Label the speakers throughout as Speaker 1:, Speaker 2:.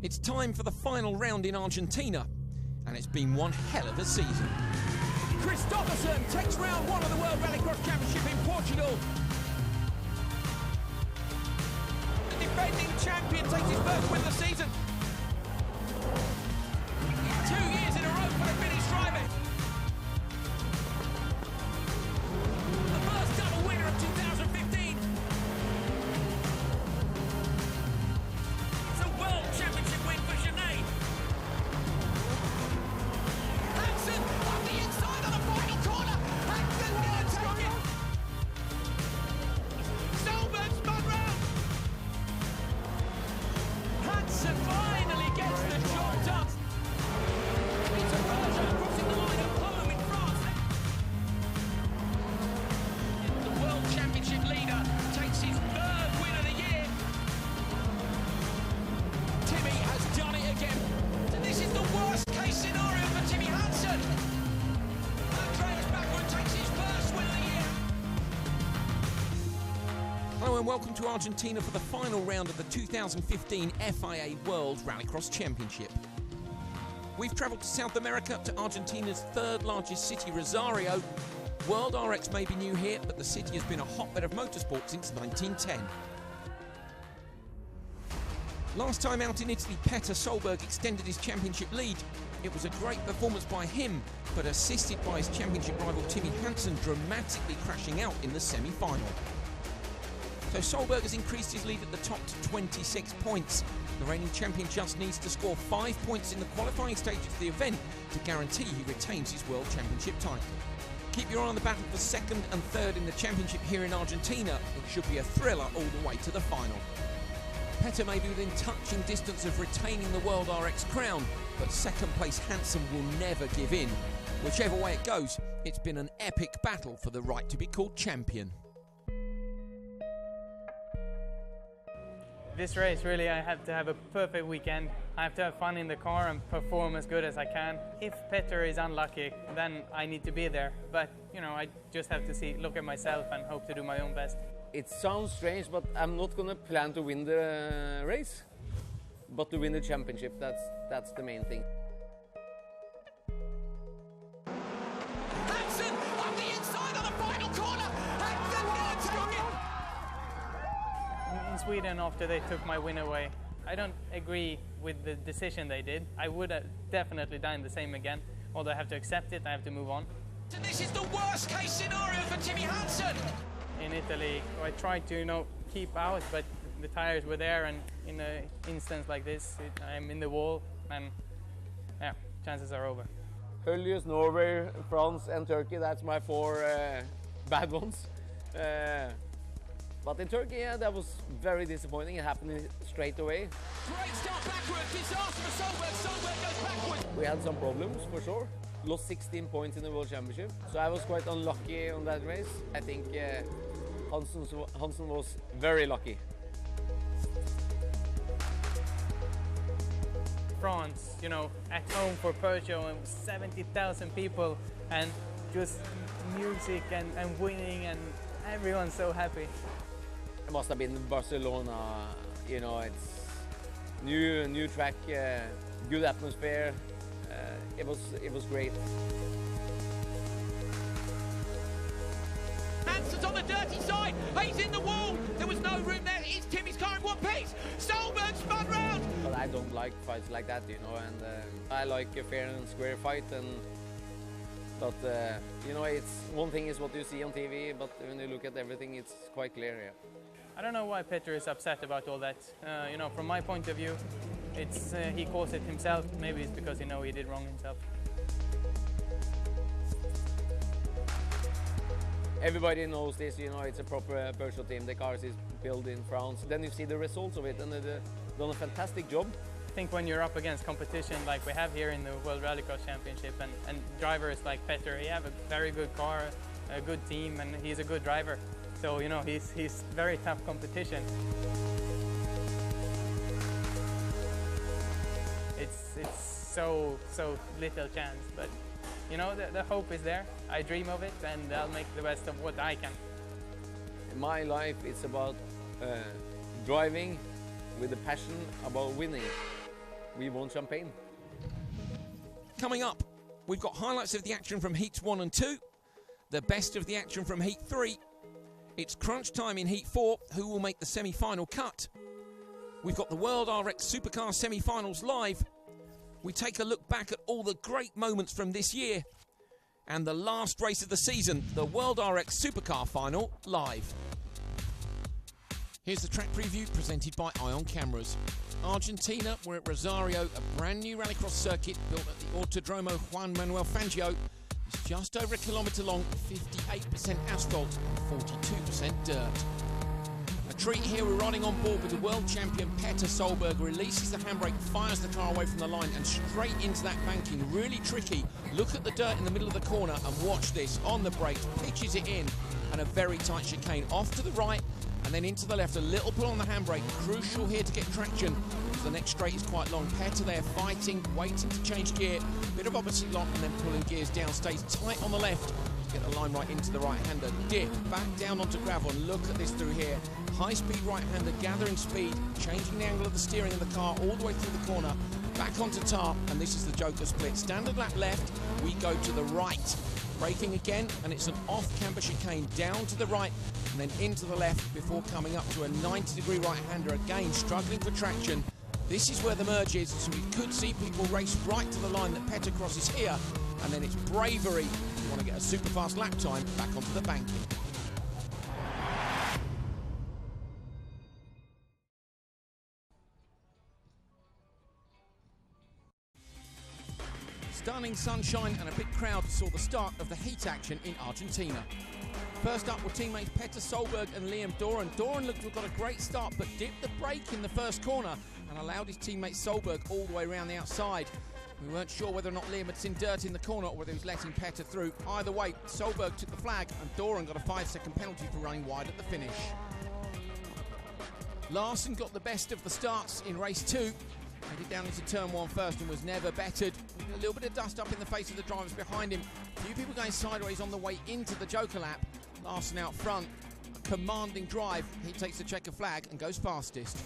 Speaker 1: It's time for the final round in Argentina, and it's been one hell of a season. Christopherson takes round one of the World Rallycross Championship in Portugal. The defending champion takes his first win of the season. 2 years in a row for the Finnish driver. The first double winner of 2015. It's a World Championship win for Sinead. Hansen on the inside on the final corner. Hansen gonna take it. Solberg spun round. Hansen finally gets the job done. It's a Berger crossing the line at home in France. The World Championship leader takes his third win of the year. Timmy has done it again. And this is the worst case scenario for Timmy Hansen. Andreas Backward takes his first win of the year. Hello and welcome to Argentina for the final round of the 2015 FIA World Rallycross Championship. We've travelled to South America, to Argentina's third largest city, Rosario. World RX may be new here, but the city has been a hotbed of motorsport since 1910. Last time out in Italy, Solberg extended his championship lead. It was a great performance by him, but assisted by his championship rival Timmy Hansen dramatically crashing out in the semi-final. So Solberg has increased his lead at the top to 26 points. The reigning champion just needs to score 5 points in the qualifying stages of the event to guarantee he retains his World Championship title. Keep your eye on the battle for second and third in the championship here in Argentina. It should be a thriller all the way to the final. Petter may be within touching distance of retaining the World RX crown, but second place Hansen will never give in. Whichever way it goes, it's been an epic battle for the right to be called champion.
Speaker 2: This race, really, I have to have a perfect weekend. I have to have fun in the car and perform as good as I can. If Petter is unlucky, then I need to be there. But, you know, I just have to look at myself and hope to do my own best.
Speaker 3: It sounds strange, but I'm not going to plan to win the race, but to win the championship. That's the main thing.
Speaker 1: Hansen on the inside on the final corner. Hansen gonna take it.
Speaker 2: In Sweden, after they took my win away, I don't agree with the decision they did. I would have definitely done the same again. Although I have to accept it, I have to move on.
Speaker 1: And this is the worst case scenario for Timmy Hansen.
Speaker 2: In Italy, I tried to, keep out, but the tires were there, and in an instance like this, I'm in the wall, and yeah, chances are over.
Speaker 3: Julius, Norway, France and Turkey, that's my four bad ones. But in Turkey, yeah, that was very disappointing. It happened straight away.
Speaker 1: Great start backward, disaster for Solberg. Solberg goes backwards.
Speaker 3: We had some problems, for sure. Lost 16 points in the World Championship. So I was quite unlucky on that race. I think Hansen was very lucky.
Speaker 2: France, at home for Peugeot, and 70,000 people, and just music and winning, and everyone's so happy.
Speaker 3: It must have been Barcelona, it's new track, good atmosphere. It was great.
Speaker 1: Hansen's on the dirty side. He's in the wall. There was no room there. It's Timmy's car in one piece. Solberg spun round.
Speaker 3: But I don't like fights like that, and I like a fair and square fight. But it's one thing is what you see on TV, but when you look at everything, it's quite clear here.
Speaker 2: I don't know why Petter is upset about all that. From my point of view, it's he caused it himself. Maybe it's because he did wrong himself.
Speaker 3: Everybody knows this, it's a proper Peugeot team. The cars is built in France. Then you see the results of it, and they've done a fantastic job.
Speaker 2: I think when you're up against competition like we have here in the World Rallycross Championship, and drivers like Petter, he have a very good car, a good team, and he's a good driver. So he's very tough competition. It's so little chance, but the hope is there. I dream of it, and I'll make the best of what I can.
Speaker 3: My life is about driving with a passion about winning. we won champagne.
Speaker 1: Coming up, we've got highlights of the action from Heats 1 and 2, the best of the action from Heat 3. It's crunch time in Heat 4, who will make the semi-final cut. We've got the World RX Supercar semi-finals live. We take a look back at all the great moments from this year. And the last race of the season, the World RX Supercar final live. Here's the track preview presented by Ion Cameras. Argentina, we're at Rosario, a brand new rallycross circuit built at the Autodromo Juan Manuel Fangio. It's just over a kilometre long, 58% asphalt and 42% dirt. A treat here, we're riding on board with the world champion Petter Solberg, releases the handbrake, fires the car away from the line and straight into that banking. Really tricky. Look at the dirt in the middle of the corner and watch this. On the brakes, pitches it in, and a very tight chicane. Off to the right and then into the left. A little pull on the handbrake, crucial here to get traction because the next straight is quite long. Petter there fighting, waiting to change gear. Bit of opposite lock and then pulling gears down. Stays tight on the left to get the line right into the right-hander. Dip, back down onto gravel, and look at this through here. High-speed right-hander, gathering speed, changing the angle of the steering of the car all the way through the corner, back onto tar, and this is the Joker split. Standard lap left, we go to the right. Braking again, and it's an off-camber chicane down to the right, and then into the left before coming up to a 90-degree right-hander, again struggling for traction. This is where the merge is, so we could see people race right to the line that Petter crosses here, and then it's bravery. You want to get a super fast lap time back onto the banking. Stunning sunshine and a big crowd saw the start of the heat action in Argentina. First up were teammates Petter Solberg and Liam Doran. Doran looked to have got a great start but dipped the brake in the first corner and allowed his teammate Solberg all the way around the outside. We weren't sure whether or not Liam had seen dirt in the corner or whether he was letting Petter through. Either way, Solberg took the flag and Doran got a 5-second penalty for running wide at the finish. Larson got the best of the starts in race 2. Made it down into turn 1 first and was never bettered. A little bit of dust up in the face of the drivers behind him. A few people going sideways on the way into the Joker lap. Larson out front, a commanding drive. He takes the checker flag and goes fastest.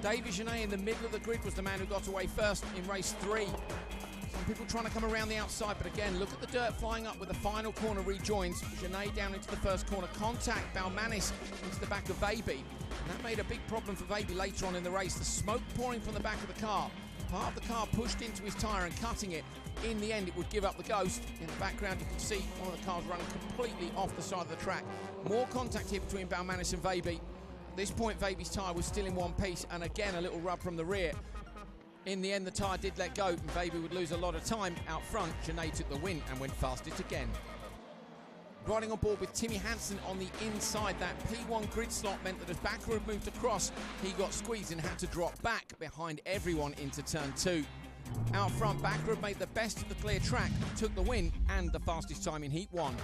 Speaker 1: David Genet in the middle of the grid was the man who got away first in race 3. Some people trying to come around the outside, but again, look at the dirt flying up with the final corner rejoins. Genet down into the first corner. Contact, Balmanis into the back of Baby. And that made a big problem for Baby later on in the race. The smoke pouring from the back of the car. Part of the car pushed into his tyre and cutting it. In the end, it would give up the ghost. In the background, you can see one of the cars running completely off the side of the track. More contact here between Balmanis and Baby. At this point, Baby's tyre was still in one piece, and again, a little rub from the rear. In the end, the tyre did let go, and Baby would lose a lot of time out front. Genet took the win and went fastest again. Riding on board with Timmy Hansen on the inside, that P1 grid slot meant that as Backerud moved across, he got squeezed and had to drop back behind everyone into turn 2. Out front, Backerud made the best of the clear track, took the win and the fastest time in Heat 1.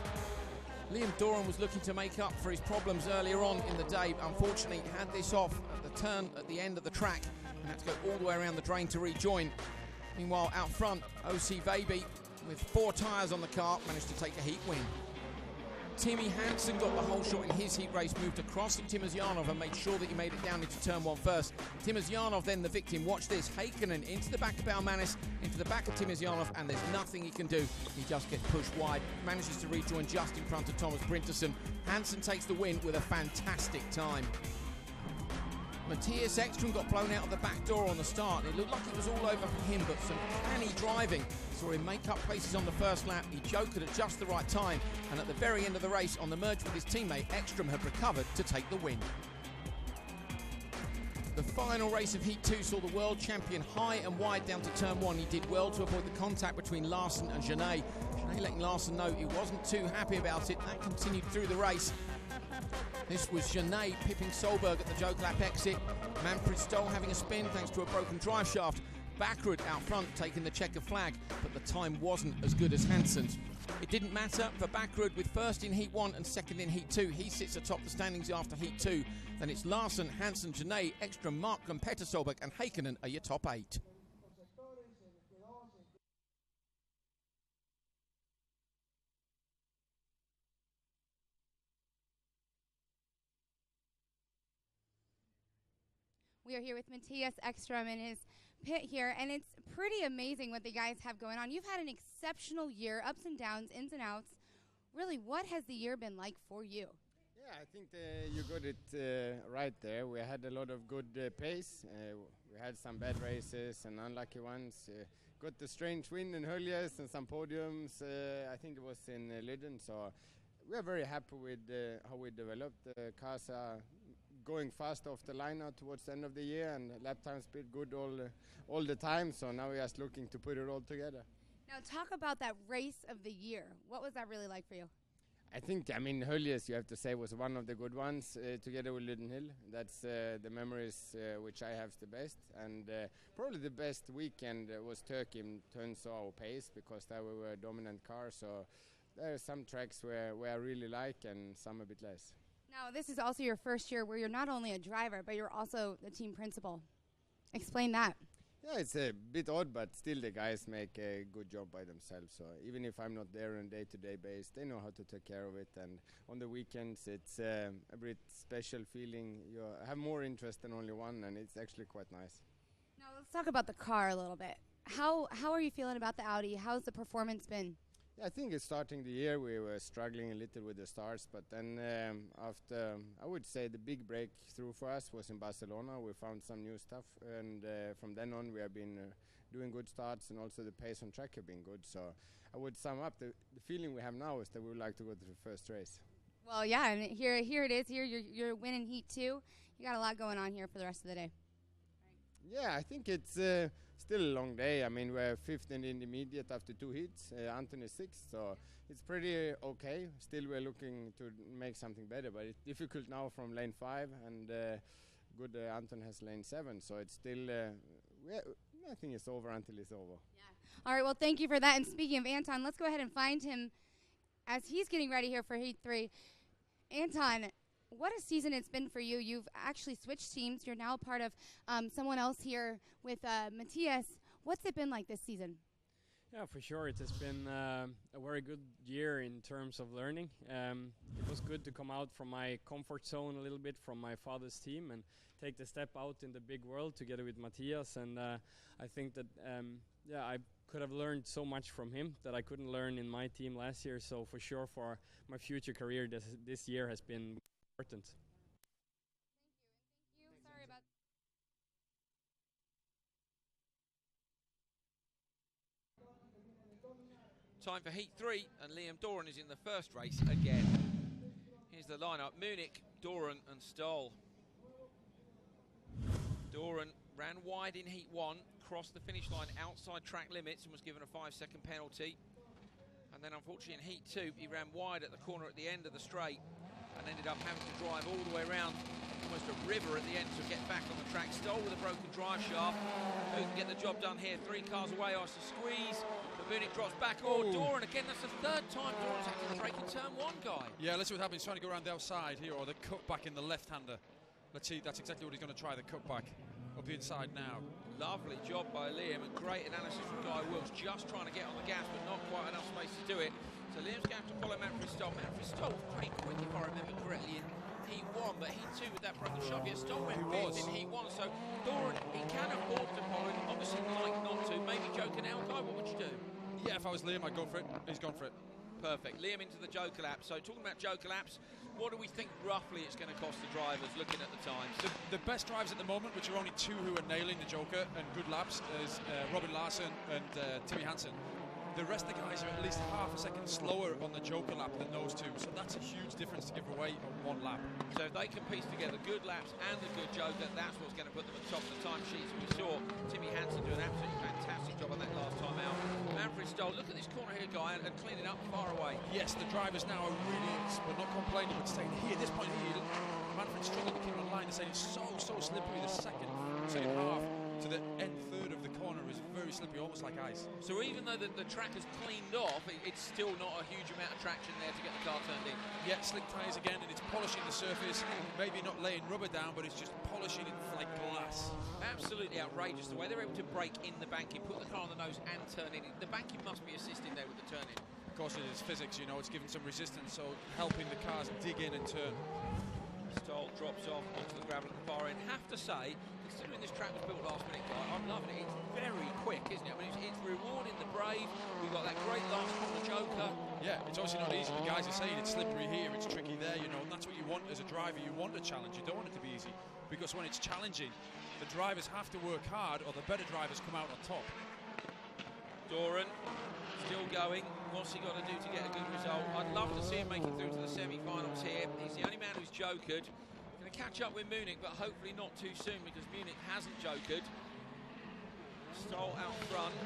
Speaker 1: Liam Doran was looking to make up for his problems earlier on in the day, but unfortunately had this off at the turn at the end of the track and had to go all the way around the drain to rejoin. Meanwhile, out front, OC Baby, with 4 tyres on the car, managed to take a heat win. Timmy Hansen got the whole shot in his heat race, moved across at Timosyanov and made sure that he made it down into turn 1 first. Timosyanov then the victim. Watch this. Heikkinen into the back of Balmanis, into the back of Timosyanov, and there's nothing he can do. He just gets pushed wide, manages to rejoin just in front of Thomas Brinterson. Hansen takes the win with a fantastic time. Matthias Eckstrom got blown out of the back door on the start. It looked like it was all over for him, but some canny driving saw him make up places on the first lap. He jokered at just the right time, and at the very end of the race, on the merge with his teammate, Eckstrom had recovered to take the win. The final race of Heat 2 saw the world champion high and wide down to turn 1. He did well to avoid the contact between Larson and Genet. Genet letting Larson know he wasn't too happy about it. That continued through the race. This was Genet pipping Solberg at the Joke Lap exit. Manfred Stoll having a spin thanks to a broken drive shaft. Backrud out front taking the checker flag, but the time wasn't as good as Hansen's. It didn't matter for Backrud with first in Heat 1 and second in Heat 2. He sits atop the standings after Heat 2. Then it's Larson, Hansen, Genet, Eckstrom, Markram, Petter Solberg and Heikkinen are your top 8.
Speaker 4: We are here with Matthias Eckstrom in his pit here, and it's pretty amazing what the guys have going on. You've had an exceptional year, ups and downs, ins and outs. Really, what has the year been like for you?
Speaker 5: Yeah, I think you got it right there. We had a lot of good pace. We had some bad races and unlucky ones. Got the strange win in Höljes and some podiums. I think it was in Lydden. So we are very happy with how we developed. The cars are going fast off the line now towards the end of the year, and lap times been good all the time. So now we're just looking to put it all together.
Speaker 4: Now talk about that race of the year. What was that really like for you?
Speaker 5: I think, Höljes, you have to say, was one of the good ones together with Lydden Hill. That's the memories which I have the best. And probably the best weekend was Turkey in terms of our pace, because there we were a dominant car. So there are some tracks where I really like and some a bit less.
Speaker 4: Now, this is also your first year where you're not only a driver, but you're also the team principal. Explain that.
Speaker 5: Yeah, it's a bit odd, but still the guys make a good job by themselves. So even if I'm not there on a day-to-day basis, they know how to take care of it. And on the weekends, it's a bit special feeling. You have more interest than only one, and it's actually quite nice.
Speaker 4: Now let's talk about the car a little bit. How are you feeling about the Audi? How's the performance been?
Speaker 5: Yeah, I think starting the year we were struggling a little with the starts, but then after, I would say the big breakthrough for us was in Barcelona. We found some new stuff, and from then on we have been doing good starts, and also the pace on track have been good. So I would sum up, the feeling we have now is that we would like to go to the first race.
Speaker 4: Well, yeah, and here it is. Here you're winning Heat 2. You got a lot going on here for the rest of the day.
Speaker 5: Yeah, I think it's still a long day. I mean, we're 5th in the intermediate after 2 heats. Anton is 6th, so it's pretty okay. Still, we're looking to make something better, but it's difficult now from lane 5, and good Anton has lane 7, so it's still, nothing is over until it's over.
Speaker 4: Yeah. All right, well, thank you for that. And speaking of Anton, let's go ahead and find him as he's getting ready here for Heat 3. Anton, what a season it's been for you. You've actually switched teams. You're now part of someone else here with Matthias. What's it been like this season?
Speaker 6: Yeah, for sure. It has been a very good year in terms of learning. It was good to come out from my comfort zone a little bit from my father's team and take the step out in the big world together with Matthias. And I think that, I could have learned so much from him that I couldn't learn in my team last year. So for sure, for my future career, this year has been important.
Speaker 4: Thank you. Sorry about
Speaker 1: Time for Heat 3, and Liam Doran is in the first race again. Here's the lineup: Munich, Doran and Stoll. Doran ran wide in Heat 1, crossed the finish line outside track limits and was given a 5-second penalty. And then unfortunately in Heat 2, he ran wide at the corner at the end of the straight and ended up having to drive all the way around, almost a river at the end to get back on the track. Stoll with a broken drive shaft. Who can get the job done here? 3 cars away, has to squeeze. But Munich drops back. Oh, Doran again. That's the 3rd time Doran's had to brake in turn 1, Guy.
Speaker 7: Yeah, let's see what happens. Trying to go around the outside here, or the cutback in the left-hander. Let's see, that's exactly what he's going to try, the cutback up the inside now.
Speaker 1: Lovely job by Liam, and great analysis from Guy Wilkes, just trying to get on the gas, but not quite enough space to do it. So Liam's going to have to follow Manfred Stoll. Manfred Stoll was pretty quick, if I remember correctly, in Heat 1, but Heat 2 with that broken shaft. Yeah, Stoll went 5th in Heat 1, so Doran, he can afford to follow him. Obviously, like not to. Maybe joking out. Guy, what would you do?
Speaker 7: Yeah, if I was Liam, I'd go for it. He's gone for it.
Speaker 1: Perfect. Liam into the Joker lap. So talking about Joker laps, what do we think roughly it's going to cost the drivers looking at the times?
Speaker 7: The best drivers at the moment, which are only 2 who are nailing the Joker and good laps, is Robin Larsen and Timmy Hansen. The rest of the guys are at least half a second slower on the Joker lap than those 2, so that's a huge difference to give away on 1 lap.
Speaker 1: So if they can piece together good laps and a good Joker, that's what's going to put them at the top of the timesheets. We saw Timmy Hansen do an absolutely fantastic job on that last time out. Manfred Stoll, look at this corner here, Guy, and cleaning up far away.
Speaker 7: Yes, the drivers now are really, well, not complaining, but saying here, this point here, Manfred struggled to keep it on line. They're saying it's so slippery. The second half to the end third of the corner is very slippery, almost like ice.
Speaker 1: So even though the track has cleaned off, it's still not a huge amount of traction there to get the car turned in.
Speaker 7: Yeah, slick tyres again, and it's polishing the surface. Maybe not laying rubber down, but it's just polishing it like glass.
Speaker 1: Absolutely outrageous the way they're able to brake in the banking, put the car on the nose and turn in. The banking must be assisting there with the turning.
Speaker 7: Of course it is physics, you know, it's giving some resistance, so helping the cars dig in and turn.
Speaker 1: Stoll drops off onto the gravel at the far end. Have to say, considering this track was built last minute, guy, I'm loving it. It's very quick, isn't it? I mean, it's rewarding the brave. We've got that great last corner joker.
Speaker 7: Yeah, it's obviously not easy. The guys are saying it's slippery here, it's tricky there, you know, and that's what you want as a driver. You want a challenge. You don't want it to be easy, because when it's challenging, the drivers have to work hard, or the better drivers come out on top.
Speaker 1: Doran still going. What's he got to do to get a good result? I'd love to see him make it through to the semi-finals here. He's the only man who's jokered. Going to catch up with Munich, but hopefully not too soon, because Munich hasn't jokered. Stoll out front.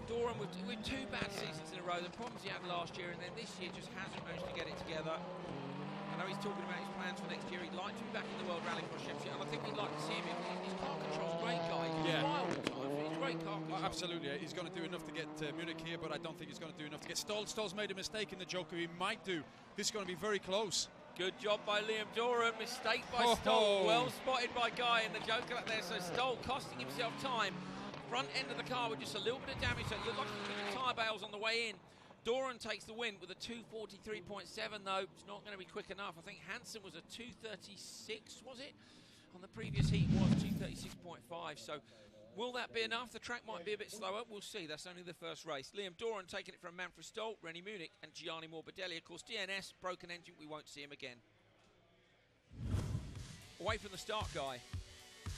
Speaker 1: Doran with two bad seasons in a row. The problems he had last year, and then this year just hasn't managed to get it together. I know he's talking about his plans for next year. He'd like to be back in the World Rallycross Championship, and I think we'd like to see him. His car control's great, guy. He's wild all the time. He's great car control.
Speaker 7: Absolutely, he's going to do enough to get Munich here, but I don't think he's going to do enough to get Stoll. Stoll's made a mistake in the Joker. He might do. This is going to be very close.
Speaker 1: Good job by Liam Doran. Mistake by Stoll. Well spotted by Guy in the Joker up there. So Stoll costing himself time. Front end of the car with just a little bit of damage. So it looked like he was tyre bales on the way in. Doran takes the win with a 2:43.7, though. It's not going to be quick enough. I think Hansen was a 2:36, was it? On the previous heat was 2:36.5. So will that be enough? The track might be a bit slower. We'll see. That's only the first race. Liam Doran taking it from Manfred Stoll, Rennie Munich, and Gianni Morbidelli. Of course, DNS, broken engine. We won't see him again. Away from the start, Guy.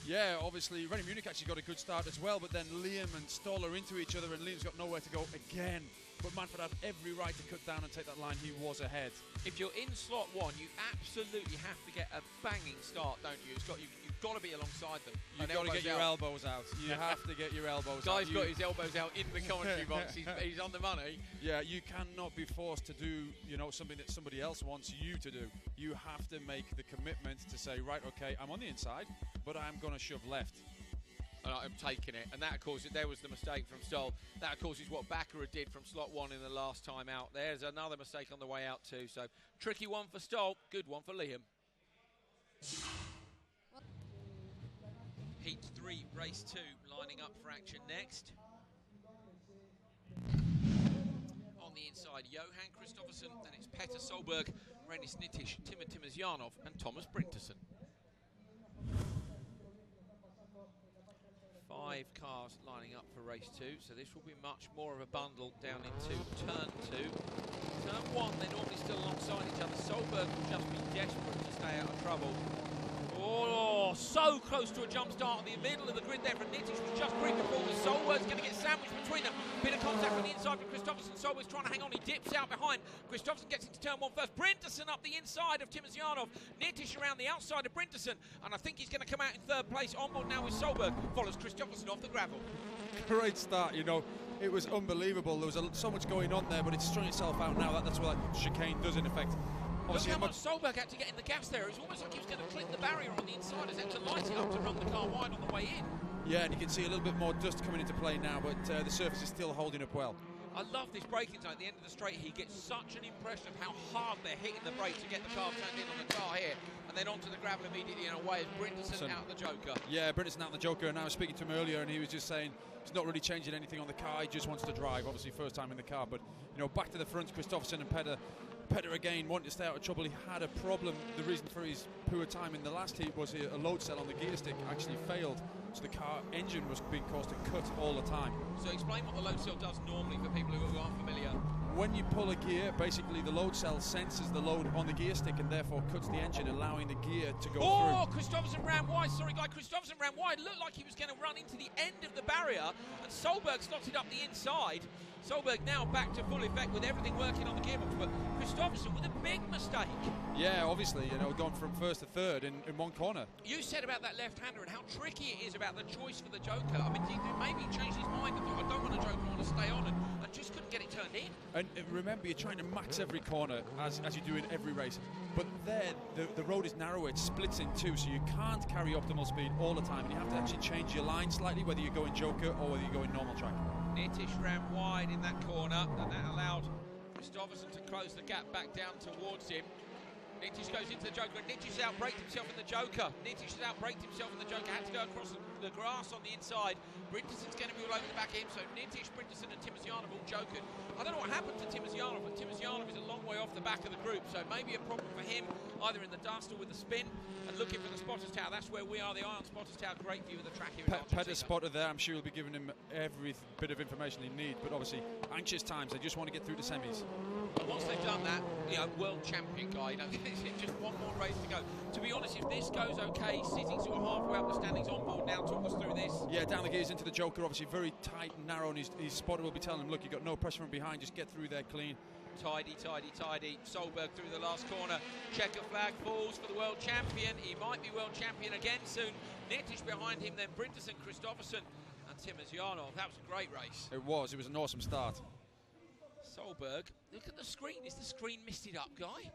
Speaker 7: Yeah, obviously, Rennie Munich actually got a good start as well, but then Liam and Stoll are into each other, and Liam's got nowhere to go again. But Manfred had every right to cut down and take that line. He was ahead.
Speaker 1: If you're in slot one, you absolutely have to get a banging start, don't you? You've got to be alongside them.
Speaker 7: You've got to get your elbows out. You have to get your elbows out.
Speaker 1: Guy's got his elbows out in the commentary box. He's on the money.
Speaker 7: Yeah, you cannot be forced to do, you know, something that somebody else wants you to do. You have to make the commitment to say, right, okay, I'm on the inside, but I'm going to shove left.
Speaker 1: And I'm taking it, and that, of course, there was the mistake from Stoll. That, of course, is what Baccarat did from slot one in the last time out. There's another mistake on the way out too. So tricky one for Stoll, good one for Liam. Heat 3, race 2, lining up for action next. On the inside, Johan Kristoffersson, and it's Petter Solberg, Renis Nitish, Timur Timosyanov, and Thomas Brinterson. 5 cars lining up for race 2, so this will be much more of a bundle down into turn 2. Turn 1, they're normally still alongside each other. Solberg will just be desperate to stay out of trouble. Oh, so close to a jump start on the middle of the grid there for Nitish, was just creeping forward. Solberg's going to get sandwiched between them. Bit of contact from the inside for Kristoffersson. Solberg's trying to hang on, he dips out behind. Kristoffersson gets into turn 1 first. Brinterson up the inside of Timosyanov. Nitish around the outside of Brinterson. And I think he's going to come out in 3rd place. On board now with Solberg. Follows Kristoffersson off the gravel.
Speaker 7: Great start, you know. It was unbelievable. There was so much going on there, but it's strung itself out now. That's what that chicane does, in effect.
Speaker 1: Look how much Solberg had to get in the gas there. It was almost like he was going to clip the barrier on the inside. He had to light it up to run the car wide on the way in.
Speaker 7: Yeah, and you can see a little bit more dust coming into play now, but the surface is still holding up well.
Speaker 1: I love this braking zone. At the end of the straight, he gets such an impression of how hard they're hitting the brake to get the car turned in on the car here. And then onto the gravel immediately and away as Brinterson out the Joker.
Speaker 7: Yeah, Brinterson out the Joker, and I was speaking to him earlier, and he was just saying he's not really changing anything on the car. He just wants to drive, obviously first time in the car. But, you know, back to the front, Kristoffersson and Petter again wanting to stay out of trouble. He had a problem. The reason for his poor time in the last heat was a load cell on the gear stick actually failed, so the car engine was being caused to cut all the time.
Speaker 1: So explain what the load cell does normally for people who aren't familiar.
Speaker 7: When you pull a gear, basically the load cell senses the load on the gear stick and therefore cuts the engine, allowing the gear to go through.
Speaker 1: Oh, Kristoffersson ran wide. Sorry, Guy. Kristoffersson ran wide. Looked like he was going to run into the end of the barrier, and Solberg slotted up the inside. Solberg now back to full effect with everything working on the gearbox, but Kristoffersson with a big mistake.
Speaker 7: Yeah, obviously, you know, gone from first to third in one corner.
Speaker 1: You said about that left-hander and how tricky it is about the choice for the Joker. I mean, maybe he changed his mind and thought, I don't want a Joker, I want to stay on, and just couldn't get it turned in.
Speaker 7: And remember, you're trying to max every corner as you do in every race, but there the road is narrow, it splits in two, so you can't carry optimal speed all the time, and you have to actually change your line slightly, whether you're going Joker or whether you're going normal track.
Speaker 1: Nitish ran wide in that corner, and that allowed Kristoffersson to close the gap back down towards him. Nitish goes into the Joker. Nitish has outbraked himself in the Joker. Nitish has outbraked himself in the Joker. Had to go across the grass on the inside. Brintison's going to be all over the back of him. So Nitish, Brintisson and Timosyanov all joking. I don't know what happened to Timosyanov, but Timosyanov is a long way off the back of the group. So maybe a problem for him, either in the dust or with the spin. And looking for the spotters tower. That's where we are, the Ion spotters tower. Great view of the track here in Argentina.
Speaker 7: Petter's spotted there. I'm sure he'll be giving him every bit of information he needs. But obviously, anxious times. They just want to get through the semis.
Speaker 1: But once they've done that, you know, world champion guy, you know, just one more race to go. To be honest, if this goes okay, sitting sort of halfway up the standings on board now, talk us through this.
Speaker 7: Yeah, down the gears into the Joker, obviously very tight and narrow, and his spotter will be telling him, look, you've got no pressure from behind, just get through there clean.
Speaker 1: Tidy, tidy, tidy. Solberg through the last corner. Checker flag falls for the world champion. He might be world champion again soon. Nitish behind him, then Brintisson, Kristoffersson and Timosyanov. That was a great race.
Speaker 7: It was an awesome start.
Speaker 1: Solberg, look at the screen. Is the screen misted up, Guy?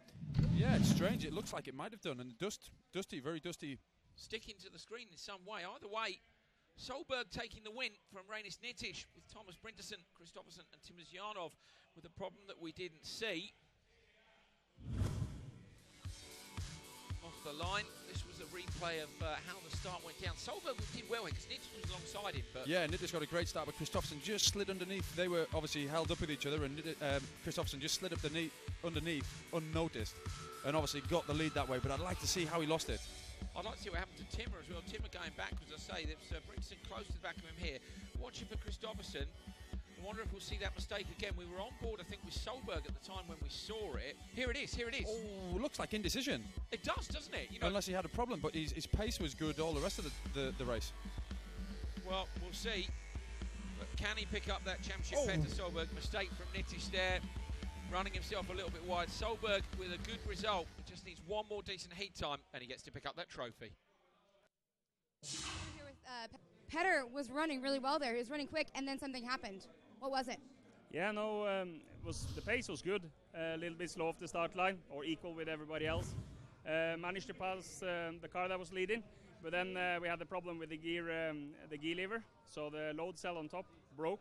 Speaker 7: Yeah, it's strange. It looks like it might have done. And dusty, very dusty.
Speaker 1: Sticking to the screen in some way. Either way, Solberg taking the win from Reinis Nitish with Thomas Brintisson, Kristoffersson and Timosyanov with a problem that we didn't see. Off the line, this was a replay of how the start went down. Solberg did well because Nitish was alongside him. But
Speaker 7: yeah, Nitish got a great start, but Kristoffersson just slid underneath. They were obviously held up with each other, and Kristoffersson just slid up underneath, unnoticed, and obviously got the lead that way. But I'd like to see how he lost it.
Speaker 1: I'd like to see what happened to Timmer as well. Timmer going back, as I say, there's Brintisson close to the back of him here. Watching for Kristoffersson. I wonder if we'll see that mistake again. We were on board, I think, with Solberg at the time when we saw it. Here it is, here it is.
Speaker 7: Oh, looks like indecision.
Speaker 1: It does, doesn't it? You know,
Speaker 7: unless he had a problem, but his pace was good all the rest of the race.
Speaker 1: Well, we'll see. But can he pick up that championship? Petter Solberg, mistake from Nitish there. Running himself a little bit wide. Solberg with a good result. He just needs one more decent heat time, and he gets to pick up that trophy.
Speaker 4: Here with, Petter was running really well there. He was running quick, and then something happened. What was it?
Speaker 8: Yeah, no, the pace was good. A little bit slow off the start line, or equal with everybody else. Managed to pass the car that was leading, but then we had the problem with the gear lever. So the load cell on top broke.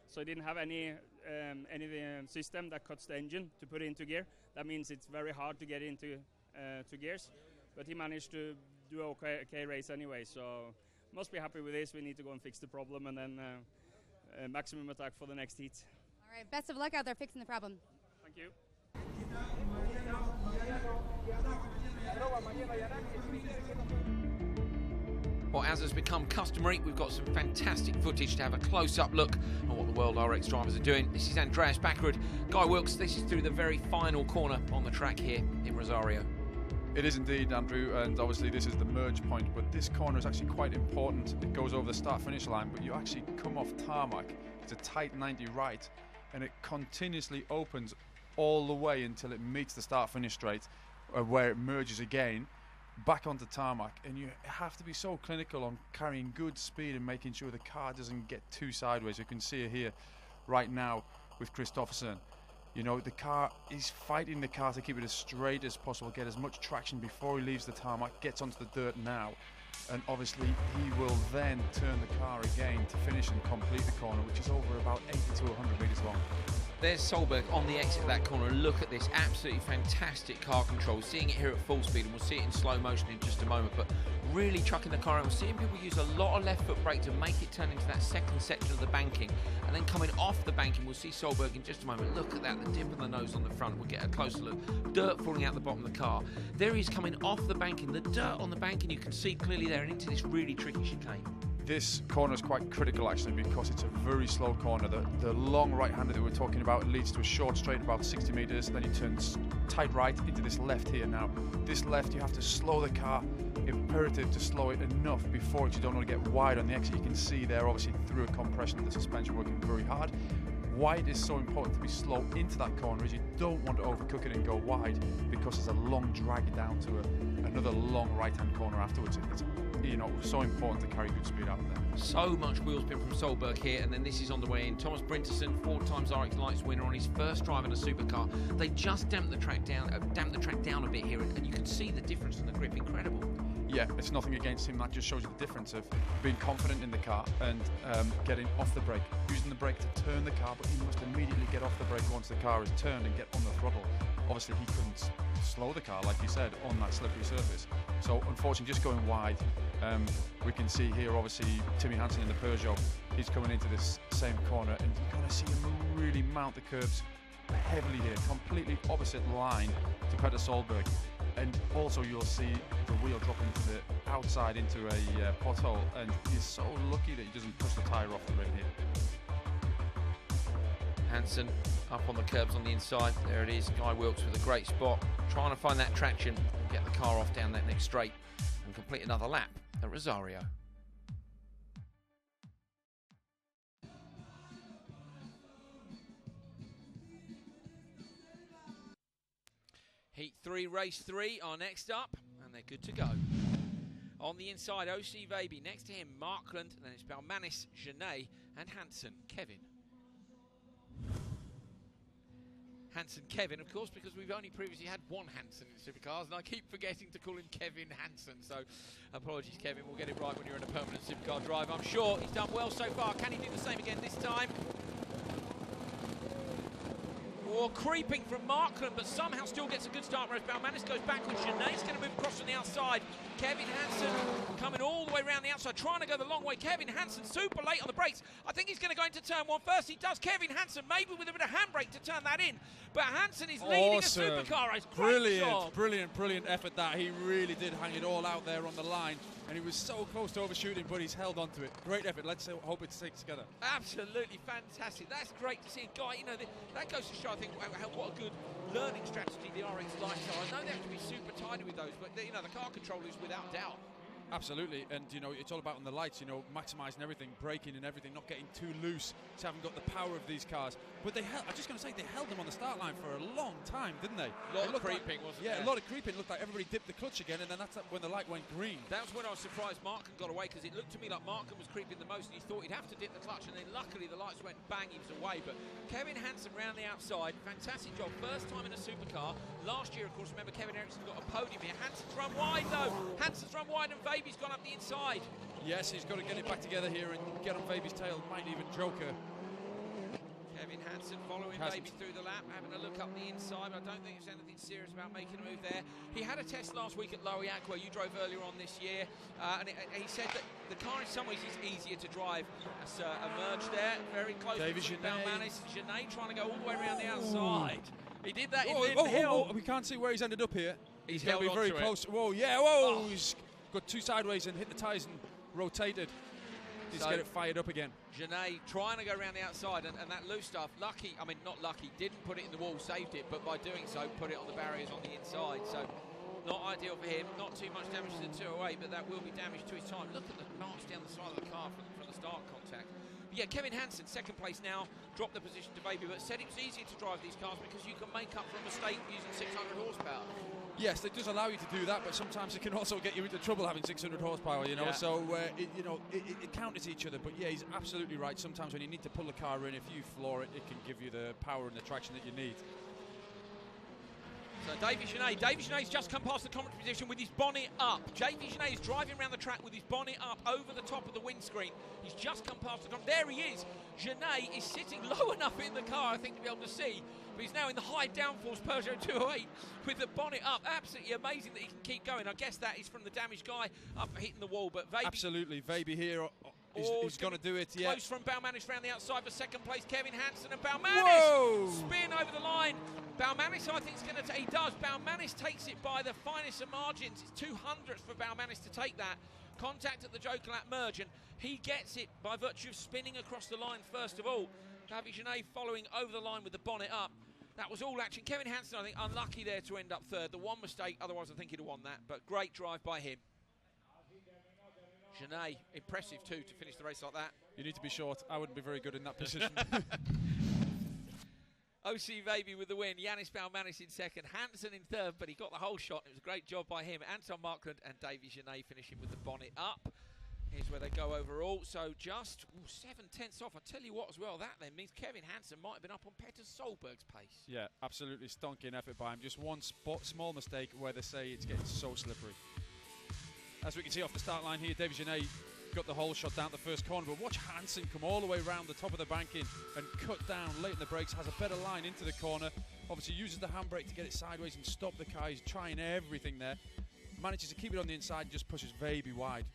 Speaker 8: So it didn't have any system that cuts the engine to put it into gear. That means it's very hard to get into to gears. But he managed to do okay race anyway. So must be happy with this. We need to go and fix the problem, and then maximum attack for the next heat.
Speaker 4: All right, best of luck out there fixing the problem.
Speaker 8: Thank you.
Speaker 1: Well, as has become customary, we've got some fantastic footage to have a close-up look on what the World RX drivers are doing. This is Andreas Backrud. Guy Wilkes, this is through the very final corner on the track here in Rosario.
Speaker 9: It is indeed, Andrew, and obviously this is the merge point, but this corner is actually quite important. It goes over the start-finish line, but you actually come off tarmac. It's a tight 90 right, and it continuously opens all the way until it meets the start-finish straight, where it merges again back onto tarmac. And you have to be so clinical on carrying good speed and making sure the car doesn't get too sideways. You can see it here right now with Kristoffersson. You know, the car, he's fighting the car to keep it as straight as possible, get as much traction before he leaves the tarmac, gets onto the dirt now. And obviously he will then turn the car again to finish and complete the corner, which is over about 80 to 100 metres long.
Speaker 1: There's Solberg on the exit of that corner. Look at this absolutely fantastic car control. Seeing it here at full speed, and we'll see it in slow motion in just a moment, but really trucking the car out. We're seeing people use a lot of left foot brake to make it turn into that second section of the banking, and then coming off the banking, we'll see Solberg in just a moment. Look at that, the dip of the nose on the front. We'll get a closer look. Dirt falling out the bottom of the car. There he is coming off the banking. The dirt on the banking, you can see clearly there, and into this really tricky chicane.
Speaker 9: This corner is quite critical actually, because it's a very slow corner. The long right-hander that we're talking about leads to a short straight about 60 metres, then he turns tight right into this left here. Now this left, you have to slow the car, imperative to slow it enough before you don't want to get wide on the exit. You can see there obviously through a compression the suspension working very hard. Wide is so important to be slow into that corner, as you don't want to overcook it and go wide, because there's a long drag down to another long right-hand corner afterwards. It's, you know, so important to carry good speed out there.
Speaker 1: So much wheel spin from Solberg here, and then this is on the way in. Thomas Brintisson, 4 times RX Lights winner on his first drive in a supercar. They just damped the track down a bit here, and you can see the difference in the grip. Incredible.
Speaker 9: Yeah, it's nothing against him. That just shows you the difference of being confident in the car and getting off the brake, using the brake to turn the car, but he must immediately get off the brake once the car is turned and get on the throttle. obviously he couldn't slow the car, like you said, on that slippery surface. So unfortunately, just going wide. We can see here, obviously, Timmy Hansen in the Peugeot. He's coming into this same corner, and you're going to see him really mount the curbs heavily here, completely opposite line to Peter Solberg. And also you'll see the wheel drop into the outside into a pothole, and he's so lucky that he doesn't push the tyre off the rim here.
Speaker 10: Hansen up on the curbs on the inside. There it is. Guy Wilkes with a great spot, trying to find that traction, get the car off down that next straight, and complete another lap at Rosario. Heat 3, race 3 are next up, and they're good to go. On the inside, OC Vaby. Next to him, Markland, and then it's Balmanis, Genet, and Hansen, Kevin. Hansen Kevin, of course, because we've only previously had one Hansen in supercars, and I keep forgetting to call him Kevin Hansen, so apologies, Kevin. We'll get it right when you're in a permanent supercar drive. I'm sure he's done well so far. Can he do the same again this time? Or creeping from Markland, but somehow still gets a good start, whereas Balmanis goes backwards. Genet's going to move across on the outside. Kevin Hansen coming all the way around the outside, trying to go the long way. Kevin Hansen super late on the brakes. I think he's going to go into turn 1 first. He does. Kevin Hansen maybe with a bit of handbrake to turn that in, but Hansen is leading a supercar race.
Speaker 7: Brilliant effort that. He really did hang it all out there on the line, and he was so close to overshooting, but he's held on to it. Great effort. Let's hope it sticks together.
Speaker 10: Absolutely fantastic. That's great to see. And Guy, you know, that goes to show, I think, what a good learning strategy the RX lights are. I know they have to be super tidy with those, but you know, the car control is without doubt.
Speaker 7: Absolutely, and you know, it's all about on the lights, you know, maximising everything, braking and everything, not getting too loose, so haven't got the power of these cars. But they held, I'm just going to say, they held them on the start line for a long time, didn't they?
Speaker 10: A lot of creeping, wasn't there?
Speaker 7: Yeah, a lot of creeping. It looked like everybody dipped the clutch again, and then that's when the light went green.
Speaker 10: That was when I was surprised Markin got away, because it looked to me like Markin was creeping the most, and he thought he'd have to dip the clutch, and then luckily the lights went bang, he was away. But Kevin Hansen round the outside, fantastic job. First time in a supercar. Last year, of course, remember, Kevin Eriksson got a podium here. Hansen's run wide, though. Hansen's run wide, and Vaby's gone up the inside.
Speaker 7: Yes, he's got to get it back together here and get on Vaby's tail. Might even Joker.
Speaker 10: Kevin Hansen following Vaby through the lap, having a look up the inside. I don't think there's anything serious about making a move there. He had a test last week at Loriac, where you drove earlier on this year, and he said that the car in some ways is easier to drive. That's a merge there, very close to Balmanis. Genet trying to go all the way around the outside. He did that in mid-hill.
Speaker 7: We can't see where he's ended up here.
Speaker 10: He's
Speaker 7: going to be very close. Whoa, yeah, whoa! He's got two sideways and hit the tyres and rotated. He's get it fired up again.
Speaker 10: Genet trying to go around the outside, and that loose stuff, lucky, I mean not lucky, didn't put it in the wall, saved it, but by doing so, put it on the barriers on the inside. So not ideal for him, not too much damage to the 208, but that will be damage to his time. Look at the marks down the side of the car from the start contact. But yeah, Kevin Hansen, second place now, dropped the position to Vaby, but said it was easier to drive these cars because you can make up for a mistake using 600 horsepower.
Speaker 7: Yes, it does allow you to do that, but sometimes it can also get you into trouble having 600 horsepower, you know. Yeah. So, it counters each other. But yeah, he's absolutely right. Sometimes when you need to pull the car in, if you floor it, it can give you the power and the traction that you need.
Speaker 10: So Davy Genet's just come past the commentary position with his bonnet up. Davy Genet is driving around the track with his bonnet up over the top of the windscreen. He's just come past the there he is. Genet is sitting low enough in the car, I think, to be able to see. But he's now in the high downforce Peugeot 208 with the bonnet up. Absolutely amazing that he can keep going. I guess that is from the damaged guy up hitting the wall. But Vaby,
Speaker 7: absolutely, Vaby here. He's going to do it, yeah.
Speaker 10: Close from Balmanis round the outside for second place. Kevin Hansen and Balmanis spin over the line. Balmanis, I think, is going to he does. Balmanis takes it by the finest of margins. It's 200ths for Balmanis to take that. Contact at the Joker lap merge, and he gets it by virtue of spinning across the line first of all. Davy Genet following over the line with the bonnet up. That was all action. Kevin Hansen, I think, unlucky there to end up third. The one mistake, otherwise I think he'd have won that, but great drive by him. Genet, impressive too to finish the race like that.
Speaker 7: You need to be short. I wouldn't be very good in that position.
Speaker 10: OC Vaby with the win. Yannis Balmanis in second. Hansen in third, but he got the whole shot. It was a great job by him. Anton Markland and Davy Genet finishing with the bonnet up. Here's where they go overall. So just 7/10 off. I tell you what as well, that then means Kevin Hansen might have been up on Peter Solberg's pace.
Speaker 7: Yeah, absolutely stonking effort by him. Just one small mistake where they say it's getting so slippery. As we can see off the start line here, Davy Genet got the whole shot down the first corner, but watch Hansen come all the way around the top of the banking and cut down late in the brakes, has a better line into the corner, Obviously uses the handbrake to get it sideways and stop the car. He's trying everything there. Manages to keep it on the inside and just pushes very wide.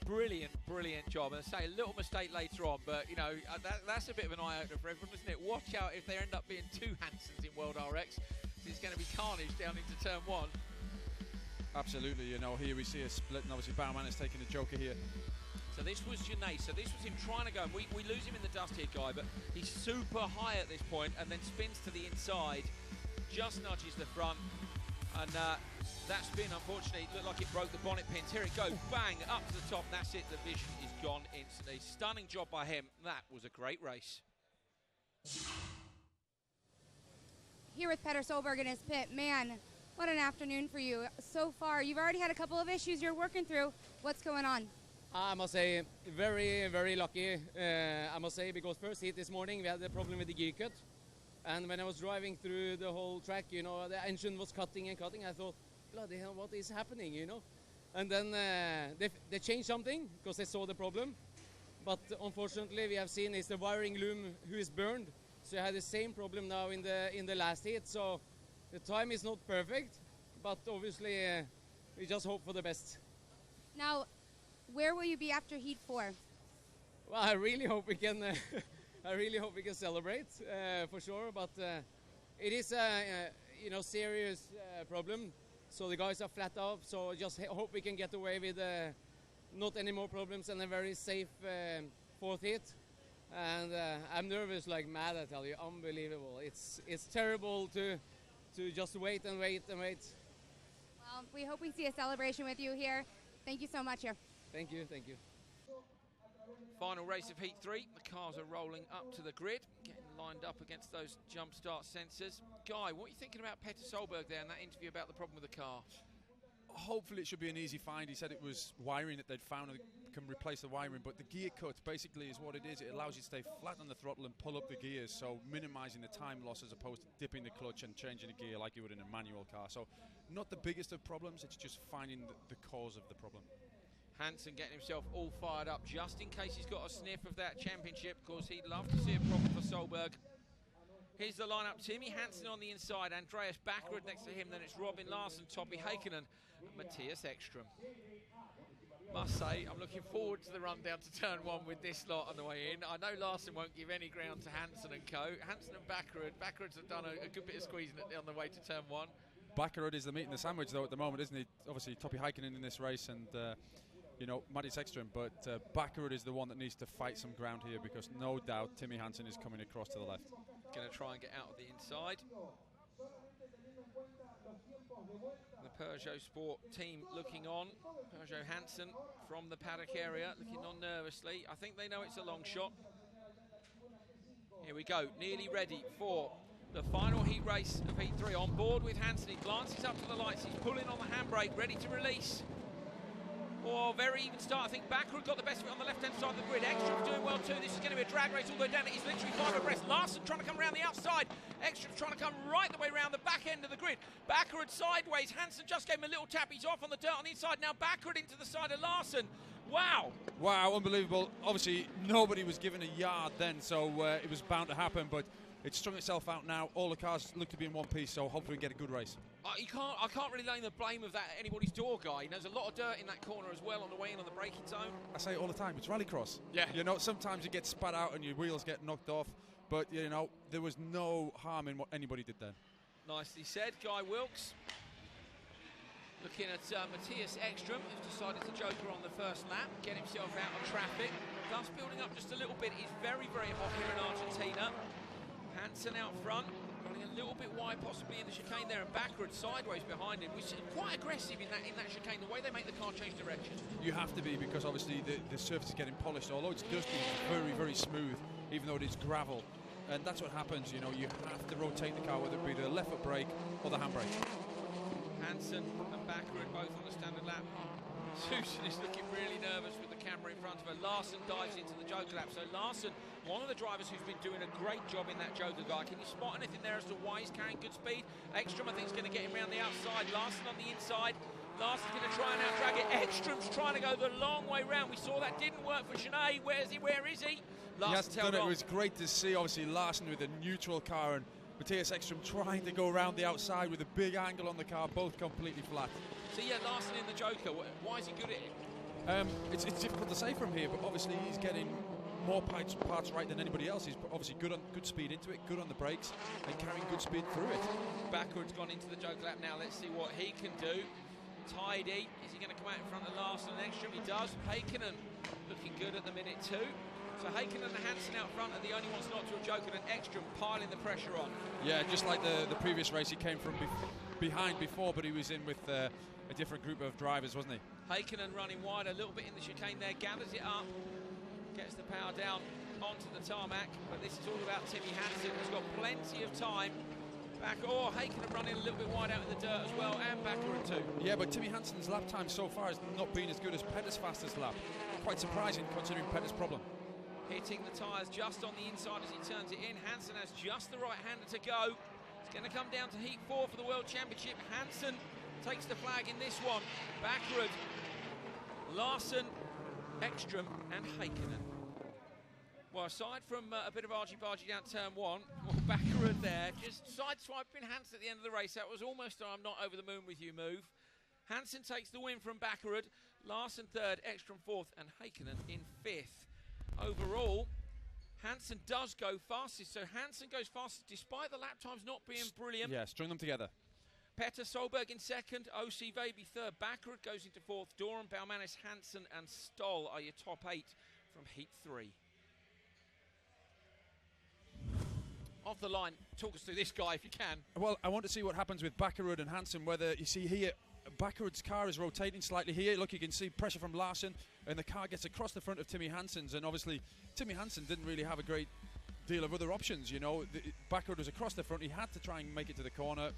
Speaker 10: Brilliant, brilliant job. And I say a little mistake later on, but you know that's a bit of an eye-opener for everyone, isn't it? Watch out if there end up being 2 Hansons in World RX. It's going to be carnage down into turn 1.
Speaker 7: Absolutely, you know, here we see a split, and obviously Baumann is taking the Joker here.
Speaker 10: So this was Janae, so this was him trying to go, and we lose him in the dust here, Guy, but he's super high at this point and then spins to the inside, just nudges the front, and that spin, unfortunately, looked like it broke the bonnet pins. Here it goes, bang, up to the top, and that's it. The vision is gone instantly. Stunning job by him. That was a great race.
Speaker 4: Here with Petter Solberg in his pit. Man, what an afternoon for you. So far, you've already had a couple of issues you're working through. What's going on?
Speaker 3: I must say, very, very lucky, I must say, because first heat this morning, we had the problem with the gear cut. And when I was driving through the whole track, you know, the engine was cutting and cutting. I thought, bloody hell, what is happening, you know? And then they changed something because they saw the problem. But unfortunately, we have seen is the wiring loom who is burned. So I had the same problem now in the last heat. So the time is not perfect, but obviously we just hope for the best.
Speaker 4: Now, where will you be after heat 4?
Speaker 3: Well, I really hope we can. I really hope we can celebrate for sure. But it is a you know, serious problem. So the guys are flat out. So just hope we can get away with not any more problems and a very safe 4th heat. And I'm nervous like mad. I tell you, unbelievable. It's terrible to just wait and wait and wait.
Speaker 4: Well, we hope we see a celebration with you here. Thank you so much here.
Speaker 3: Thank you, thank you.
Speaker 10: Final race of Heat 3. The cars are rolling up to the grid, getting lined up against those jump start sensors. Guy, what are you thinking about Petter Solberg there in that interview about the problem with the car?
Speaker 7: Hopefully it should be an easy find. He said it was wiring that they'd found and can replace the wiring, but the gear cut basically is what it is. It allows you to stay flat on the throttle and pull up the gears, so minimizing the time loss as opposed to dipping the clutch and changing the gear like you would in a manual car. So not the biggest of problems, it's just finding the cause of the problem.
Speaker 10: Hansen getting himself all fired up just in case he's got a sniff of that championship, because he'd love to see a problem for Solberg. Here's the lineup. Timmy Hansen on the inside, Andreas Backerud next to him, then it's Robin Larsson, Topi Heikkinen, and Matthias Eckstrom. Must say, I'm looking forward to the run down to turn 1 with this lot on the way in. I know Larsson won't give any ground to Hansen and co. Hansen and Backerud. Backerud's have done a good bit of squeezing on the way to turn 1.
Speaker 7: Backerud is the meat in the sandwich though at the moment, isn't he? Obviously Topi Heikkinen in this race and you know, Matthias Eckstrom, but Backerud is the one that needs to fight some ground here, because no doubt Timmy Hansen is coming across to the left.
Speaker 10: Going to try and get out of the inside. The Peugeot Sport team looking on. Peugeot Hansen from the paddock area, looking on nervously. I think they know it's a long shot. Here we go, nearly ready for the final heat race of Heat 3. On board with Hansen, he glances up to the lights, he's pulling on the handbrake, ready to release. Oh, very even start. I think Backerud got the best of it on the left-hand side of the grid. Eckstrom's doing well too. This is going to be a drag race all the way down. He's literally 5 abreast. Larsson trying to come around the outside. Eckstrom's trying to come right the way around the back end of the grid. Backerud sideways. Hansen just gave him a little tap. He's off on the dirt on the inside. Now Backerud into the side of Larsson. Wow.
Speaker 7: Wow, unbelievable. Obviously, nobody was given a yard then, so it was bound to happen, but it's strung itself out now. All the cars look to be in one piece, so hopefully we get a good race.
Speaker 10: I can't really lay the blame of that at anybody's door, Guy. There's a lot of dirt in that corner as well on the way in on the braking zone.
Speaker 7: I say it all the time, it's rallycross.
Speaker 10: Yeah.
Speaker 7: You know, sometimes you get spat out and your wheels get knocked off, but, you know, there was no harm in what anybody did then.
Speaker 10: Nicely said, Guy Wilkes. Looking at Matthias Eckstrom, who's decided to joker on the first lap, get himself out of traffic. Dust building up just a little bit. He's very, very hot here in Argentina. Hansen out front, running a little bit wide possibly in the chicane there, and Backerud sideways behind him, which is quite aggressive in that chicane, the way they make the car change direction.
Speaker 7: You have to be, because obviously the surface is getting polished. Although it's dusty, it's very, very smooth, even though it is gravel. And that's what happens, you know, you have to rotate the car, whether it be the left foot brake or the handbrake.
Speaker 10: Hansen and Backerud both on the standard lap. Susan is looking really nervous with the camera in front of her. Larsson dives into the joker lap. So Larsson, one of the drivers who's been doing a great job in that joker, Guy. Can you spot anything there as to why he's carrying good speed? Eckstrom, I think, is going to get him around the outside. Larsson on the inside. Larsson's going to try and out-drag it. Eckstrom's trying to go the long way round. We saw that didn't work for Janae. Where is he? Where is he?
Speaker 7: It was great to see, obviously, Larsson with a neutral car and Matthias Eckstrom trying to go around the outside with a big angle on the car, both completely flat.
Speaker 10: So yeah, Larson in the Joker, why is he good at it?
Speaker 7: It's difficult to say from here, but obviously he's getting more parts right than anybody else. He's obviously good speed into it, good on the brakes, and carrying good speed through it.
Speaker 10: Backwards gone into the Joker lap now. Let's see what he can do. Tidy. Is he going to come out in front of Larson and Eckstrom? He does. Heikkinen looking good at the minute too. So Heikkinen and Hansen out front are the only ones not to have Joker, and Eckstrom piling the pressure on.
Speaker 7: Yeah, just like the previous race, he came from behind before, but he was in with a different group of drivers, wasn't he?
Speaker 10: Heikkinen running wide a little bit in the chicane there, gathers it up, gets the power down onto the tarmac, but this is all about Timmy Hansen, who's got plenty of time. Heikkinen running a little bit wide out in the dirt as well, and Baccarat too.
Speaker 7: Yeah, but Timmy Hansen's lap time so far has not been as good as Petter's fastest lap. Quite surprising considering Petter's problem.
Speaker 10: Hitting the tyres just on the inside as he turns it in. Hansen has just the right hander to go. It's going to come down to heat 4 for the World Championship. Hansen takes the flag in this one. Baccarat, Larson, Eckstrom and Heikkinen. Well, aside from a bit of argy-bargy down turn 1, Baccarat there, just sideswiping Hansen at the end of the race. That was almost I'm not over the moon with you move. Hansen takes the win from Baccarat, Larson 3rd, Eckstrom 4th and Heikkinen in 5th. Overall, Hansen does go fastest, so Hansen goes fastest despite the lap times not being brilliant.
Speaker 7: Yeah, string them together.
Speaker 10: Petter Solberg in 2nd, OC Vaby 3rd, Baccarat goes into 4th, Doran, Baumanis, Hansen and Stoll are your top 8 from heat 3. Off the line, talk us through this guy if you can.
Speaker 7: Well, I want to see what happens with Baccarat and Hansen, whether you see here, Baccarat's car is rotating slightly here. Look, you can see pressure from Larson, and the car gets across the front of Timmy Hansen's, and obviously Timmy Hansen didn't really have a great deal of other options, you know. Baccarat was across the front, he had to try and make it to the corner.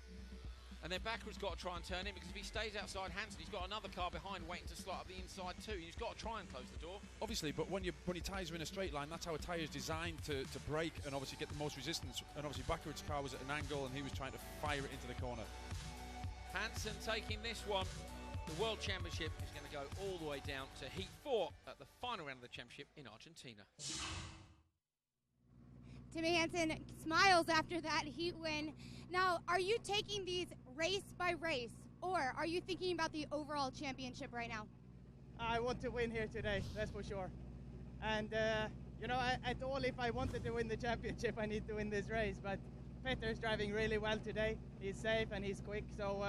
Speaker 10: And then Baccarat's got to try and turn in, because if he stays outside Hansen, he's got another car behind waiting to slot up the inside too. He's got to try and close the door.
Speaker 7: Obviously, but when your tyres are in a straight line, that's how a tyre is designed to brake and obviously get the most resistance. And obviously Baccarat's car was at an angle and he was trying to fire it into the corner.
Speaker 10: Hansen taking this one. The World Championship is going to go all the way down to heat 4 at the final round of the championship in Argentina.
Speaker 4: Timmy Hansen smiles after that heat win. Now, are you taking these race by race, or are you thinking about the overall championship right now?
Speaker 11: I want to win here today, that's for sure. And, you know, at all, if I wanted to win the championship, I need to win this race. But Petter's driving really well today. He's safe and he's quick. So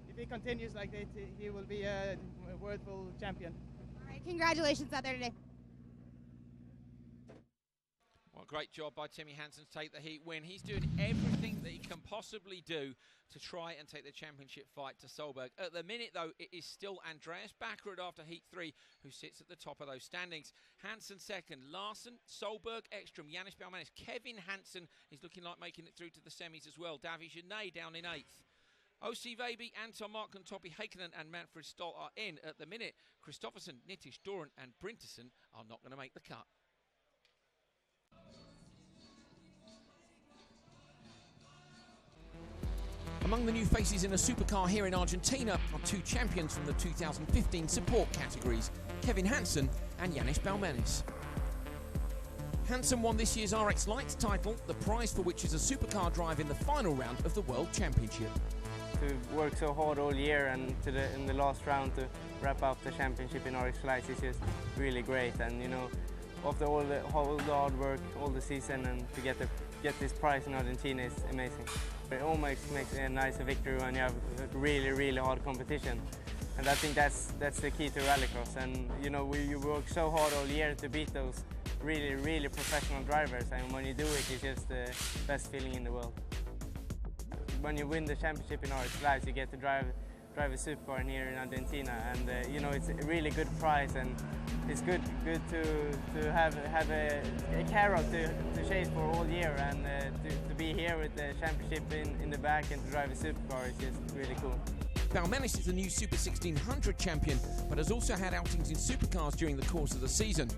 Speaker 11: if he continues like this, he will be a world full champion.
Speaker 4: All right, congratulations out there today.
Speaker 10: Well, great job by Timmy Hansen to take the heat win. He's doing everything that he can possibly do to try and take the championship fight to Solberg. At the minute, though, it is still Andreas Baccarat after heat 3 who sits at the top of those standings. Hansen 2nd, Larson, Solberg, Eckstrom, Yannis Baumanis. Kevin Hansen is looking like making it through to the semis as well. Davy Genet down in 8th. OC Vaby, Anton Markon, Topi Heikkinen and Manfred Stoll are in. At the minute, Kristoffersen, Nitish, Doran and Brinterson are not going to make the cut. Among the new faces in a supercar here in Argentina are 2 champions from the 2015 support categories, Kevin Hansen and Yannis Baumanis. Hansen won this year's RX Lights title, the prize for which is a supercar drive in the final round of the World Championship.
Speaker 12: To work so hard all year and in the last round to wrap up the championship in RX Lights is just really great. And you know, after all the hard work, all the season, and to get this prize in Argentina is amazing. It almost makes a nicer victory when you have really, really hard competition. And I think that's the key to rallycross. And you know, you work so hard all year to beat those really, really professional drivers. And when you do it, it's just the best feeling in the world. When you win the championship in RX Lights, you get to drive a supercar here in Argentina, and you know, it's a really good prize, and it's good to have a carrot to chase for all year, and to be here with the championship in the back and to drive a supercar is just really cool.
Speaker 10: Baumanis is the new Super 1600 champion, but has also had outings in supercars during the course of the season.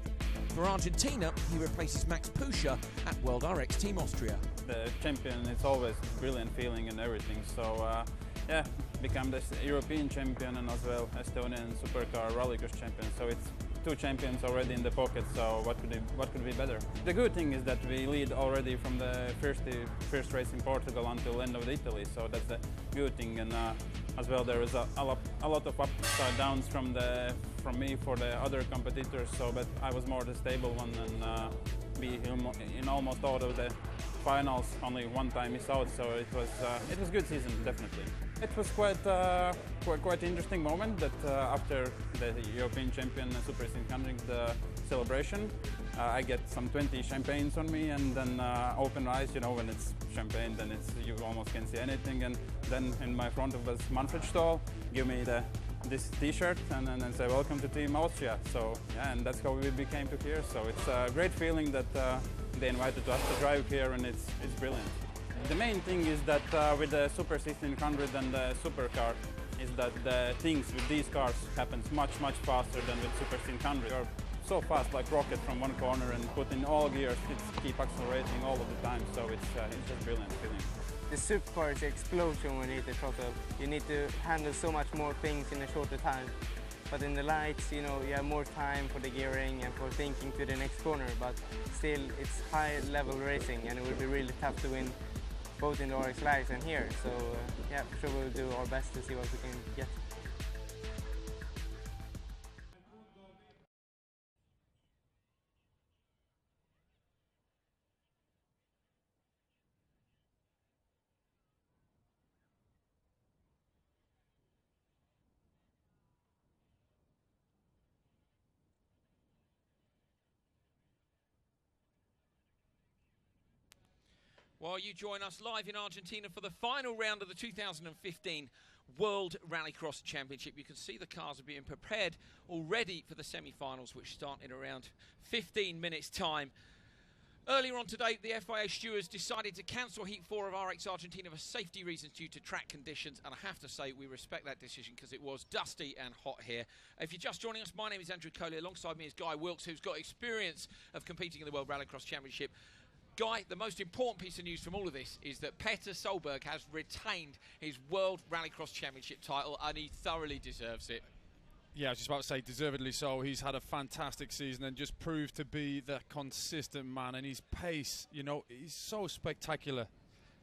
Speaker 10: For Argentina, he replaces Max Puscher at World RX Team Austria.
Speaker 13: The champion, it's always a brilliant feeling and everything, so become the European champion and as well Estonian supercar rallycross champion, so it's two champions already in the pocket, so what could be better? The good thing is that we lead already from the first race in Portugal until end of Italy, so that's a good thing. And as well, there is a lot of ups and downs from me for the other competitors. So, but I was more the stable one and be in almost all of the finals. Only one time missed out, so it was good season definitely. It was quite interesting moment that after the European champion Super 600 celebration, I get some 20 champagnes on me, and then open eyes. You know, when it's champagne, then you almost can't see anything. And then in my front of us Manfred stall, give me this T-shirt and then say welcome to Team Austria. So yeah, and that's how we became to here. So it's a great feeling that they invited us to drive here, and it's brilliant. The main thing is that with the Super 1600 and the supercar is that the things with these cars happens much faster than with Super 1600. You're so fast like rocket from one corner and put in all gears, keep accelerating all of the time, so it's just brilliant feeling.
Speaker 12: The supercar is an explosion when you hit the throttle. You need to handle so much more things in a shorter time. But in the lights, you know, you have more time for the gearing and for thinking to the next corner, but still it's high level racing, and it will be really tough to win both in the RX Lights and here. So yeah, for sure we'll do our best to see what we can get.
Speaker 10: While you join us live in Argentina for the final round of the 2015 World Rallycross Championship. You can see the cars are being prepared already for the semi-finals, which start in around 15 minutes' time. Earlier on today, the FIA stewards decided to cancel Heat 4 of RX Argentina for safety reasons due to track conditions, and I have to say we respect that decision because it was dusty and hot here. If you're just joining us, my name is Andrew Coley. Alongside me is Guy Wilkes, who's got experience of competing in the World Rallycross Championship. Guy, the most important piece of news from all of this is that Petter Solberg has retained his World Rallycross Championship title, and he thoroughly deserves it.
Speaker 9: Yeah, I was just about to say, deservedly so. He's had a fantastic season and just proved to be the consistent man, and his pace, you know, he's so spectacular.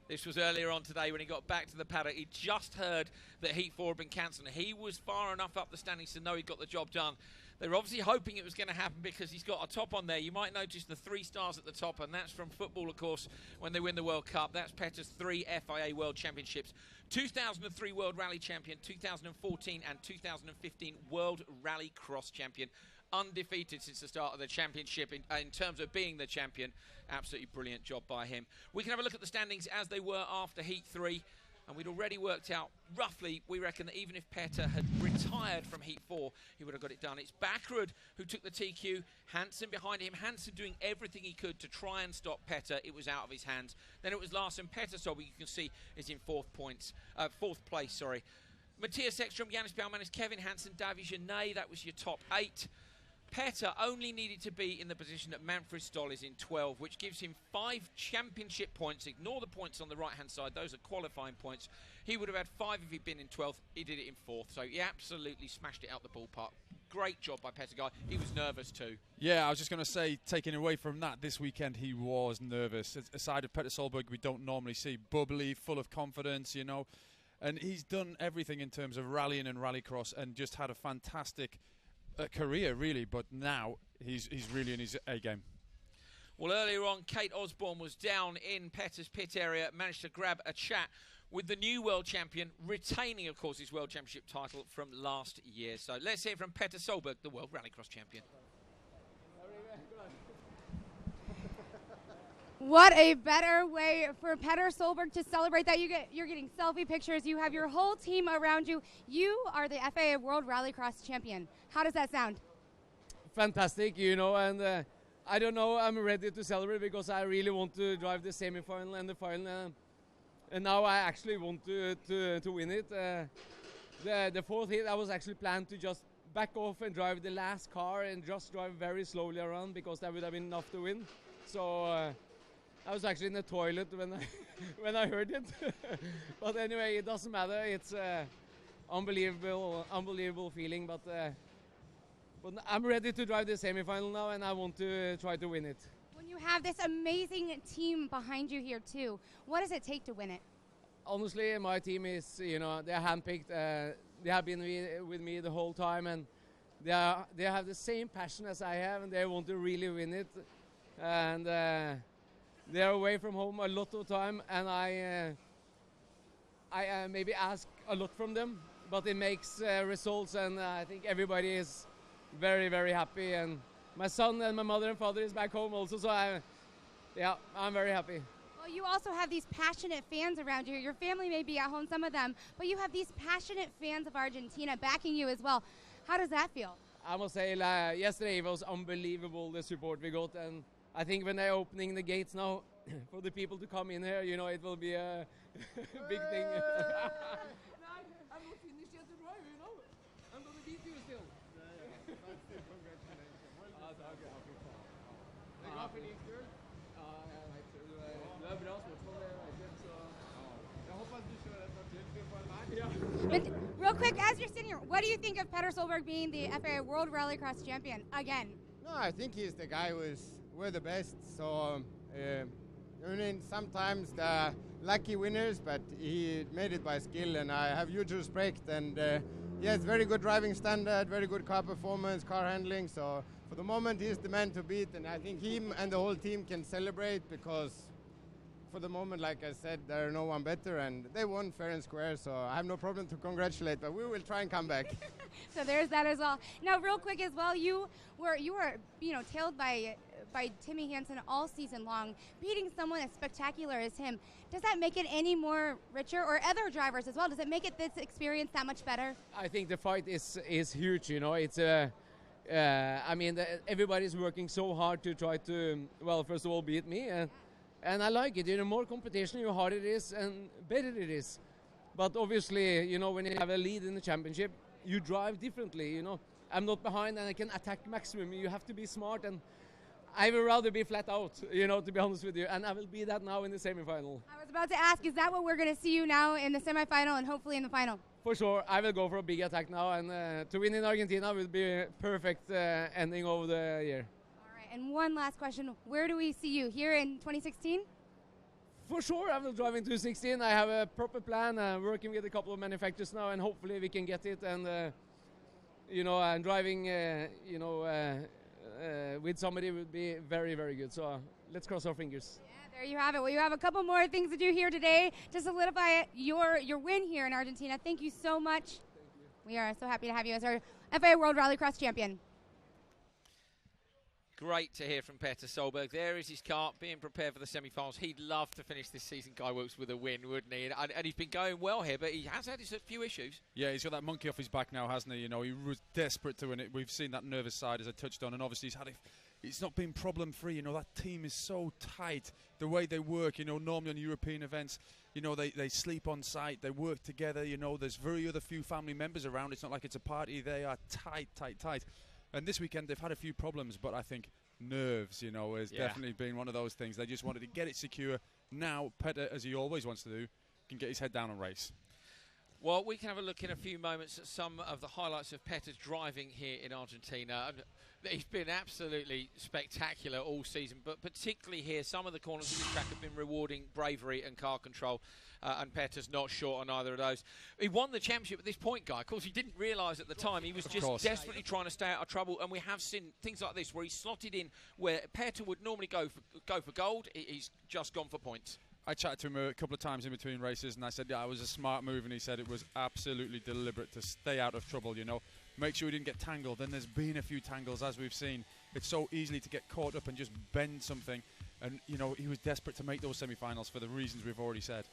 Speaker 10: This was earlier on today when he got back to the paddock. He just heard that Heat 4 had been cancelled. He was far enough up the standings to know he got the job done. They were obviously hoping it was going to happen because he's got a top on there. You might notice the 3 stars at the top, and that's from football, of course, when they win the World Cup. That's Petter's 3 FIA World Championships. 2003 World Rally Champion, 2014 and 2015 World Rallycross Champion. Undefeated since the start of the championship in terms of being the champion. Absolutely brilliant job by him. We can have a look at the standings as they were after Heat 3. And we'd already worked out, roughly, we reckon that even if Petter had retired from Heat 4, he would have got it done. It's Backrud who took the TQ, Hansen behind him. Hansen doing everything he could to try and stop Petter. It was out of his hands. Then it was Larsen. Petter, so you can see, is in fourth place. Matthias Eckstrom, Yannis Baumanis, Kevin Hansen, Davy Genet, that was your top 8. Petter only needed to be in the position that Manfred Stoll is in 12, which gives him 5 championship points. Ignore the points on the right-hand side. Those are qualifying points. He would have had 5 if he'd been in 12th. He did it in 4th, so he absolutely smashed it out the ballpark. Great job by Petter, Guy. He was nervous too. Yeah, I was just going to say, taking away from that, this weekend he was nervous. Aside of Petter Solberg, we don't normally see bubbly, full of confidence, you know. And he's done everything in terms of rallying and rallycross and just had a fantastic career, really, but now he's really in his A game. Well, earlier on, Kate Osborne was down in Petter's pit area, managed to grab a chat with the new world champion, retaining, of course, his world championship title from last year. So let's hear from Petter Solberg, the world rallycross champion.
Speaker 4: What a better way for Petter Solberg to celebrate that. You're getting selfie pictures. You have your whole team around you. You are the FIA World Rallycross champion. How does that sound?
Speaker 14: Fantastic, you know, and I don't know, I'm ready to celebrate because I really want to drive the semi-final and the final. And now I actually want to win it. The fourth hit, I was actually planned to just back off and drive the last car and just drive very slowly around because that would have been enough to win. So I was actually in the toilet when I heard it. But anyway, it doesn't matter. It's unbelievable feeling. But But I'm ready to drive the semi-final now, and I want to try to win it.
Speaker 4: When you have this amazing team behind you here too, what does it take to win it?
Speaker 14: Honestly, my team is, they're handpicked. They have been with me the whole time, and they have the same passion as I have, and they want to really win it. And they are away from home a lot of time, and I maybe ask a lot from them, but it makes results, and I think everybody is very, very happy. And my son and my mother and father is back home also, so I'm very happy.
Speaker 4: Well, you also have these passionate fans around you. Your family may be at home, some of them, but you have these passionate fans of Argentina backing you as well. How does that feel?
Speaker 14: I must say, yesterday it was unbelievable, the support we got, and I think when they're opening the gates now for the people to come in here, it will be a big thing. I'm not finished yet to drive, I'm going to beat you still.
Speaker 4: But real quick, as you're sitting here, what do you think of Petter Solberg being the FIA World Rallycross champion again?
Speaker 5: No, I think he's the guy we're the best. So, sometimes the lucky winners, but he made it by skill, and I have huge respect. And he has very good driving standard, very good car performance, car handling. So for the moment, he's the man to beat, and I think him and the whole team can celebrate because for the moment, like I said, there are no one better, and they won fair and square, so I have no problem to congratulate, but we will try and come back.
Speaker 4: So there's that as well. Now, real quick as well, you were tailed by Timmy Hansen all season long, beating someone as spectacular as him. Does that make it any more richer, or other drivers as well? Does it make it this experience that much better?
Speaker 14: I think the fight is huge. It's everybody's working so hard to try to, well, first of all, beat me. And I like it. The more competition, the harder it is and better it is. But obviously, when you have a lead in the championship, you drive differently, I'm not behind and I can attack maximum. You have to be smart, and I would rather be flat out, to be honest with you. And I will be that now in the semi-final.
Speaker 4: I was about to ask, is that what we're going to see you now in the semi-final and hopefully in the final?
Speaker 14: For sure. I will go for a big attack now. And to win in Argentina will be a perfect ending of the year.
Speaker 4: And one last question, where do we see you, here in 2016?
Speaker 14: For sure, I will drive in 2016. I have a proper plan, working with a couple of manufacturers now, and hopefully we can get it. And, and driving, with somebody would be very, very good. So let's cross our fingers.
Speaker 4: Yeah, there you have it. Well, you have a couple more things to do here today to solidify your win here in Argentina. Thank you so much. Thank you. We are so happy to have you as our FIA World Rallycross champion.
Speaker 10: Great to hear from Petter Solberg. There is his car being prepared for the semi-finals. He'd love to finish this season, Guy Wilkes, with a win, wouldn't he? And he's been going well here, but he has had a few issues.
Speaker 9: Yeah, he's got that monkey off his back now, hasn't he? He was desperate to win it. We've seen that nervous side, as I touched on, and obviously it's not been problem-free. That team is so tight, the way they work. Normally on European events, they sleep on site, they work together. There's very few family members around. It's not like it's a party. They are tight. And this weekend they've had a few problems, but I think nerves, has definitely been one of those things. They just wanted to get it secure. Now, Petter, as he always wants to do, can get his head down and race.
Speaker 10: Well, we can have a look in a few moments at some of the highlights of Petter's driving here in Argentina. He's been absolutely spectacular all season, but particularly here, some of the corners of the track have been rewarding bravery and car control, and Petter's not short on either of those. He won the championship at this point, Guy. Of course, he didn't realise at the time. He was just desperately trying to stay out of trouble, and we have seen things like this where he's slotted in where Petter would normally go for gold. He's just gone for points.
Speaker 9: I chatted to him a couple of times in between races, and I said, yeah, it was a smart move, and he said it was absolutely deliberate to stay out of trouble, Make sure he didn't get tangled, and there's been a few tangles, as we've seen. It's so easy to get caught up and just bend something, and, he was desperate to make those semi-finals for the reasons we've already said.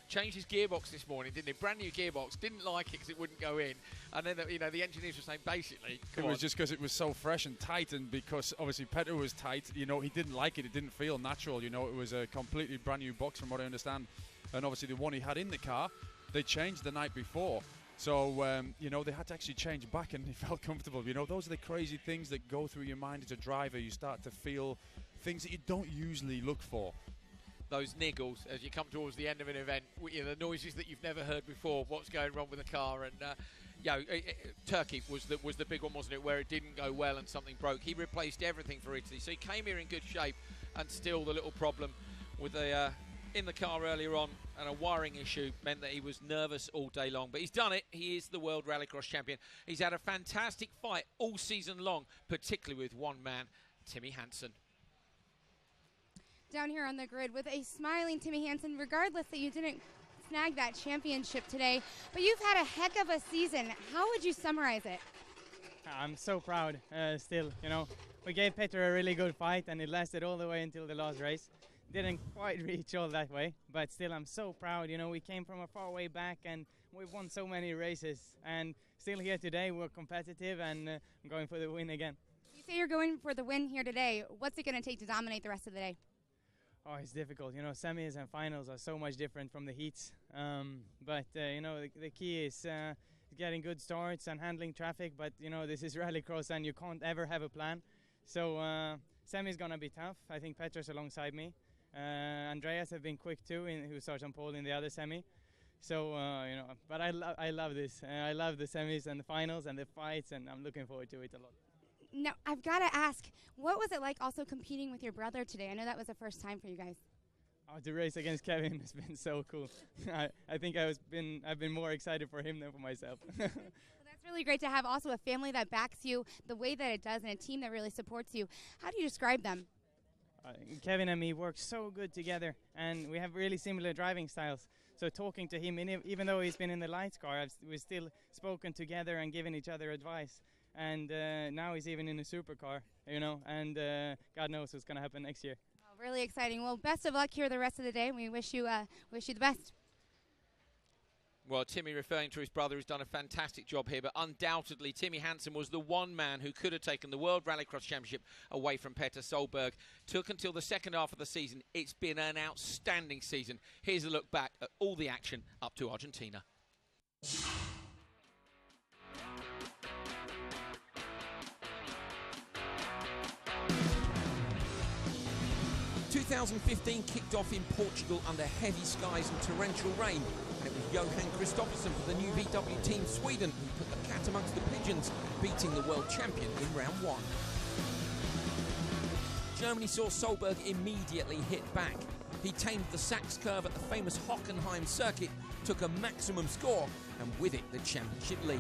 Speaker 10: Changed his gearbox this morning, didn't he? Brand new gearbox. Didn't like it because it wouldn't go in. And then, the engineers were saying, basically,
Speaker 9: it was just because it was so fresh and tight, and because obviously Petter was tight, he didn't like it. It didn't feel natural, It was a completely brand new box from what I understand. And obviously the one he had in the car, they changed the night before. So, they had to actually change back, and he felt comfortable. Those are the crazy things that go through your mind as a driver. You start to feel things that you don't usually look for.
Speaker 10: those niggles as you come towards the end of an event, you know, the noises that you've never heard before, what's going wrong with the car. And you know, Turkey was the big one, wasn't it, where it didn't go well and something broke. He replaced everything for Italy, so he came here in good shape, and still the little problem with the in the car earlier on and a wiring issue meant that he was nervous all day long. But he's done it. He is the World Rallycross champion. He's had a fantastic fight all season long, particularly with one man, Timmy Hansen.
Speaker 4: Down here on the grid with a smiling Timmy Hansen, regardless that you didn't snag that championship today, but you've had a heck of a season. How would you summarize it?
Speaker 11: I'm so proud still, you know. We gave Petter a really good fight and it lasted all the way until the last race. Didn't quite reach all that way, but still I'm so proud. You know, we came from a far way back and we've won so many races, and still here today we're competitive and I'm going for the win again.
Speaker 4: You say you're going for the win here today. What's it going to take to dominate the rest of the day?
Speaker 11: Oh, it's difficult. You know, semis and finals are so much different from the heats. But you know, the key is getting good starts and handling traffic. But you know, this is rallycross and you can't ever have a plan. So semi's gonna be tough. I think Petter's alongside me. Andreas have been quick too, who starts on pole in the other semi. So you know, but I love this. I love the semis and the finals and the fights, and I'm looking forward to it a lot.
Speaker 4: Now, I've got to ask, what was it like also competing with your brother today? I know that was the first time for you guys.
Speaker 11: Oh, the race against Kevin has been so cool. I think I've been more excited for him than for myself.
Speaker 4: Well, that's really great to have also a family that backs you the way that it does and a team that really supports you. How do you describe them?
Speaker 11: Kevin and me work so good together, and we have really similar driving styles. So talking to him, even though he's been in the lights car, we've still spoken together and given each other advice. And now he's even in a supercar, you know, and God knows what's going to happen next year.
Speaker 4: Oh, really exciting. Well, best of luck here the rest of the day. We wish you the best.
Speaker 10: Well, Timmy, referring to his brother, who's done a fantastic job here, but undoubtedly Timmy Hansen was the one man who could have taken the World Rallycross Championship away from Petter Solberg. Took until the second half of the season. It's been an outstanding season. Here's a look back at all the action up to Argentina. 2015 kicked off in Portugal under heavy skies and torrential rain, and it was Johan Kristoffersson for the new VW Team Sweden who put the cat amongst the pigeons, beating the world champion in round one. Germany saw Solberg immediately hit back. He tamed the Sachs curve at the famous Hockenheim circuit, took a maximum score, and with it the championship lead.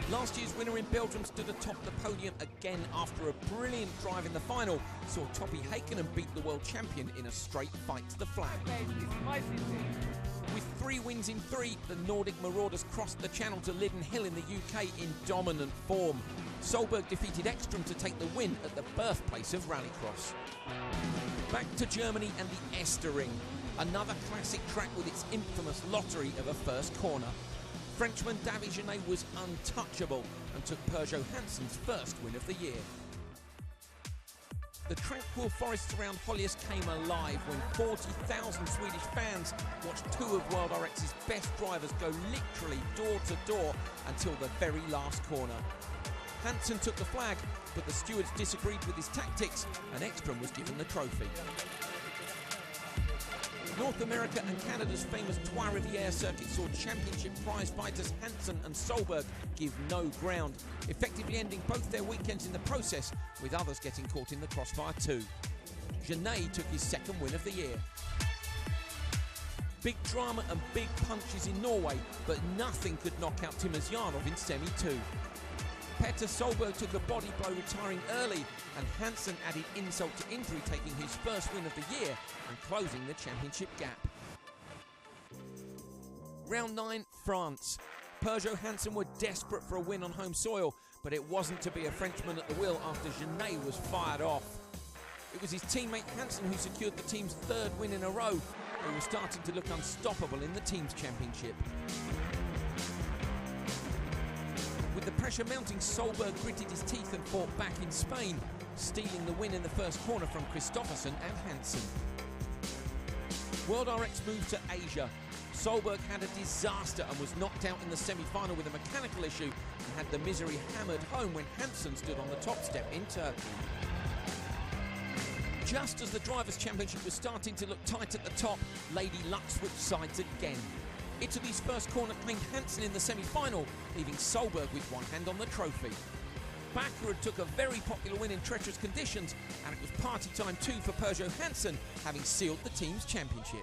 Speaker 10: Last year's winner in Belgium stood atop the podium again after a brilliant drive in the final, saw Topi Heikkinen beat the world champion in a straight fight to the flag. With 3 wins in 3, the Nordic Marauders crossed the channel to Lydden Hill in the UK in dominant form. Solberg defeated Eckstrom to take the win at the birthplace of rallycross. Back to Germany and the Ring, another classic track with its infamous lottery of a first corner. Frenchman David Genet was untouchable and took Peugeot Hansen's first win of the year. The tranquil forests around Hollius came alive when 40,000 Swedish fans watched 2 of World RX's best drivers go literally door to door until the very last corner. Hansen took the flag, but the stewards disagreed with his tactics and Eckstrom was given the trophy. North America and Canada's famous Trois Rivières circuit saw championship prize fighters Hansen and Solberg give no ground, effectively ending both their weekends in the process, with others getting caught in the crossfire too. Genet took his second win of the year. Big drama and big punches in Norway, but nothing could knock out Timos Jarnov in Semi 2. Petter Solberg took a body blow retiring early, and Hansen added insult to injury, taking his first win of the year and closing the championship gap. Round 9, France. Peugeot Hansen were desperate for a win on home soil, but it wasn't to be a Frenchman at the wheel after Genet was fired off. It was his teammate Hansen who secured the team's 3rd win in a row, who was starting to look unstoppable in the team's championship. With the pressure mounting, Solberg gritted his teeth and fought back in Spain, stealing the win in the first corner from Kristoffersson and Hansen. World RX moved to Asia. Solberg had a disaster and was knocked out in the semi-final with a mechanical issue and had the misery hammered home when Hansen stood on the top step in Turkey.
Speaker 1: Just as the Drivers' Championship was starting to look tight at the top, Lady Luck switched sides again. Italy's first corner claimed Hansen in the semi-final, leaving Solberg with one hand on the trophy. Backerud took a very popular win in treacherous conditions, and it was party time too for Peugeot Hansen, having sealed the team's championship.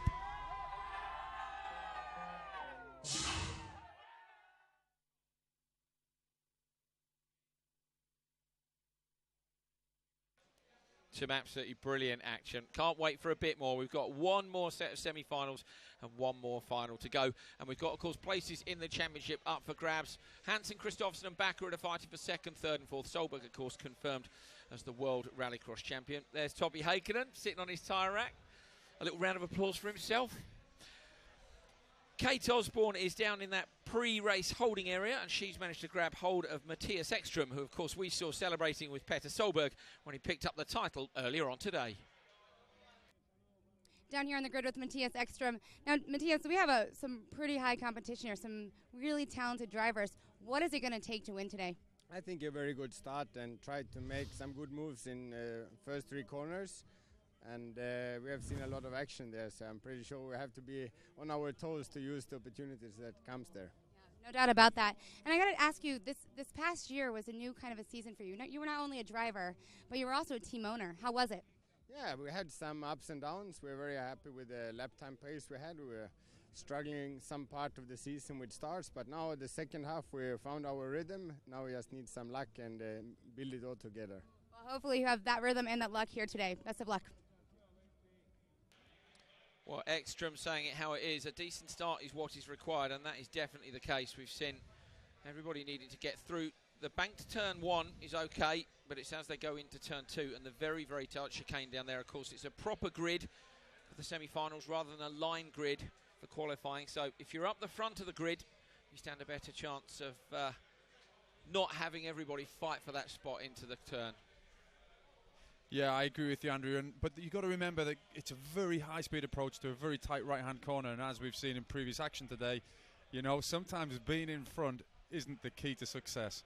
Speaker 10: Some absolutely brilliant action. Can't wait for a bit more. We've got one more set of semi-finals and one more final to go. And we've got, of course, places in the championship up for grabs. Hansen, Kristoffersen and Backerud are fighting for second, third and fourth. Solberg, of course, confirmed as the World Rallycross champion. There's Toby Heikkinen sitting on his tyre rack. A little round of applause for himself. Kate Osborne is down in that pre-race holding area, and she's managed to grab hold of Matthias Eckstrom, who, of course, we saw celebrating with Petter Solberg when he picked up the title earlier on today.
Speaker 4: Down here on the grid with Matthias Eckstrom. Now, Matthias, we have some pretty high competition here, some really talented drivers. What is it going to take to win today?
Speaker 5: I think a very good start and tried to make some good moves in first three corners. And we have seen a lot of action there, so I'm pretty sure we have to be on our toes to use the opportunities that comes there.
Speaker 4: Yeah, no doubt about that. And I got to ask you, this past year was a new kind of a season for you. You were not only a driver, but you were also a team owner. How was it?
Speaker 5: Yeah, we had some ups and downs. We were very happy with the lap time pace we had. We were struggling some part of the season with starts, but now the second half we found our rhythm. Now we just need some luck and build it all together.
Speaker 4: Well, hopefully you have that rhythm and that luck here today. Best of luck.
Speaker 10: Well, Eckstrom saying it how it is. A decent start is what is required, and that is definitely the case. We've seen everybody needing to get through. The banked turn one is okay, but it's as they go into turn two, and the very, very tight chicane down there, of course, it's a proper grid for the semi-finals rather than a line grid for qualifying. So if you're up the front of the grid, you stand a better chance of not having everybody fight for that spot into the turn.
Speaker 9: Yeah, I agree with you, Andrew. But you've got to remember that it's a very high-speed approach to a very tight right-hand corner. And as we've seen in previous action today, you know, sometimes being in front isn't the key to success.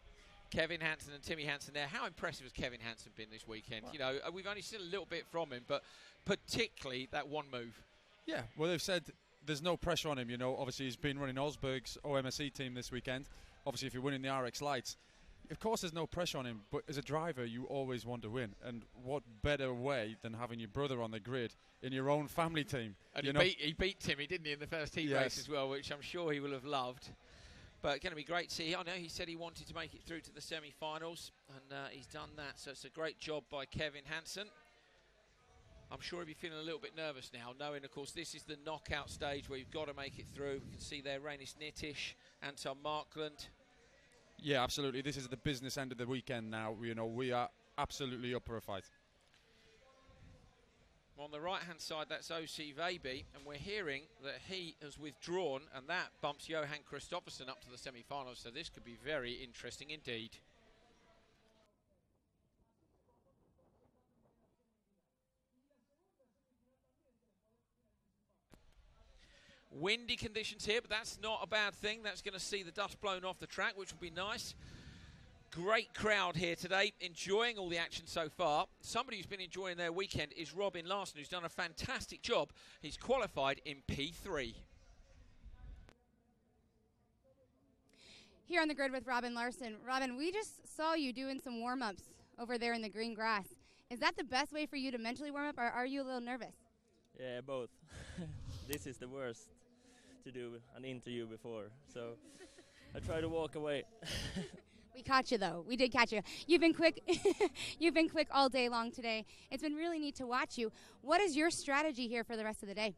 Speaker 10: Kevin Hansen and Timmy Hansen there. How impressive has Kevin Hansen been this weekend? Wow. You know, we've only seen a little bit from him, but particularly that one move.
Speaker 9: Yeah, well, they've said there's no pressure on him. You know, obviously he's been running Osberg's OMSE team this weekend. Obviously, if you're winning the RX Lights, of course there's no pressure on him, but as a driver you always want to win, and what better way than having your brother on the grid in your own family team.
Speaker 10: And he beat Timmy, didn't he, in the first heat race as well, which I'm sure he will have loved. But going to be great to see. I know he said he wanted to make it through to the semi-finals, and he's done that, so it's a great job by Kevin Hansen. I'm sure he'll be feeling a little bit nervous now, knowing, of course, this is the knockout stage where you've got to make it through. We can see there Rainis Nitish, Anton Markland.
Speaker 9: Yeah, absolutely. This is the business end of the weekend now. You know, we are absolutely up for a fight.
Speaker 10: On the right-hand side, that's O.C. Veiby, and we're hearing that he has withdrawn, and that bumps Johan Kristoffersen up to the semi-finals, so this could be very interesting indeed. Windy conditions here, but that's not a bad thing. That's going to see the dust blown off the track, which will be nice. Great crowd here today, enjoying all the action so far. Somebody who's been enjoying their weekend is Robin Larsen, who's done a fantastic job. He's qualified in P3.
Speaker 4: Here on the grid with Robin Larsen. Robin, we just saw you doing some warm-ups over there in the green grass. Is that the best way for you to mentally warm up, or are you a little nervous?
Speaker 15: Yeah, both. This is the worst to do an interview before, so I try to walk away.
Speaker 4: We caught you, though. We did catch you. You've been quick. You've been quick all day long today. It's been really neat to watch you. What is your strategy here for the rest of the day?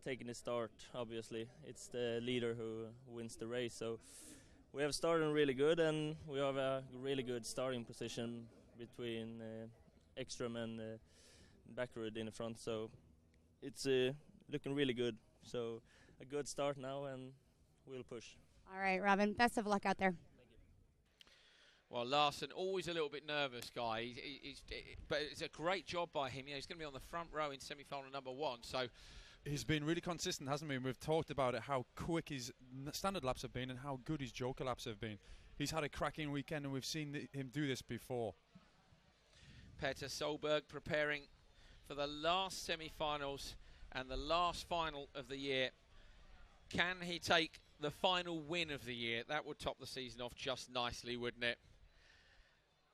Speaker 15: Taking the start, obviously. It's the leader who wins the race, so we have started really good, and we have a really good starting position between Eckstrom and Backerud in the front, so it's looking really good. So a good start now, and we'll push. All
Speaker 4: right, Robin, best of luck out there.
Speaker 10: Well, Larsen, always a little bit nervous guy, but it's a great job by him. You know, he's going to be on the front row in semi-final number 1. So
Speaker 9: he's been really consistent, hasn't he? And we've talked about it, how quick his standard laps have been and how good his Joker laps have been. He's had a cracking weekend, and we've seen him do this before.
Speaker 10: Petter Solberg preparing for the last semi-finals and the last final of the year. Can he take the final win of the year? That would top the season off just nicely, wouldn't it?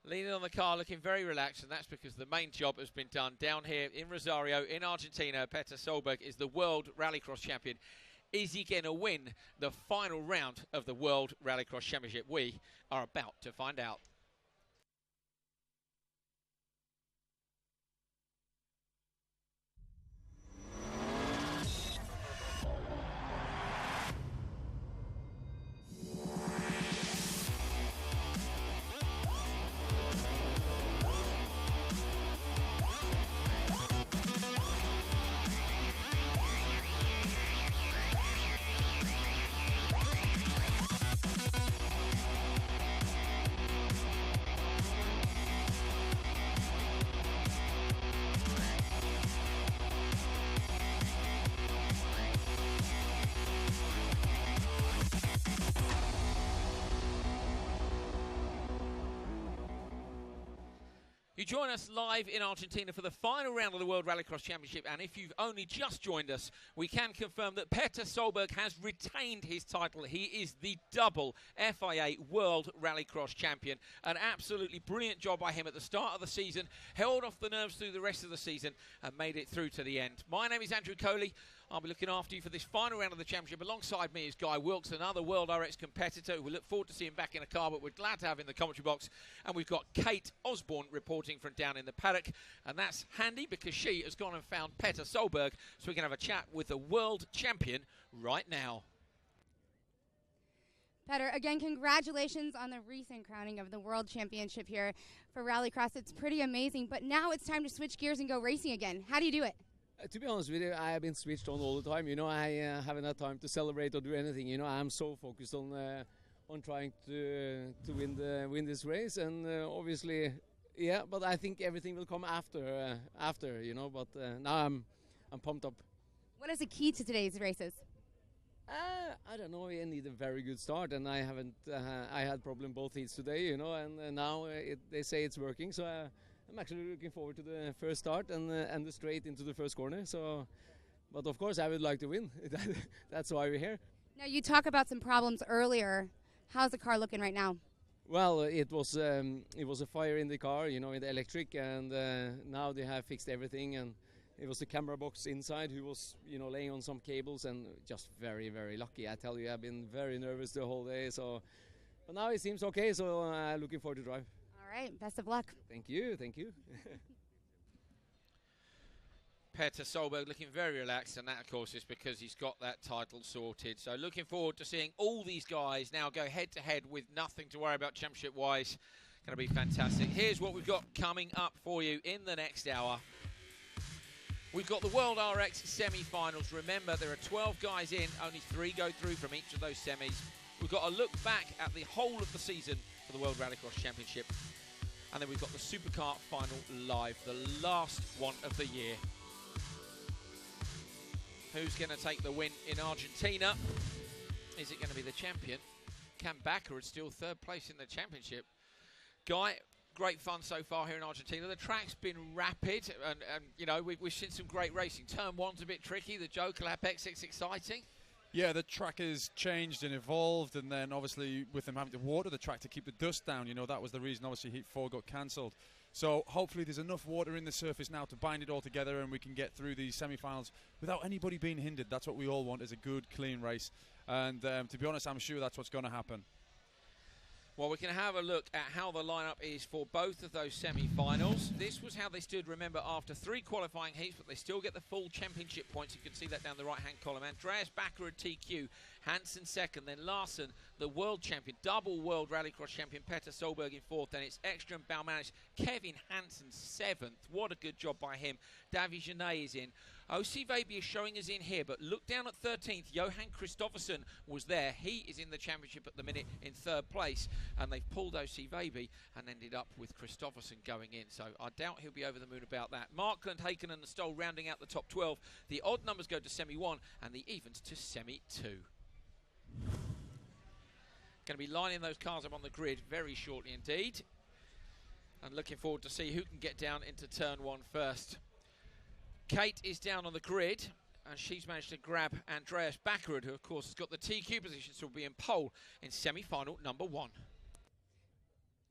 Speaker 10: Leaning on the car, looking very relaxed, and that's because the main job has been done. Down here in Rosario, in Argentina, Petter Solberg is the World Rallycross champion. Is he going to win the final round of the World Rallycross Championship? We are about to find out. You join us live in Argentina for the final round of the World Rallycross Championship, and if you've only just joined us, we can confirm that Petter Solberg has retained his title. He is the double FIA World Rallycross champion. An absolutely brilliant job by him at the start of the season, held off the nerves through the rest of the season and made it through to the end. My name is Andrew Coley. I'll be looking after you for this final round of the championship. Alongside me is Guy Wilkes, another World RX competitor. We look forward to seeing back in a car, but we're glad to have in the commentary box. And we've got Kate Osborne reporting from down in the paddock. And that's handy because she has gone and found Petter Solberg. So we can have a chat with the world champion right now.
Speaker 4: Petter, again, congratulations on the recent crowning of the World Championship here for Rallycross. It's pretty amazing, but now it's time to switch gears and go racing again. How do you do it?
Speaker 14: To be honest with you, I have been switched on all the time. You know, I haven't had time to celebrate or do anything. You know, I'm so focused on trying to win this race, and obviously, yeah. But I think everything will come after. You know, but now I'm pumped up.
Speaker 4: What is the key to today's races?
Speaker 14: I don't know. I need a very good start, and I haven't. I had problem both heats today, you know, and now they say it's working. So I'm actually looking forward to the first start and the straight into the first corner. So, but of course, I would like to win. That's why we're here.
Speaker 4: Now, you talk about some problems earlier. How's the car looking right now?
Speaker 14: Well, it was a fire in the car, you know, in the electric, and now they have fixed everything. And it was the camera box inside who was, you know, laying on some cables, and just very, very lucky. I tell you, I've been very nervous the whole day. So, but now it seems okay. So looking forward to drive.
Speaker 4: All right, best of luck.
Speaker 14: Thank you, thank you.
Speaker 10: Petter Solberg looking very relaxed, and that, of course, is because he's got that title sorted. So looking forward to seeing all these guys now go head-to-head with nothing to worry about championship-wise. Going to be fantastic. Here's what we've got coming up for you in the next hour. We've got the World RX semi-finals. Remember, there are 12 guys in, only 3 go through from each of those semis. We've got a look back at the whole of the season for the World Rallycross Championship. And then we've got the Supercar final live, the last one of the year. Who's going to take the win in Argentina? Is it going to be the champion? Cam Backer is still 3rd place in the championship. Guy, great fun so far here in Argentina. The track's been rapid, and you know, we've seen some great racing. Turn 1's a bit tricky. The Joker Lap X6 exciting.
Speaker 9: Yeah, the track has changed and evolved, and then obviously with them having to water the track to keep the dust down, you know, that was the reason obviously Heat 4 got cancelled. So hopefully there's enough water in the surface now to bind it all together, and we can get through these semi-finals without anybody being hindered. That's what we all want, is a good, clean race. And to be honest, I'm sure that's what's going to happen.
Speaker 10: Well, we can have a look at how the lineup is for both of those semi-finals. This was how they stood, remember, after 3 qualifying heats, but they still get the full championship points. You can see that down the right-hand column. Andreas Backer at TQ, Hansen 2nd, then Larsen, the world champion, double World Rallycross champion, Petter Solberg in 4th, then it's Eckstrom, Baumanis, Kevin Hansen 7th. What a good job by him. Davy Genet is in. O.C. Vaby is showing us in here, but look down at 13th. Johan Kristoffersson was there. He is in the championship at the minute in 3rd place, and they've pulled O.C. Vaby and ended up with Kristoffersson going in. So I doubt he'll be over the moon about that. Markland, Haken and the Stoll rounding out the top 12. The odd numbers go to semi-1 and the evens to semi-2. Going to be lining those cars up on the grid very shortly indeed. And looking forward to see who can get down into turn 1 first. Kate is down on the grid, and she's managed to grab Andreas Backerud, who of course has got the TQ position, so will be in pole in semi-final number 1.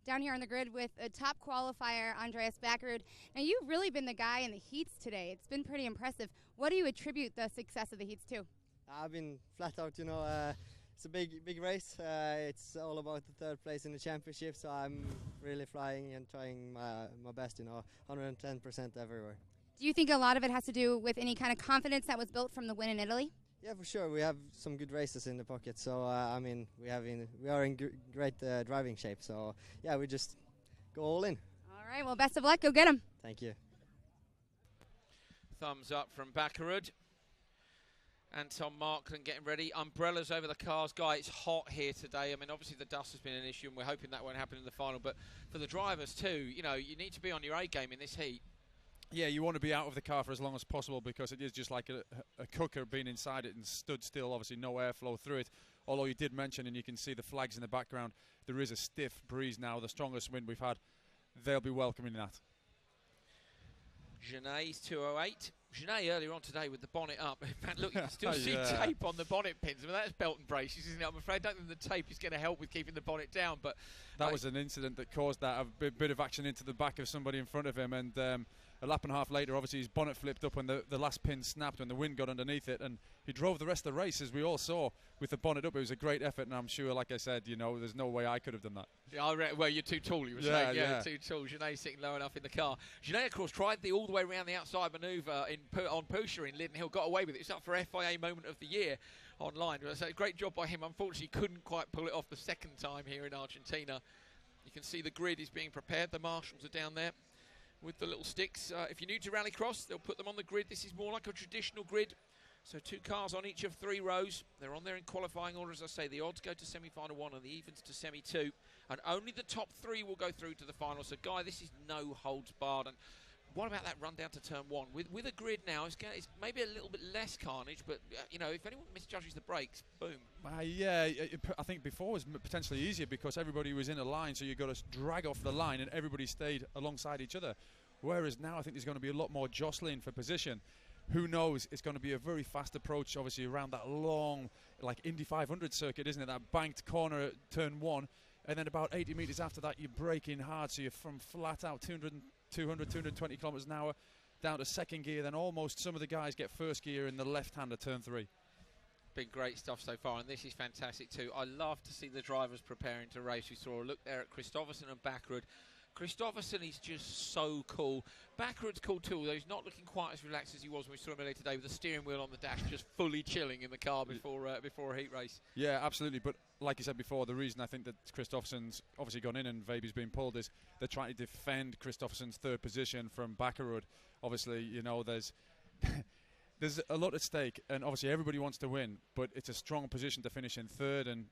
Speaker 4: Down here on the grid with a top qualifier, Andreas Backerud. Now, you've really been the guy in the heats today. It's been pretty impressive. What do you attribute the success of the heats to?
Speaker 16: I've been flat out, you know. It's a big race. It's all about the 3rd place in the championship, so I'm really flying and trying my best, you know, 110% everywhere.
Speaker 4: Do you think a lot of it has to do with any kind of confidence that was built from the win in Italy?
Speaker 16: Yeah, for sure. We have some good races in the pocket, so I mean, we are in great driving shape. So yeah, we just go all in.
Speaker 4: All right. Well, best of luck. Go get them.
Speaker 16: Thank you.
Speaker 10: Thumbs up from Backerud. Anton Markland getting ready. Umbrellas over the cars. Guy, it's hot here today. I mean, obviously the dust has been an issue, and we're hoping that won't happen in the final. But for the drivers too, you know, you need to be on your A game in this heat.
Speaker 9: Yeah, you want to be out of the car for as long as possible, because it is just like a cooker being inside it and stood still. Obviously no airflow through it, although you did mention, and you can see the flags in the background, there is a stiff breeze now, the strongest wind we've had. They'll be welcoming that.
Speaker 10: Gené's 208. Gené earlier on today with the bonnet up. In fact, look, you can still see tape on the bonnet pins. I mean, that's belt and braces, isn't it? I'm afraid I don't think the tape is going to help with keeping the bonnet down. But
Speaker 9: that was an incident that caused that, a bit of action into the back of somebody in front of him, and a lap and a half later, obviously his bonnet flipped up and the last pin snapped when the wind got underneath it, and he drove the rest of the race, as we all saw, with the bonnet up. It was a great effort, and I'm sure, like I said, you know, there's no way I could have done that.
Speaker 10: Yeah, well, you're too tall, you were saying. Yeah, too tall. Gené sitting low enough in the car. Gené, of course, tried the all the way around the outside manoeuvre on Pusher in Linden Hill, got away with it. It's up for FIA Moment of the Year online. So a great job by him. Unfortunately, couldn't quite pull it off the second time here in Argentina. You can see the grid is being prepared. The marshals are down there with the little sticks. If you're new to Rallycross, they'll put them on the grid. This is more like a traditional grid. So 2 cars on each of 3 rows. They're on there in qualifying order, as I say. The odds go to semi-final 1 and the evens to semi-2. And only the top 3 will go through to the final. So, Guy, this is no holds barred. And what about that run down to turn 1? With a grid now, it's maybe a little bit less carnage, but, you know, if anyone misjudges the brakes, boom.
Speaker 9: Yeah, I think before was potentially easier because everybody was in a line, so you got to drag off the line and everybody stayed alongside each other. Whereas now I think there's going to be a lot more jostling for position. Who knows? It's going to be a very fast approach, obviously, around that long, like Indy 500 circuit, isn't it? That banked corner at turn 1, and then about 80 metres after that, you're braking hard, so you're from flat out 220 kilometres an hour down to second gear, then almost some of the guys get first gear in the left hand at turn 3.
Speaker 10: Been great stuff so far, and this is fantastic too. I love to see the drivers preparing to race. We saw a look there at Kristoffersen and Backerud. Kristoffersen is just so cool. Backerud's cool too, although he's not looking quite as relaxed as he was when we saw him earlier today with the steering wheel on the dash, just fully chilling in the car before a heat race.
Speaker 9: Yeah, absolutely. But like you said before, the reason I think that Kristoffersen's obviously gone in and Webe's been pulled is they're trying to defend Kristoffersen's 3rd position from Backerud. Obviously, you know, there's there's a lot at stake, and obviously everybody wants to win, but it's a strong position to finish in 3rd and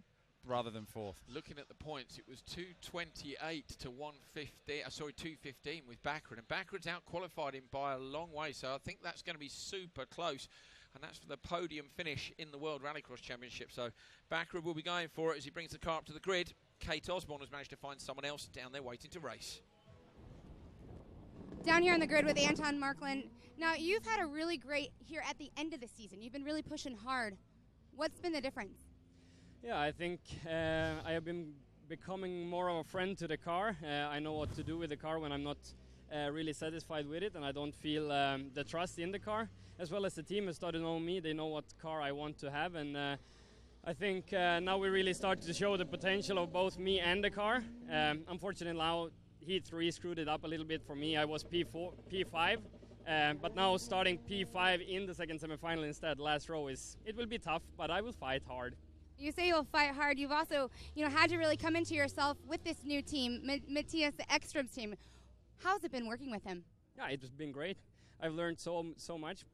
Speaker 9: rather than 4th.
Speaker 10: Looking at the points, it was 228 to 215 with Backerud, and Backerud's out-qualified him by a long way, so I think that's going to be super close, and that's for the podium finish in the World Rallycross Championship. So Backerud will be going for it as he brings the car up to the grid. Kate Osborne has managed to find someone else down there waiting to race.
Speaker 4: Down here on the grid with Anton Markland. Now, you've had a really great here at the end of the season. You've been really pushing hard. What's been the difference?
Speaker 6: Yeah, I think I have been becoming more of a friend to the car. I know what to do with the car when I'm not really satisfied with it, and I don't feel the trust in the car. As well as the team has started to know me, they know what car I want to have, and I think now we really start to show the potential of both me and the car. Unfortunately now, Heat 3 screwed it up a little bit for me. I was P5, but now starting P5 in the second semifinal instead, last row, it will be tough, but I will fight hard.
Speaker 4: You say you'll fight hard. You've also, had to really come into yourself with this new team, Matthias Eckstrom's team. How's it been working with him?
Speaker 6: Yeah, it's been great. I've learned so much,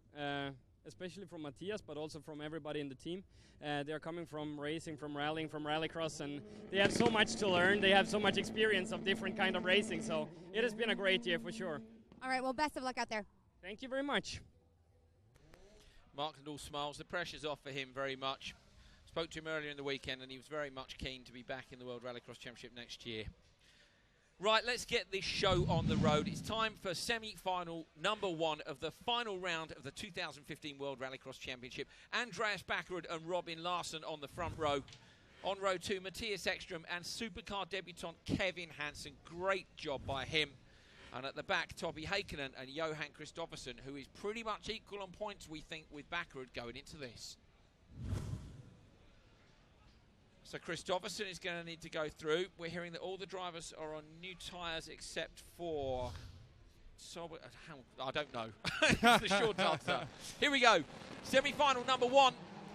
Speaker 6: especially from Matthias, but also from everybody in the team. They're coming from racing, from rallying, from rallycross, and they have so much to learn. They have so much experience of different kind of racing, so it has been a great year for sure.
Speaker 4: All right, well, best of luck out there.
Speaker 6: Thank you very much.
Speaker 10: Markland all smiles. The pressure's off for him very much. Spoke to him earlier in the weekend, and he was very much keen to be back in the World Rallycross Championship next year. Right, let's get this show on the road. It's time for semi-final number 1 of the final round of the 2015 World Rallycross Championship. Andreas Backerud and Robin Larsson on the front row. On row 2, Matthias Eckstrom and supercar debutant Kevin Hansen. Great job by him. And at the back, Toby Heikkinen and Johan Kristoffersen, who is pretty much equal on points, we think, with Backerud going into this. So Kristoffersen is going to need to go through. We're hearing that all the drivers are on new tyres except for Solberg. I don't know. It's the short answer. Here we go. Semi-final number 1.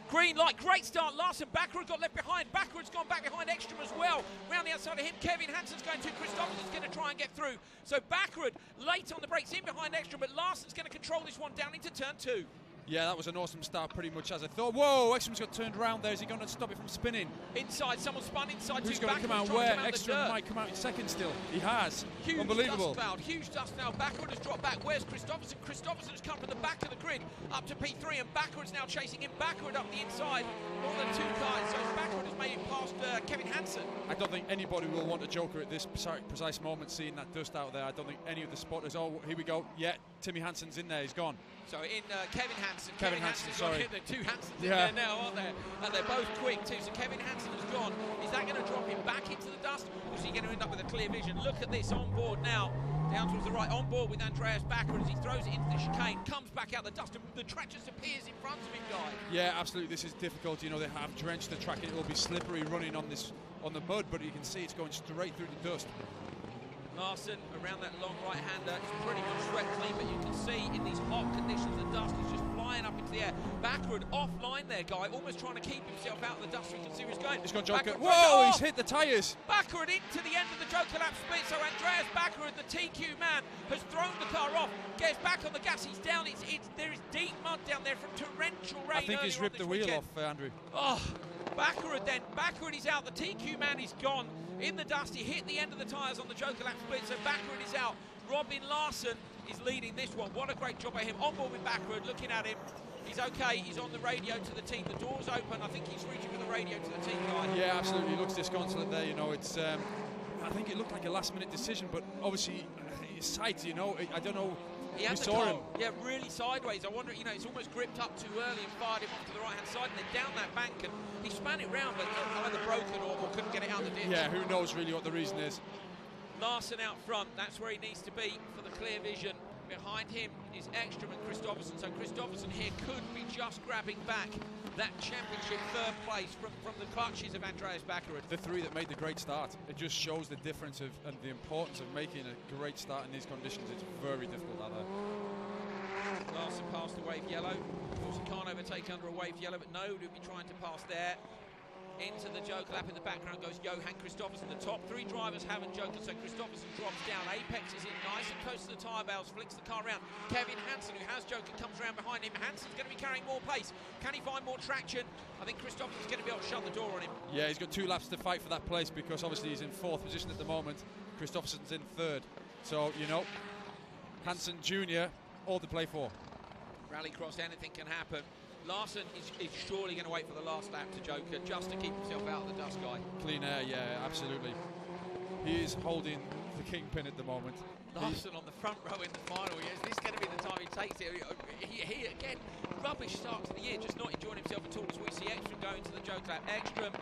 Speaker 10: Green light, great start. Larsson, Backerud got left behind. Backerud's gone back behind Eckstrom as well. Round the outside of him, Kevin Hansen's going to. Kristoffersen's going to try and get through. So Backerud late on the brakes, in behind Eckstrom, but Larsson's going to control this one down into turn 2.
Speaker 7: Yeah, that was an awesome start, pretty much as I thought. Whoa, Eckstrom's got turned around there. Is he going to stop it from spinning?
Speaker 10: Inside, someone spun inside.
Speaker 7: Who's going to come out where? Eckstrom might come out in second still. He has.
Speaker 10: Huge
Speaker 7: Unbelievable.
Speaker 10: Dust cloud, huge dust now. Backerud has dropped back. Where's Kristoffersen? Kristoffersen has come from the back of the grid up to P3, and Backerud's now chasing him. Backerud up the inside on the 2 cars. So Backerud has made it past Kevin Hansen.
Speaker 7: I don't think anybody will want a joker at this precise moment, seeing that dust out there. I don't think any of the spotters. Oh, here we go. Yeah, Timmy Hansen's in there. He's gone.
Speaker 10: So in Kevin Hansen.
Speaker 7: Kevin Hansen, sorry.
Speaker 10: The 2 Hansens in there now, aren't there? And they're both quick too. So Kevin Hansen has gone. Is that going to drop him back into the dust? Or is he going to end up with a clear vision? Look at this on board now. Down towards the right, on board with Andreas Backerud as he throws it into the chicane, comes back out the dust, and the track just appears in front of him, guy.
Speaker 7: Yeah, absolutely. This is difficult. You know, they have drenched the track. It will be slippery running on the mud, but you can see it's going straight through the dust.
Speaker 10: Larsson around that long right-hander is pretty much swept clean, but you can see in these hot conditions the dust is just flying up into the air. Backerud offline there, guy, almost trying to keep himself out of the dust so you can see where he's going.
Speaker 7: He's gone joker.
Speaker 10: Backerud
Speaker 7: Whoa, he's hit the tyres.
Speaker 10: Backerud into the end of the joker lap split, so Andreas Backerud, the TQ man, has thrown the car off, gets back on the gas, he's down. There is deep mud down there from torrential rain.
Speaker 7: I think he's ripped the wheel off, Andrew.
Speaker 10: Oh, Backerud then. Backerud is out. The TQ man is gone. In the dust, he hit the end of the tyres on the joker lap split, so Backerud is out. Robin Larsson is leading this one. What a great job by him. On board with Backerud, looking at him. He's okay. He's on the radio to the team. The door's open. I think he's reaching for the radio to the team guy.
Speaker 7: Yeah, absolutely. He looks disconsolate there. You know, it's. I think it looked like a last-minute decision, but obviously his sight. You know, I don't know.
Speaker 10: He had
Speaker 7: we
Speaker 10: the
Speaker 7: saw
Speaker 10: car,
Speaker 7: him.
Speaker 10: yeah, really sideways. I wonder, you know, it's almost gripped up too early and fired him off to the right-hand side, and then down that bank, and he span it round, but either broken or couldn't get it out the ditch.
Speaker 7: Yeah, who knows really what the reason is.
Speaker 10: Larsson out front, that's where he needs to be for the clear vision. Behind him is Eckstrom and Kristoffersen, so Kristoffersen here could be just grabbing back that championship 3rd place from the clutches of Andreas Backerud.
Speaker 7: The 3 that made the great start. It just shows the difference and the importance of making a great start in these conditions. It's very difficult out there.
Speaker 10: Larsson passed the wave yellow. Of course, he can't overtake under a wave yellow, but no, he'll be trying to pass there. Into the joker lap in the background goes Johan Kristoffersen. The top 3 drivers haven't joked, so Kristoffersen drops down. Apex is in nice and close to the tyre bales, flicks the car around. Kevin Hansen, who has joker, comes around behind him. Hansen's going to be carrying more pace. Can he find more traction? I think Kristoffersen's going to be able to shut the door on him.
Speaker 7: Yeah, he's got 2 laps to fight for that place because obviously he's in 4th position at the moment. Kristoffersen's in 3rd. So, you know, Hansen Jr., all to play for.
Speaker 10: Rallycross, anything can happen. Larsson is surely going to wait for the last lap to joker just to keep himself out of the dust, guy.
Speaker 7: Clean air, yeah, absolutely. He is holding the kingpin at the moment.
Speaker 10: Larsson on the front row in the final. Is this going to be the time he takes it? He again, rubbish start to the year, just not enjoying himself at all as we see Eckstrom going to the joker lap. Eckstrom,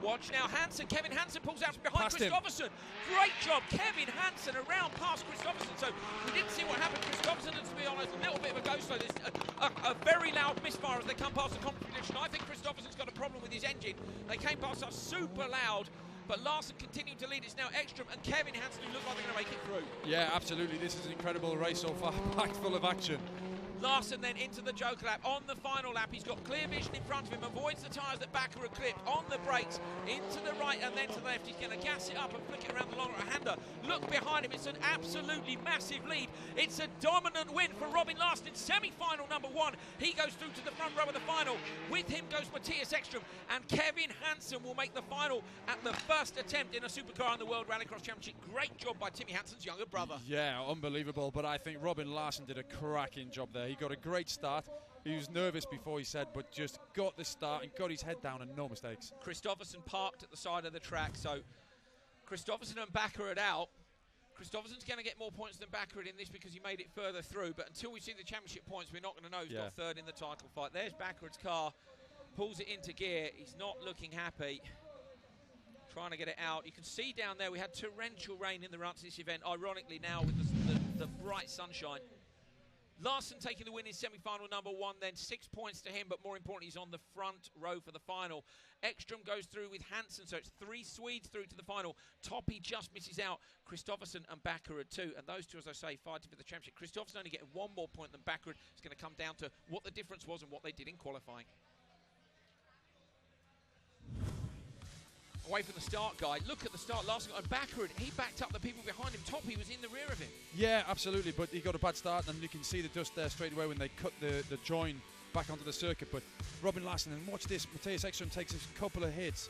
Speaker 10: watch now, Hansen, Kevin Hansen pulls out from behind Kristoffersen. Great job, Kevin Hansen around past Kristoffersen. So we didn't see what happened. Kristoffersen, to be honest, a little bit of a go slow. There's a very loud misfire as they come past the competition. I think Kristoffersen's got a problem with his engine. They came past us super loud. But Larsson continuing to lead. It's now Eckstrom and Kevin Hansen who look like they're going to make it through.
Speaker 7: Yeah, absolutely. This is an incredible race so far, packed full of action.
Speaker 10: Larsson then into the joker lap. On the final lap, he's got clear vision in front of him, avoids the tyres that Backerud clipped. On the brakes, into the right and then to the left. He's going to gas it up and flick it around the long right-hander. Look behind him, it's an absolutely massive lead. It's a dominant win for Robin Larsson in semi-final number 1. He goes through to the front row of the final. With him goes Matthias Eckstrom, and Kevin Hansen will make the final at the first attempt in a supercar in the World Rallycross Championship. Great job by Timmy Hansen's younger brother.
Speaker 7: Yeah, unbelievable, but I think Robin Larsson did a cracking job there. He got a great start. He was nervous before, he said, but just got the start and got his head down and no mistakes.
Speaker 10: Kristoffersen parked at the side of the track, so Kristoffersen and Backerud out. Kristoffersen's going to get more points than Baccarat in this because he made it further through, but until we see the championship points, we're not going to know who's got third in the title fight. There's Baccarat's car, pulls it into gear. He's not looking happy, trying to get it out. You can see down there we had torrential rain in the run to this event, ironically now with the bright sunshine. Larson taking the win in semi-final number 1, then 6 points to him, but more importantly, he's on the front row for the final. Eckstrom goes through with Hansen, so it's 3 Swedes through to the final. Toppy just misses out, Kristoffersen and Baccarat too, and those two, as I say, fighting for the championship. Kristoffersen only getting 1 more point than Baccarat. It's going to come down to what the difference was and what they did in qualifying. Away from the start, guy. Look at the start. Larson got Baccarat. He backed up the people behind him. Toppy was in the rear of him.
Speaker 9: Yeah, absolutely, but he got a bad start, and you can see the dust there straight away when they cut the join back onto the circuit. But Robin Larson, and watch this, Matthias Eckstrom takes a couple of hits.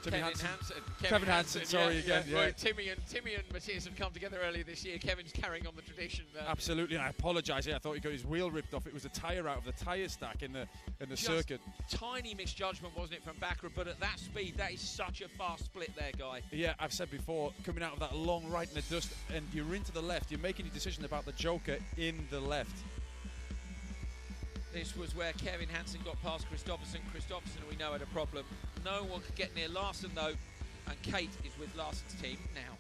Speaker 9: Kevin Hansen, sorry again. Yeah.
Speaker 10: Well, Timmy and Matthias have come together earlier this year. Kevin's carrying on the tradition.
Speaker 9: Absolutely, and I apologise. I thought he got his wheel ripped off. It was a tyre out of the tyre stack in the circuit.
Speaker 10: Tiny misjudgment, wasn't it, from Baccarat? But at that speed, that is such a fast split there, guy.
Speaker 9: Yeah, I've said before, coming out of that long right in the dust, and you're into the left. You're making a decision about the Joker in the left.
Speaker 10: This was where Kevin Hansen got past Kristoffersen. Kristoffersen, we know, had a problem. No one could get near Larson, though, and Kate is with Larson's team now.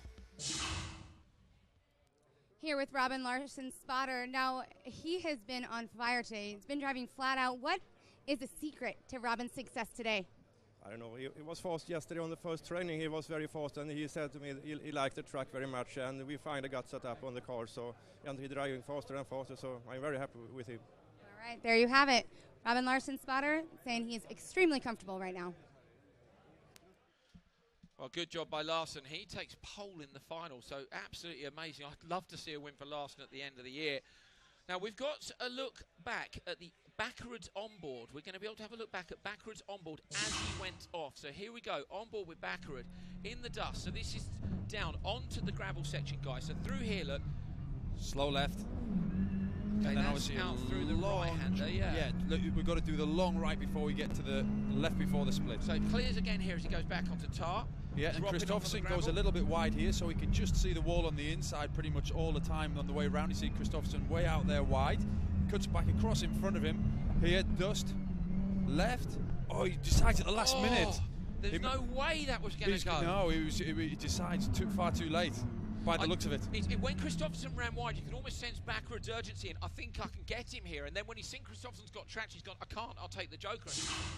Speaker 4: Here with Robin Larson's spotter. Now, he has been on fire today. He's been driving flat out. What is the secret to Robin's success today?
Speaker 17: I don't know. He was fast yesterday on the first training. He was very fast, and he said to me he liked the track very much, and we finally got set up on the car, so, and he's driving faster and faster, so I'm very happy with him.
Speaker 4: All right, there you have it. Robin Larson's spotter saying he's extremely comfortable right now.
Speaker 10: Well, good job by Larson. He takes pole in the final, so absolutely amazing. I'd love to see a win for Larson at the end of the year. Now, we've got a look back at the Baccarat onboard. We're going to be able to have a look back at Baccarat's onboard as he went off. So here we go, onboard with Baccarat in the dust. So this is down onto the gravel section, guys. So through here, look.
Speaker 9: Slow left.
Speaker 10: Okay,
Speaker 9: and then
Speaker 10: that's
Speaker 9: obviously
Speaker 10: out through the right-hander,
Speaker 9: Yeah, look, we've got to do the long right before we get to the left before the split.
Speaker 10: So it clears again here as he goes back onto tar.
Speaker 9: Yeah, and Kristoffersen goes a little bit wide here, so he can just see the wall on the inside pretty much all the time on the way around. You see Kristoffersen way out there wide, cuts back across in front of him. Here, dust, left. Oh, he decides at the last minute.
Speaker 10: There's no way that was going to go.
Speaker 9: No, he decides far too late. By the looks of it.
Speaker 10: When Kristoffersen ran wide, you could almost sense Baccarat's urgency, and I think I can get him here. And then when he's seen Kristoffersen's got traction, he's gone, I can't, I'll take the Joker.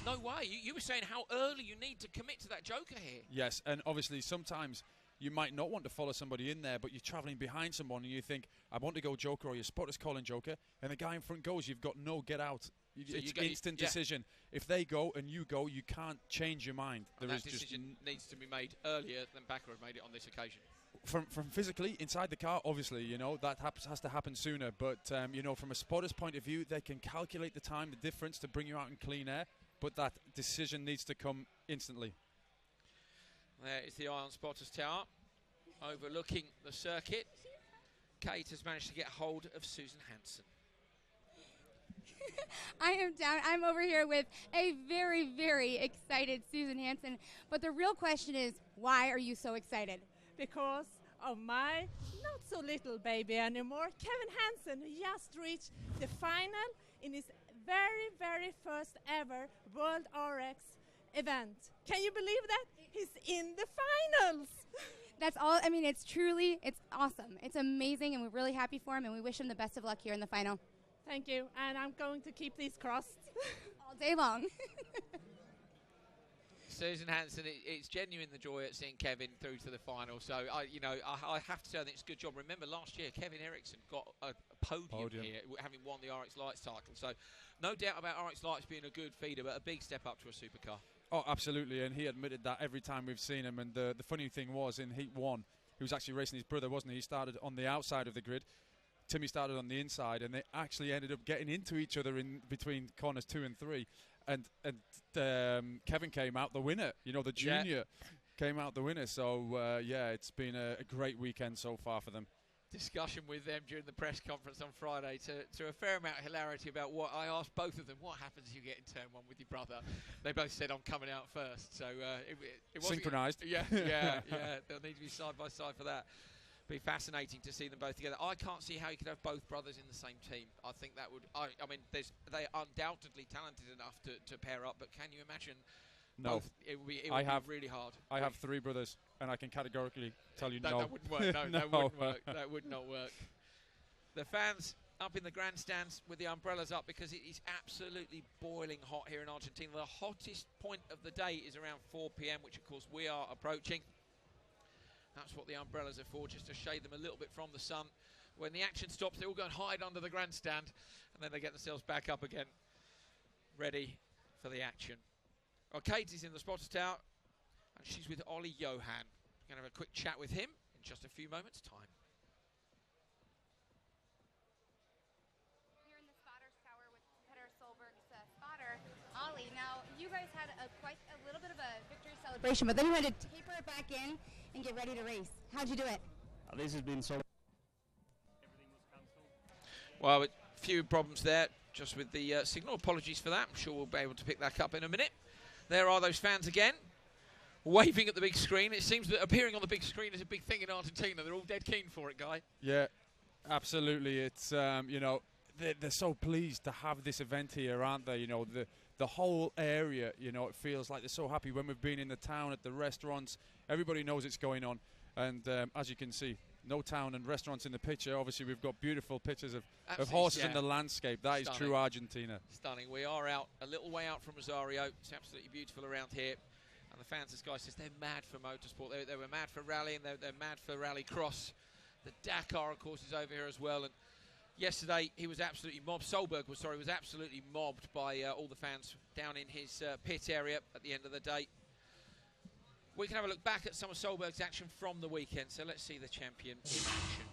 Speaker 10: No way. You were saying how early you need to commit to that Joker here.
Speaker 9: Yes, and obviously sometimes you might not want to follow somebody in there, but you're travelling behind someone and you think, I want to go Joker, or your spotter's calling Joker, and the guy in front goes, you've got no get out. It's instant decision. If they go and you go, you can't change your mind.
Speaker 10: That decision needs to be made earlier than Baccarat made it on this occasion.
Speaker 9: From physically inside the car, obviously, you know, that has to happen sooner. But, you know, from a spotter's point of view, they can calculate the time, the difference to bring you out in clean air. But that decision needs to come instantly.
Speaker 10: There is the Ion Spotters Tower overlooking the circuit. Kate has managed to get hold of Susan Hansen.
Speaker 4: I am down. I'm over here with a very, very excited Susan Hansen. But the real question is, why are you so excited?
Speaker 18: Because of my not so little baby anymore, Kevin Hansen, who just reached the final in his very, very first ever World RX event. Can you believe that? He's in the finals.
Speaker 4: That's all. I mean, it's awesome. It's amazing, and we're really happy for him, and we wish him the best of luck here in the final.
Speaker 18: Thank you, and I'm going to keep these crossed.
Speaker 4: All day long.
Speaker 10: Susan Hansen, it's genuine the joy at seeing Kevin through to the final. So, I have to say I think it's a good job. Remember last year, Kevin Eriksson got a podium here, having won the RX Lights title. So, no doubt about RX Lights being a good feeder, but a big step up to a supercar.
Speaker 9: Oh, absolutely, and he admitted that every time we've seen him. And the funny thing was, in Heat 1, he was actually racing his brother, wasn't he? He started on the outside of the grid. Timmy started on the inside, and they actually ended up getting into each other in between corners 2 and 3. And Kevin came out the winner. You know, the junior came out the winner. So, yeah, it's been a great weekend so far for them.
Speaker 10: Discussion with them during the press conference on Friday to a fair amount of hilarity about what I asked both of them, what happens if you get in turn 1 with your brother? They both said, I'm coming out first. So it was
Speaker 9: synchronised.
Speaker 10: Yeah, they'll need to be side by side for that. Be fascinating to see them both together. I can't see how you could have both brothers in the same team. I think that would. I mean, they are undoubtedly talented enough to pair up, but can you imagine?
Speaker 9: No,
Speaker 10: both? It would be really hard.
Speaker 9: I have 3 brothers, and I can categorically tell you no.
Speaker 10: That wouldn't work. No, that wouldn't work. That would not work. The fans up in the grandstands with the umbrellas up because it is absolutely boiling hot here in Argentina. The hottest point of the day is around 4 p.m., which of course we are approaching. That's what the umbrellas are for, just to shade them a little bit from the sun. When the action stops, they all go and hide under the grandstand, and then they get themselves back up again, ready for the action. Well, Katie's in the spotter tower, and she's with Ollie Johan. We're going to have a quick chat with him in just a few moments' time.
Speaker 4: Here in the spotter's tower with Petter Solberg's spotter, Ollie. Now, you guys had quite a little bit of a victory celebration, but then you had to taper it back in and get ready to race. How'd you do it?
Speaker 19: This has been so.
Speaker 10: Well, a few problems there, just with the signal. Apologies for that. I'm sure we'll be able to pick that up in a minute. There are those fans again, waving at the big screen. It seems that appearing on the big screen is a big thing in Argentina. They're all dead keen for it, Guy.
Speaker 9: Yeah, absolutely. It's you know, they're so pleased to have this event here, aren't they? You know, the whole area, you know, it feels like they're so happy when we've been in the town, at the restaurants. Everybody knows it's going on. And as you can see, no town and restaurants in the picture. Obviously, we've got beautiful pictures of horses in the landscape. That is true Argentina.
Speaker 10: Stunning. We are out a little way out from Rosario. It's absolutely beautiful around here. And the fans, this guy says, they're mad for motorsport. They were mad for rally, and they're mad for rallycross. The Dakar, of course, is over here as well. And yesterday, he was absolutely mobbed. Solberg was absolutely mobbed by all the fans down in his pit area at the end of the day. We can have a look back at some of Solberg's action from the weekend. So let's see the champion in action.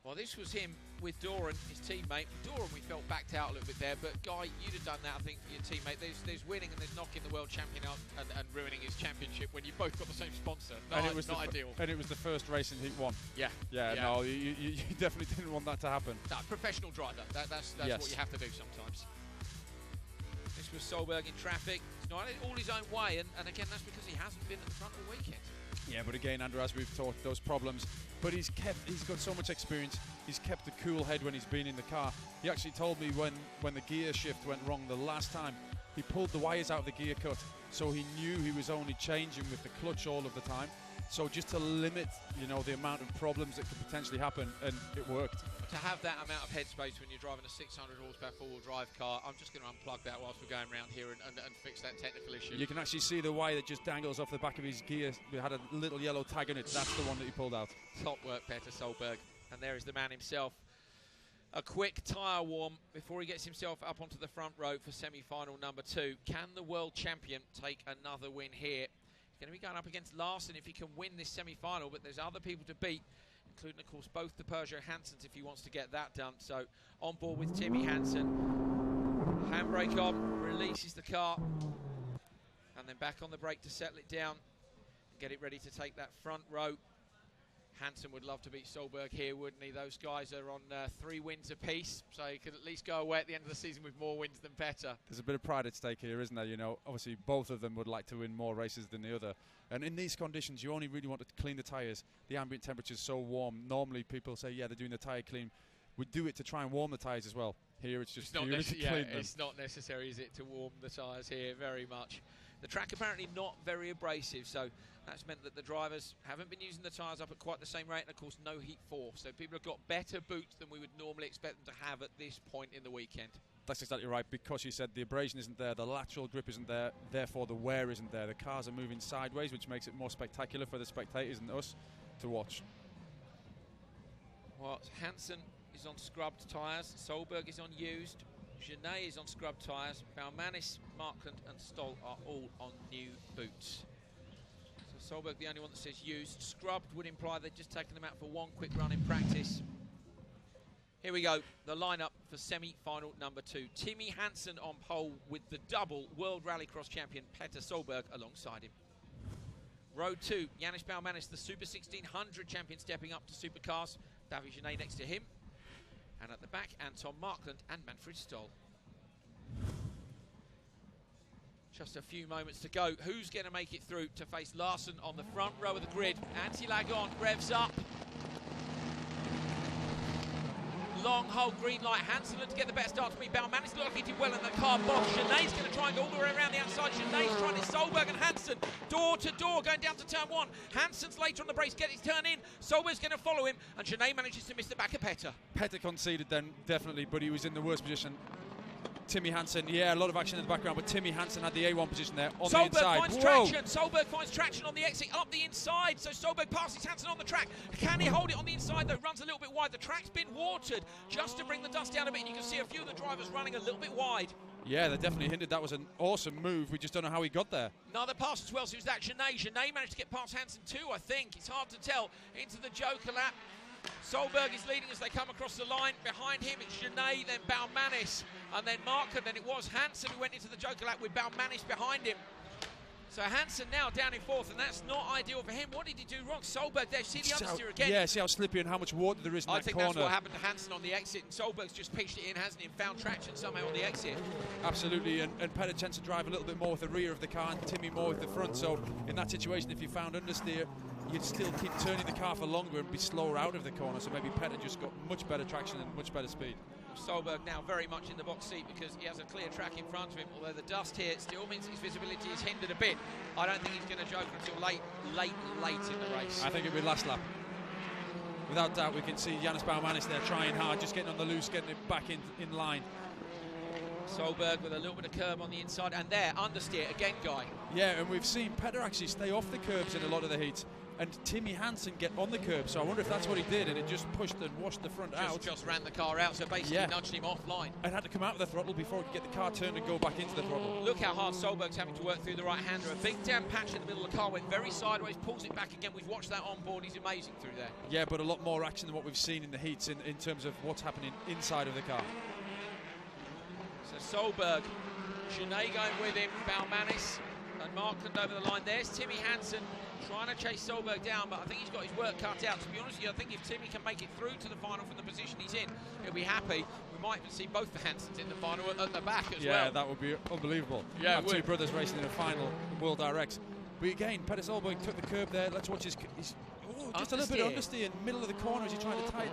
Speaker 10: Well, this was him with Doran, his teammate. Doran, we felt backed out a little bit there, but Guy, you'd have done that, I think, for your teammate. There's winning and there's knocking the world champion out and ruining his championship when you've both got the same sponsor.
Speaker 9: And it was
Speaker 10: not ideal.
Speaker 9: And it was the first race in Heat 1.
Speaker 10: Yeah.
Speaker 9: No, you definitely didn't want that to happen.
Speaker 10: No, professional driver. That's
Speaker 9: yes.
Speaker 10: what you have to do sometimes. This was Solberg in traffic. It's not all his own way, and again, that's because he hasn't been at the front all weekend.
Speaker 9: Yeah, but again, Andrew, as we've talked, those problems. But he's got so much experience. He's kept a cool head when he's been in the car. He actually told me when the gear shift went wrong the last time, he pulled the wires out of the gear cut, so he knew he was only changing with the clutch all of the time. So just to limit, you know, the amount of problems that could potentially happen, and it worked.
Speaker 10: To have that amount of headspace when you're driving a 600 horsepower four-wheel drive car, I'm just going to unplug that whilst we're going around here and fix that technical issue.
Speaker 9: You can actually see the wire that just dangles off the back of his gear. We had a little yellow tag on it. That's the one that he pulled out.
Speaker 10: Top work, Petter Solberg. And there is the man himself. A quick tyre warm before he gets himself up onto the front row for semi-final number 2. Can the world champion take another win here? He's going to be going up against Larson if he can win this semi-final, but there's other people to beat, including, of course, both the Peugeot Hansons if he wants to get that done. So on board with Timmy Hansen. Handbrake on, releases the car, and then back on the brake to settle it down and get it ready to take that front row. Hansen would love to beat Solberg here, wouldn't he? Those guys are on 3 wins apiece, so he could at least go away at the end of the season with more wins than Petter.
Speaker 9: There's a bit of pride at stake here, isn't there? You know, obviously both of them would like to win more races than the other. And in these conditions, you only really want to clean the tyres. The ambient temperature is so warm. Normally people say, yeah, they're doing the tyre clean. We do it to try and warm the tyres as well. Here it's just purely to clean them.
Speaker 10: It's not necessary, is it, to warm the tyres here very much. The track apparently not very abrasive, so that's meant that the drivers haven't been using the tyres up at quite the same rate, and of course no heat force. So people have got better boots than we would normally expect them to have at this point in the weekend.
Speaker 9: That's exactly right, because you said the abrasion isn't there, the lateral grip isn't there, therefore the wear isn't there. The cars are moving sideways, which makes it more spectacular for the spectators and us to watch.
Speaker 10: Well, Hansen is on scrubbed tyres, Solberg is on used, Genet is on scrubbed tyres, Baumanis, Markland and Stoll are all on new boots. So Solberg the only one that says used. Scrubbed would imply they've just taken them out for one quick run in practice. Here we go, the lineup for semi-final number 2. Timmy Hansen on pole with the double World Rallycross champion Petter Solberg alongside him. Row 2, Janis Baumanis, the Super 1600 champion, stepping up to supercars. David Genet next to him. And at the back, Anton Markland and Manfred Stoll. Just a few moments to go. Who's going to make it through to face Larson on the front row of the grid? Anti-lag on, revs up. Long hold, green light. Hansen to get the better start to meet Balmanis. Look like he did well in the car box. Sinead's going to try and go all the way around the outside. Sinead's trying it. Solberg and Hansen door to door going down to turn 1. Hansen's later on the brakes, get his turn in. Solberg's going to follow him, and Sinead manages to miss the back of Petter.
Speaker 9: Petter conceded then, definitely, but he was in the worst position. Timmy Hansen, yeah, a lot of action in the background, but Timmy Hansen had the A1 position there on the inside.
Speaker 10: Finds traction. Solberg finds traction on the exit up the inside, so Solberg passes Hansen on the track. Can he hold it on the inside though? Runs a little bit wide. The track's been watered just to bring the dust down a bit, and you can see a few of the drivers running a little bit wide.
Speaker 9: Yeah, they definitely hinted that was an awesome move. We just don't know how he got there.
Speaker 10: Another pass as well, so it was that Sinead. Sinead managed to get past Hansen too, I think. It's hard to tell. Into the Joker lap. Solberg is leading as they come across the line. Behind him it's Sinead, then Balmanis, and then Marken. Then it was Hansen who went into the Joker lap with Balmanis behind him. So Hansen now down in 4th, and that's not ideal for him. What did he do wrong? Solberg there, see the understeer again.
Speaker 9: Yeah, see how slippy and how much water there is in that corner.
Speaker 10: I think that's what happened to Hansen on the exit, and Solberg's just pitched it in, hasn't he, and found traction somehow on the exit.
Speaker 9: Absolutely, and Petter tends to drive a little bit more with the rear of the car and Timmy more with the front, so in that situation, if you found understeer, you'd still keep turning the car for longer and be slower out of the corner, so maybe Petter just got much better traction and much better speed.
Speaker 10: Solberg now very much in the box seat because he has a clear track in front of him, although the dust here still means his visibility is hindered a bit. I don't think he's going to joker until late in the race.
Speaker 9: I think it'll be last lap. Without doubt, we can see Janis Baumanis there trying hard, just getting on the loose, getting it back in line.
Speaker 10: Solberg with a little bit of curb on the inside, and there, understeer again, Guy.
Speaker 9: Yeah, and we've seen Petter actually stay off the curbs in a lot of the heats, and Timmy Hansen get on the curb, so I wonder if that's what he did, and it just pushed and washed the front out.
Speaker 10: Just ran the car out, so basically nudged him offline.
Speaker 9: And had to come out of the throttle before he could get the car turned and go back into the throttle.
Speaker 10: Look how hard Solberg's having to work through the right-hander. A big damp patch in the middle of the car, went very sideways, pulls it back again. We've watched that on board, he's amazing through there.
Speaker 9: Yeah, but a lot more action than what we've seen in the heats in terms of what's happening inside of the car.
Speaker 10: So Solberg, Sinead going with him, Balmanis and Markland over the line. There's Timmy Hansen trying to chase Solberg down, but I think he's got his work cut out. To be honest with you, I think if Timmy can make it through to the final from the position he's in, he'll be happy. We might even see both the Hansens in the final at the back as well.
Speaker 9: Yeah, that would be unbelievable.
Speaker 10: Yeah,
Speaker 9: have two brothers racing in a final in World RX. But again, Petter Solberg took the curb there. Let's watch his just a little bit of understeer in the middle of the corner as he's trying to tighten.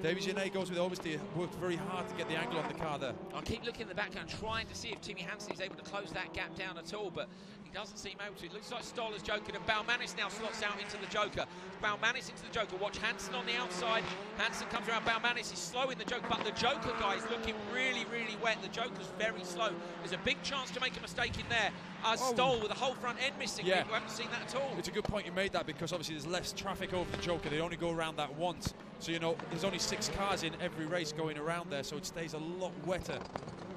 Speaker 9: David Genet goes with oversteer, worked very hard to get the angle on the car there.
Speaker 10: I keep looking in the background, trying to see if Timmy Hansen is able to close that gap down at all, but he doesn't seem able to. It looks like Stoller's joking, and Balmanis now slots out into the Joker. Balmanis into the Joker. Watch Hansen on the outside. Hansen comes around. Balmanis is slow in the Joker, but the Joker guy is looking really, really wet. The Joker's very slow. There's a big chance to make a mistake in there. Stoll with the whole front end missing.
Speaker 9: Yeah.
Speaker 10: We haven't seen that at all.
Speaker 9: It's a good point you made that, because obviously there's less traffic over the Joker. They only go around that once. So, you know, there's only 6 cars in every race going around there, so it stays a lot wetter.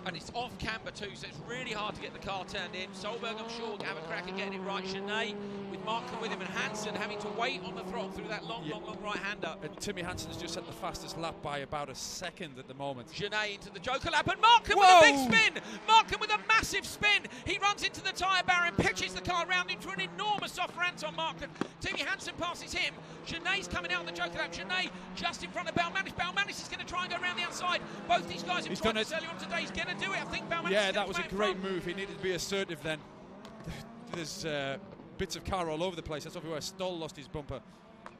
Speaker 10: And it's off camber too, so it's really hard to get the car turned in. Solberg, I'm sure, will have a crack at getting it right. Genet with Marken with him, and Hansen having to wait on the throttle through that long right-hander.
Speaker 9: And Timmy Hansen's just set the fastest lap by about a second at the moment.
Speaker 10: Genet into the Joker lap, and Marken with a big spin! Marken with a massive spin! He runs into the tyre barrier and pitches the car round into an enormous off for Anton Marken. Timmy Hansen passes him. Genet's coming out on the Joker lap. Genet just in front of Balmanis. Balmanis is going to try and go around the outside. Both these guys have tried this early on today. He's going to do it. I think Balmanis
Speaker 9: Yeah, that was a great move. He needed to be assertive then. There's bits of car all over the place. That's obviously where Stoll lost his bumper.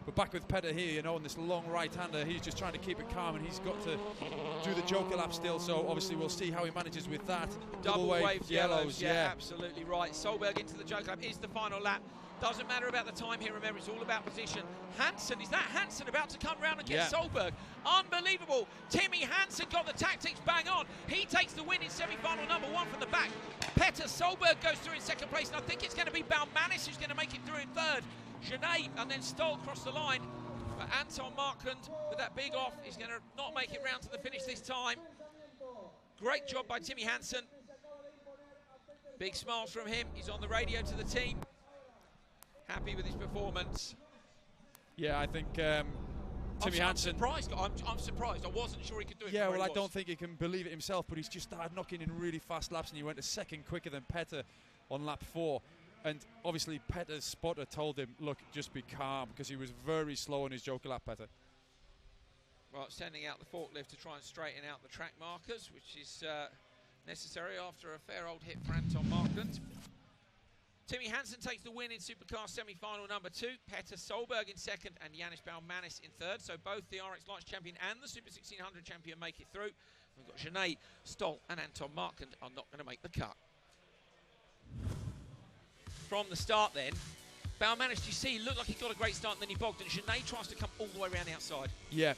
Speaker 9: But back with Petter here, you know, on this long right-hander, he's just trying to keep it calm, and he's got to do the Joker lap still, so obviously we'll see how he manages with that.
Speaker 10: Double wave yellows, yeah, absolutely right. Solberg into the Joker lap is the final lap. Doesn't matter about the time here, remember, it's all about position. Hansen, is that Hansen about to come round and get Solberg? Unbelievable. Timmy Hansen got the tactics bang on. He takes the win in semi-final number 1 from the back. Petter Solberg goes through in second place, and I think it's going to be Balmanis who's going to make it through in third. Genet and then Stoll cross the line. But Anton Markland, with that big off, is going to not make it round to the finish this time. Great job by Timmy Hansen. Big smiles from him. He's on the radio to the team. Happy with his performance.
Speaker 9: Yeah, I think Timmy Hansen.
Speaker 10: I'm surprised. I wasn't sure he could do it.
Speaker 9: Yeah, well, I don't think he can believe it himself, but he's just started knocking in really fast laps, and he went a second quicker than Petter on lap 4. And obviously, Petter's spotter told him, look, just be calm, because he was very slow on his Joker lap, Petter.
Speaker 10: Well, sending out the forklift to try and straighten out the track markers, which is necessary after a fair old hit for Anton Markland. Timmy Hansen takes the win in Supercar semi-final number 2. Petter Solberg in second and Janis Baumanis in third. So both the RX Lights champion and the Super 1600 champion make it through. We've got Genet, Stoll and Anton Markland are not going to make the cut. From the start then, Baumanis, you see, looked like he got a great start and then he bogged, and Genet tries to come all the way around the outside.
Speaker 9: Yeah.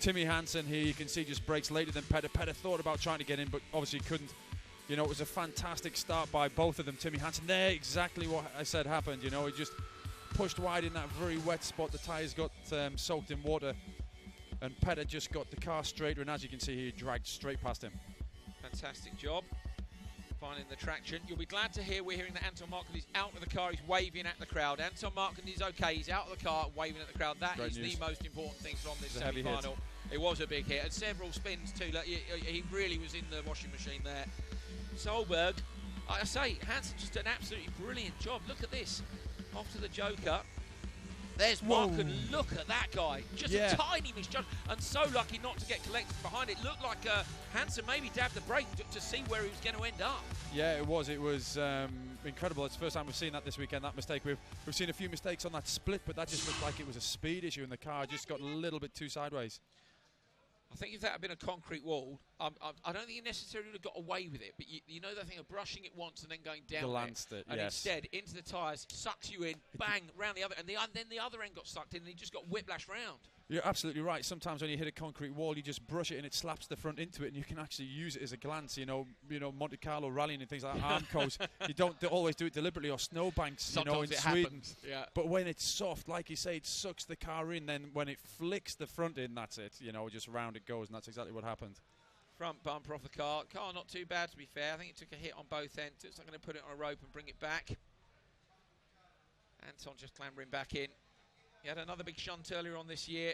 Speaker 9: Timmy Hansen here, you can see, just breaks later than Petter. Petter thought about trying to get in, but obviously couldn't. You know, it was a fantastic start by both of them. Timmy Hansen, there, exactly what I said happened. You know, he just pushed wide in that very wet spot. The tyres got soaked in water. And Petter just got the car straighter, and as you can see, he dragged straight past him.
Speaker 10: Fantastic job finding the traction. You'll be glad to hear we're hearing that Anton Markland is out of the car. He's waving at the crowd. Anton Markland is okay. He's out of the car, waving at the crowd. That is the most important thing from this semi-final. It was a big hit, and several spins too. Like, he really was in the washing machine there. Solberg, I say, Hansen just an absolutely brilliant job. Look at this. Off to the Joker. There's Markland. Look at that guy. Just a tiny misjudgment. And so lucky not to get collected behind it. Looked like Hansen maybe dabbed the brake to see where he was going to end up.
Speaker 9: Yeah, it was. It was incredible. It's the first time we've seen that this weekend, that mistake. We've seen a few mistakes on that split, but that just looked like it was a speed issue, and the car just got a little bit too sideways.
Speaker 10: I think if that had been a concrete wall, I don't think he necessarily would have got away with it. But you know that thing of brushing it once and then going down
Speaker 9: Glanced it,
Speaker 10: and
Speaker 9: yes.
Speaker 10: instead into the tyres, sucks you in, bang, round the other, and then the other end got sucked in, and he just got whiplash round.
Speaker 9: You're absolutely right. Sometimes when you hit a concrete wall, you just brush it and it slaps the front into it, and you can actually use it as a glance. You know, Monte Carlo rallying and things like that, Armco's, you don't always do it deliberately, or snowbanks,
Speaker 10: Sometimes
Speaker 9: in
Speaker 10: it
Speaker 9: Sweden.
Speaker 10: happens, yeah.
Speaker 9: But when it's soft, like you say, it sucks the car in. Then when it flicks the front in, that's it. You know, just round it goes, and that's exactly what happened.
Speaker 10: Front bumper off the car. Car not too bad, to be fair. I think it took a hit on both ends. It's not going to put it on a rope and bring it back. Anton just clambering back in. He had another big shunt earlier on this year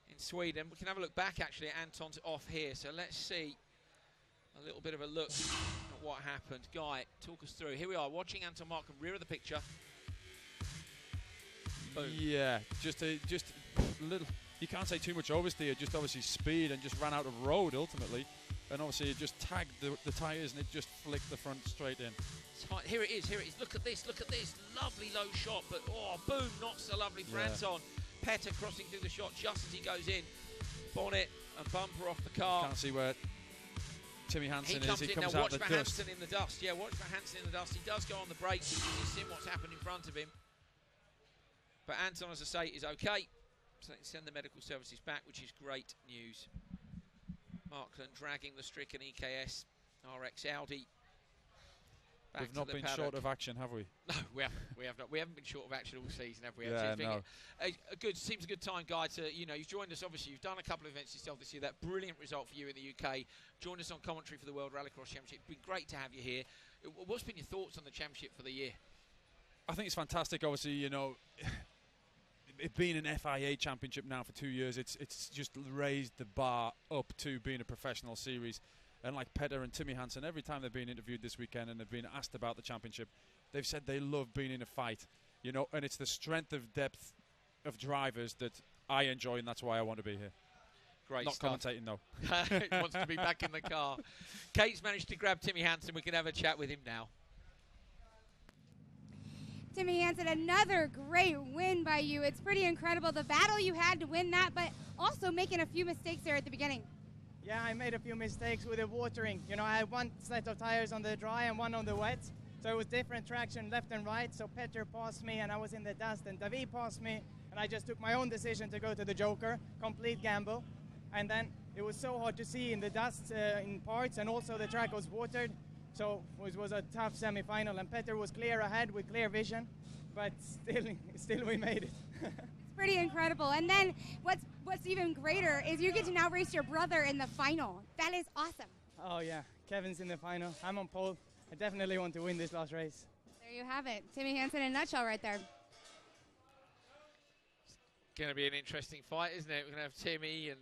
Speaker 10: in Sweden. We can have a look back actually at Anton's off here. So let's see a little bit of a look at what happened. Guy, talk us through. Here we are watching Anton Markland, rear of the picture. Boom.
Speaker 9: Yeah, just a little. You can't say too much oversteer. Just obviously speed and just ran out of road ultimately, and obviously it just tagged the tyres and it just flicked the front straight in.
Speaker 10: Here it is. Here it is. Look at this. Look at this. Lovely low shot, but boom, not so lovely for Anton. Petter crossing through the shot just as he goes in. Bonnet and bumper off the car.
Speaker 9: Can't see where Timmy Hansen
Speaker 10: is.
Speaker 9: He comes
Speaker 10: now,
Speaker 9: out
Speaker 10: watch
Speaker 9: the
Speaker 10: for
Speaker 9: dust.
Speaker 10: Hansen in the dust. Yeah, watch for Hansen in the dust. He does go on the brakes. He's seen what's happened in front of him. But Anton, as I say, is okay. So they can send the medical services back, which is great news. Markland dragging the stricken EKS RX Audi.
Speaker 9: We've not been short of action, have we?
Speaker 10: No, we have not. We haven't been short of action all season, have we?
Speaker 9: Yeah, no.
Speaker 10: Seems a good time, Guy, to, you've joined us, obviously, you've done a couple of events yourself this year, that brilliant result for you in the UK. Joined us on commentary for the World Rallycross Championship. It's been great to have you here. What's been your thoughts on the championship for the year?
Speaker 9: I think it's fantastic, obviously, it being an FIA championship now for 2 years, it's just raised the bar up to being a professional series. And like Petter and Timmy Hansen, every time they've been interviewed this weekend and they've been asked about the championship, they've said they love being in a fight, and it's the strength of depth of drivers that I enjoy, and that's why I want to be here.
Speaker 10: Great
Speaker 9: Not
Speaker 10: stuff.
Speaker 9: commentating, though.
Speaker 10: He wants to be back in the car. Kate's managed to grab Timmy Hansen. We can have a chat with him now.
Speaker 4: Timmy Hansen, another great win by you. It's pretty incredible, the battle you had to win that, but also making a few mistakes there at the beginning.
Speaker 11: Yeah, I made a few mistakes with the watering. I had one set of tires on the dry and one on the wet, so it was different traction left and right. So Petter passed me and I was in the dust, and David passed me, and I just took my own decision to go to the Joker, complete gamble. And then it was so hard to see in the dust in parts, and also the track was watered, so it was a tough semi-final, and Petter was clear ahead with clear vision, but still we made it.
Speaker 4: Pretty incredible. And then what's even greater is you get to now race your brother in the final. That is awesome.
Speaker 11: Oh yeah, Kevin's in the final. I'm on pole. I definitely want to win this last race.
Speaker 4: There you have it. Timmy Hansen in a nutshell right there.
Speaker 10: It's going to be an interesting fight, isn't it? We're going to have Timmy and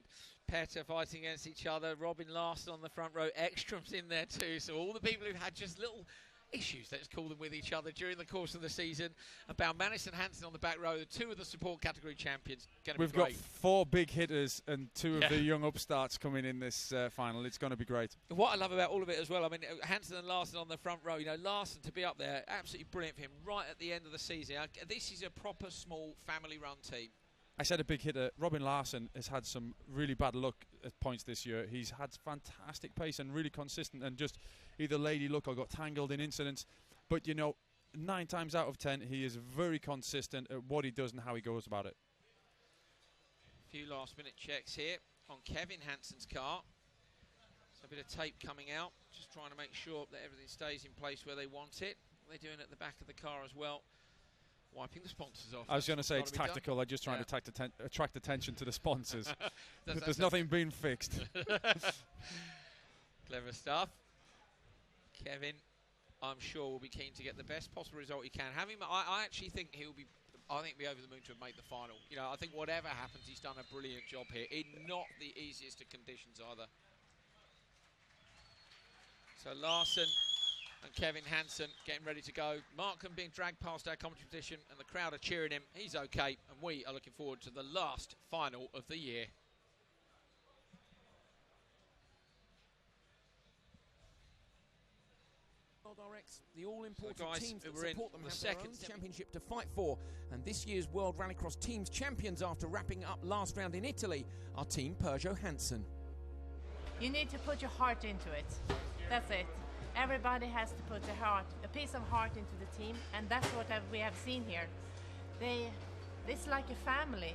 Speaker 10: Petter fighting against each other. Robin Larson on the front row. Eckstrom's in there too. So all the people who've had just little issues, let's call them, with each other during the course of the season. And Baumanis and Hansen on the back row, the two of the support category champions.
Speaker 9: We've got 4 big hitters and 2 of the young upstarts coming in this final. It's going to be great.
Speaker 10: What I love about all of it as well, I mean, Hansen and Larson on the front row. You know, Larson to be up there, absolutely brilliant for him right at the end of the season. This is a proper small family-run team.
Speaker 9: I said a big hitter. Robin Larson has had some really bad luck at points this year. He's had fantastic pace and really consistent, and just either lady luck or got tangled in incidents. But, you know, 9 times out of 10, he is very consistent at what he does and how he goes about it.
Speaker 10: A few last-minute checks here on Kevin Hansen's car. So a bit of tape coming out, just trying to make sure that everything stays in place where they want it. What they're doing at the back of the car as well. Wiping the sponsors off.
Speaker 9: I was going to say it's tactical. I'm just trying to attract attention to the sponsors. There's nothing being fixed.
Speaker 10: Clever stuff. Kevin, I'm sure, will be keen to get the best possible result he can. I actually think he'll be. I think be over the moon to have made the final. You know, I think whatever happens, he's done a brilliant job here in not the easiest of conditions either. So Larson and Kevin Hansen getting ready to go. Markham being dragged past our commentary position, and the crowd are cheering him. He's okay, and we are looking forward to the last final of the year.
Speaker 1: RX, the all-important
Speaker 10: So guys,
Speaker 1: teams that
Speaker 10: we're in
Speaker 1: support them
Speaker 10: the
Speaker 1: have their
Speaker 10: second
Speaker 1: own championship to fight for, and this year's World Rallycross Teams champions after wrapping up last round in Italy are Team Peugeot Hansen.
Speaker 18: You need to put your heart into it. That's it. Everybody has to put their heart, a piece of heart into the team, and that's what we have seen here. It's like a family.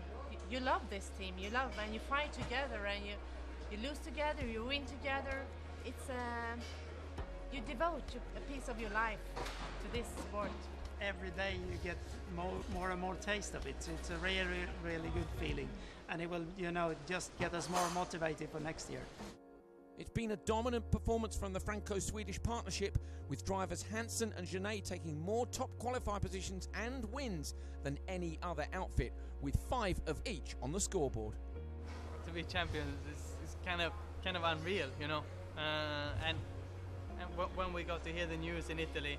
Speaker 18: You love this team. You love, and you fight together, and you lose together, you win together. It's you devote a piece of your life to this sport.
Speaker 19: Every day you get more and more taste of it. It's a really, really good feeling, and it will, you know, just get us more motivated for next year.
Speaker 1: It's been a dominant performance from the Franco-Swedish partnership, with drivers Hansen and Genet taking more top qualifier positions and wins than any other outfit, with 5 of each on the scoreboard.
Speaker 2: To be champions is kind of unreal, you know. And when we got to hear the news in Italy,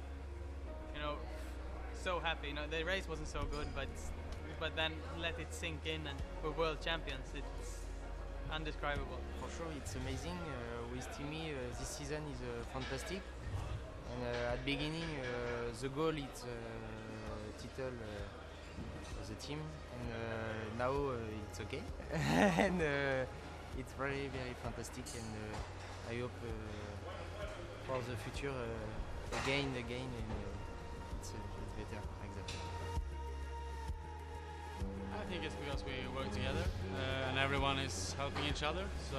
Speaker 2: you know, so happy. You know, the race wasn't so good, but then let it sink in, and we're world champions. It's undescribable.
Speaker 20: For sure, it's amazing. With Timmy, this season is fantastic. And at the beginning, the goal is title of the team, and now it's okay. And it's very, very fantastic. And I hope for the future again, and it's better. Exactly.
Speaker 21: I think it's because we work together and everyone is helping each other. So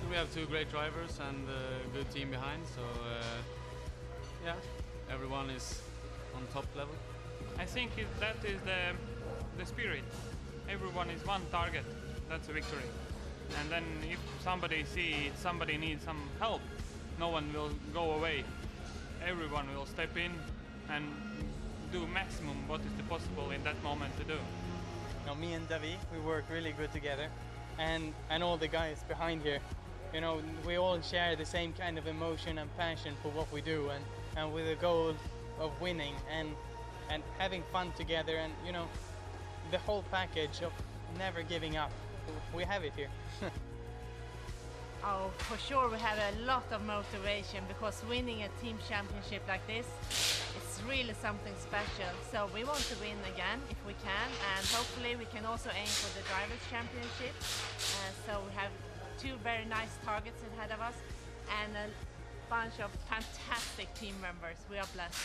Speaker 21: we have 2 great drivers and a good team behind. So yeah, everyone is on top level.
Speaker 8: I think that is the spirit. Everyone is one target. That's a victory. And then if somebody needs some help, no one will go away. Everyone will step in and do maximum what is possible in that moment to do.
Speaker 2: You know, me and David, we work really good together, and all the guys behind here, you know, we all share the same kind of emotion and passion for what we do, and with the goal of winning and having fun together, and you know, the whole package of never giving up. We have it here.
Speaker 18: Oh, for sure we have a lot of motivation, because winning a team championship like this, it's really something special. So we want to win again if we can, and hopefully we can also aim for the Drivers' Championship. So we have 2 very nice targets ahead of us and a bunch of fantastic team members. We are blessed.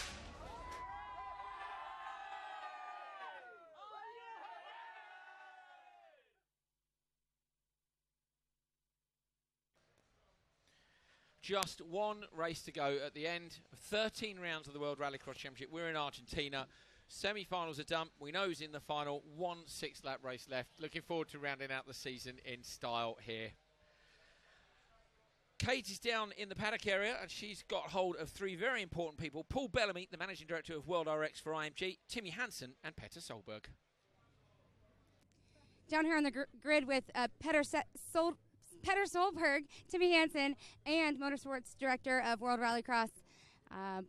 Speaker 10: Just 1 race to go at the end of 13 rounds of the World Rallycross Championship. We're in Argentina. Semi-finals are done. We know who's in the final. 1 6-lap race left. Looking forward to rounding out the season in style here. Kate is down in the paddock area, and she's got hold of 3 very important people. Paul Bellamy, the Managing Director of World RX for IMG, Timmy Hansen and Petter Solberg.
Speaker 4: Down here on the grid with Petter Solberg, Timmy Hansen, and Motorsports Director of World Rallycross,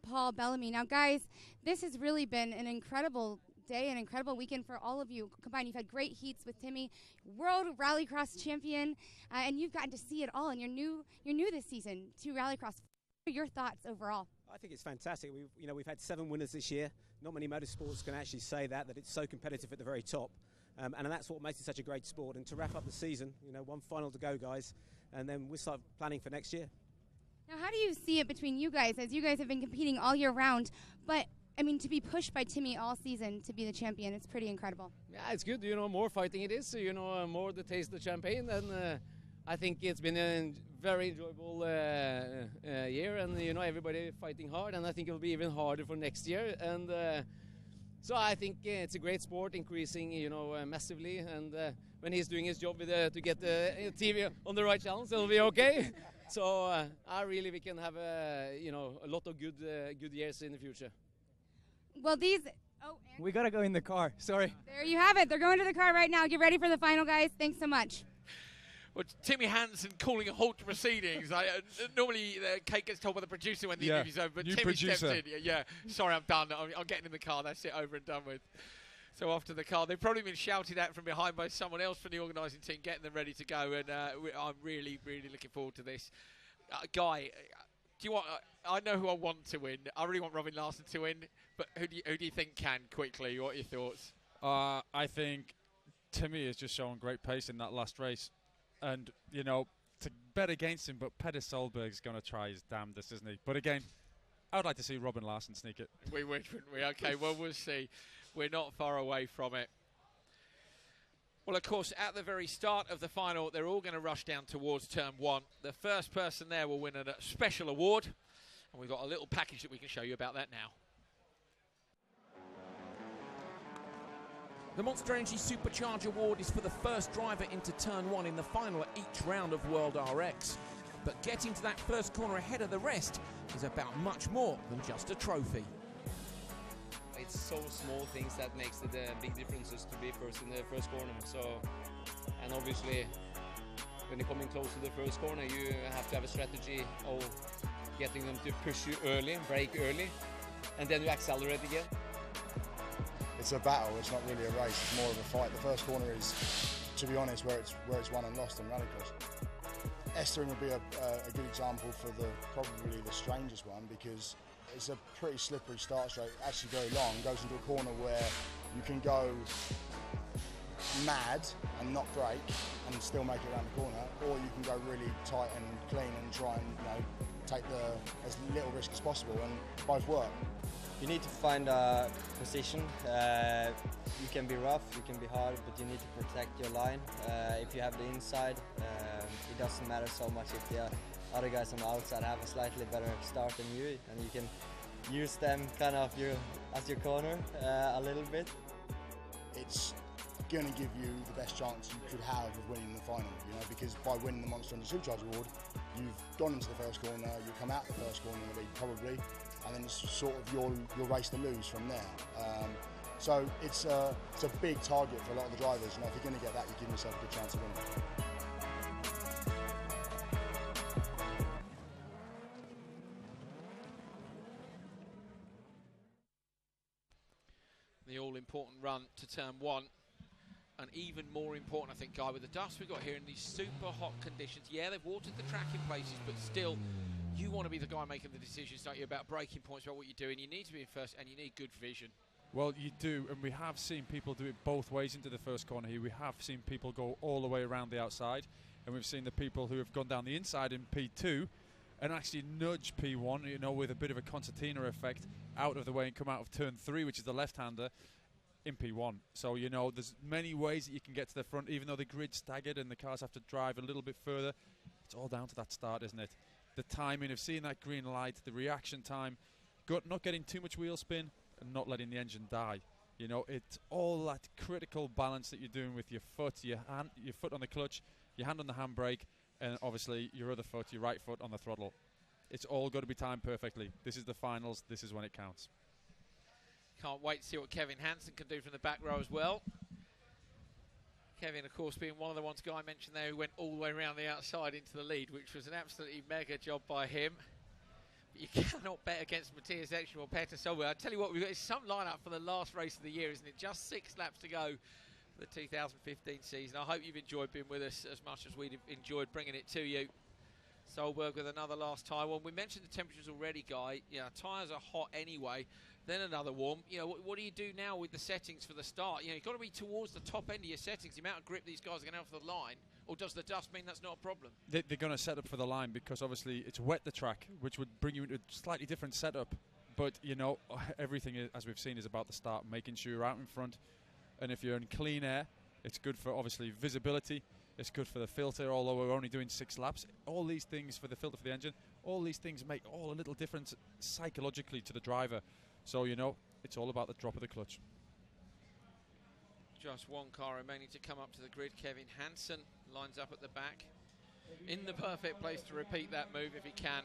Speaker 4: Paul Bellamy. Now, guys, this has really been an incredible day, an incredible weekend for all of you combined. You've had great heats with Timmy, World Rallycross champion, and you've gotten to see it all. And you're new this season to Rallycross. What are your thoughts overall?
Speaker 3: I think it's fantastic. We've had 7 winners this year. Not many motorsports can actually say that it's so competitive at the very top, and that's what makes it such a great sport. And to wrap up the season, one final to go, guys, and then we'll start planning for next year.
Speaker 4: Now, how do you see it between you guys, as you guys have been competing all year round? But I mean, to be pushed by Timmy all season to be the champion, it's pretty incredible.
Speaker 14: Yeah, it's good. More fighting it is. More the taste of champagne, and I think it's been a very enjoyable year, and everybody fighting hard, and I think it'll be even harder for next year. And so I think it's a great sport, increasing massively. And when he's doing his job with to get the TV on the right channels, it'll be okay. So we can have a lot of good years in the future.
Speaker 4: Well,
Speaker 22: we gotta go in the car. Sorry.
Speaker 4: There you have it. They're going to the car right now. Get ready for the final, guys. Thanks so much.
Speaker 10: Well, Timmy Hansen calling a halt to proceedings. Normally, Kate gets told by the producer when the interview's over, but Timmy steps in. Yeah, sorry, I'm done. I'm getting in the car. That's it, over and done with. So off to the car. They've probably been shouted at from behind by someone else from the organising team, getting them ready to go. And I'm really, really looking forward to this. Guy, do you want? I know who I want to win. I really want Robin Larsen to win. But who do you think can quickly? What are your thoughts?
Speaker 9: I think Timmy has just shown great pace in that last race. And, to bet against him, but Petter Solberg's going to try his damnedest, isn't he? But again, I would like to see Robin Larsen sneak it.
Speaker 10: We would, wouldn't we? Okay, well, we'll see. We're not far away from it. Well, of course, at the very start of the final, they're all going to rush down towards turn 1. The first person there will win a special award. And we've got a little package that we can show you about that now. The Monster Energy Supercharge Award is for the first driver into turn 1 in the final at each round of World RX. But getting to that first corner ahead of the rest is about much more than just a trophy.
Speaker 23: It's so small things that makes the big differences to be first in the first corner. So, and obviously, when you're coming close to the first corner, you have to have a strategy of getting them to push you early, brake early, and then you accelerate again.
Speaker 24: It's a battle, it's not really a race, it's more of a fight. The first corner is, to be honest, where it's won and lost in rallycross. Eckstrom would be a good example for probably the strangest one, because it's a pretty slippery start straight, actually very long, goes into a corner where you can go mad and not brake and still make it around the corner, or you can go really tight and clean and try and take as little risk as possible, and both work.
Speaker 12: You need to find a position. You can be rough, you can be hard, but you need to protect your line. If you have the inside, it doesn't matter so much if the other guys on the outside have a slightly better start than you, and you can use them kind of as your corner a little bit.
Speaker 24: It's going to give you the best chance you could have of winning the final, because by winning the Monster Energy Supercharge Award, you've gone into the first corner, you come out the first corner in the lead probably, and then it's sort of your race to lose from there. So it's a big target for a lot of the drivers. If you're going to get that, you give yourself a good chance of winning.
Speaker 10: The all-important run to turn 1. And even more important, I think, Guy, with the dust we've got here in these super hot conditions. Yeah, they've watered the track in places, but still, you want to be the guy making the decisions, don't you, about braking points, about what you're doing. You need to be in first, and you need good vision.
Speaker 9: Well, you do, and we have seen people do it both ways into the first corner here. We have seen people go all the way around the outside, and we've seen the people who have gone down the inside in P2 and actually nudge P1, with a bit of a concertina effect out of the way and come out of turn 3, which is the left-hander, in P1. So, there's many ways that you can get to the front, even though the grid's staggered and the cars have to drive a little bit further. It's all down to that start, isn't it? The timing of seeing that green light, the reaction time, not getting too much wheel spin and not letting the engine die. It's all that critical balance that you're doing with your foot, your foot on the clutch, your hand on the handbrake, and obviously your other foot, your right foot on the throttle. It's all got to be timed perfectly. This is the finals. This is when it counts.
Speaker 10: Can't wait to see what Kevin Hansen can do from the back row as well. Kevin, of course, being one of the ones Guy mentioned there who went all the way around the outside into the lead, which was an absolutely mega job by him. You cannot bet against Matthias Eckstrom or Petter Solberg. I tell you what, we've got some lineup for the last race of the year, isn't it? Just 6 laps to go for the 2015 season. I hope you've enjoyed being with us as much as we've enjoyed bringing it to you. Solberg with another last tyre warm. We mentioned the temperatures already, Guy. Yeah, tyres are hot anyway. Then another warm. You know, what do you do now with the settings for the start? You know, you've got to be towards the top end of your settings, the amount of grip these guys are going to have for the line. Or does the dust mean that's not a problem?
Speaker 9: They're going to set up for the line because obviously it's wet, the track, which would bring you into a slightly different setup. But, you know, everything, as we've seen, is about the start, making sure you're out in front. And if you're in clean air, it's good for, obviously, visibility. It's good for the filter, although we're only doing 6 laps. All these things for the filter for the engine, all these things make all a little difference psychologically to the driver. So, you know, it's all about the drop of the clutch.
Speaker 10: Just one car remaining to come up to the grid. Kevin Hansen lines up at the back. In the perfect place to repeat that move if he can.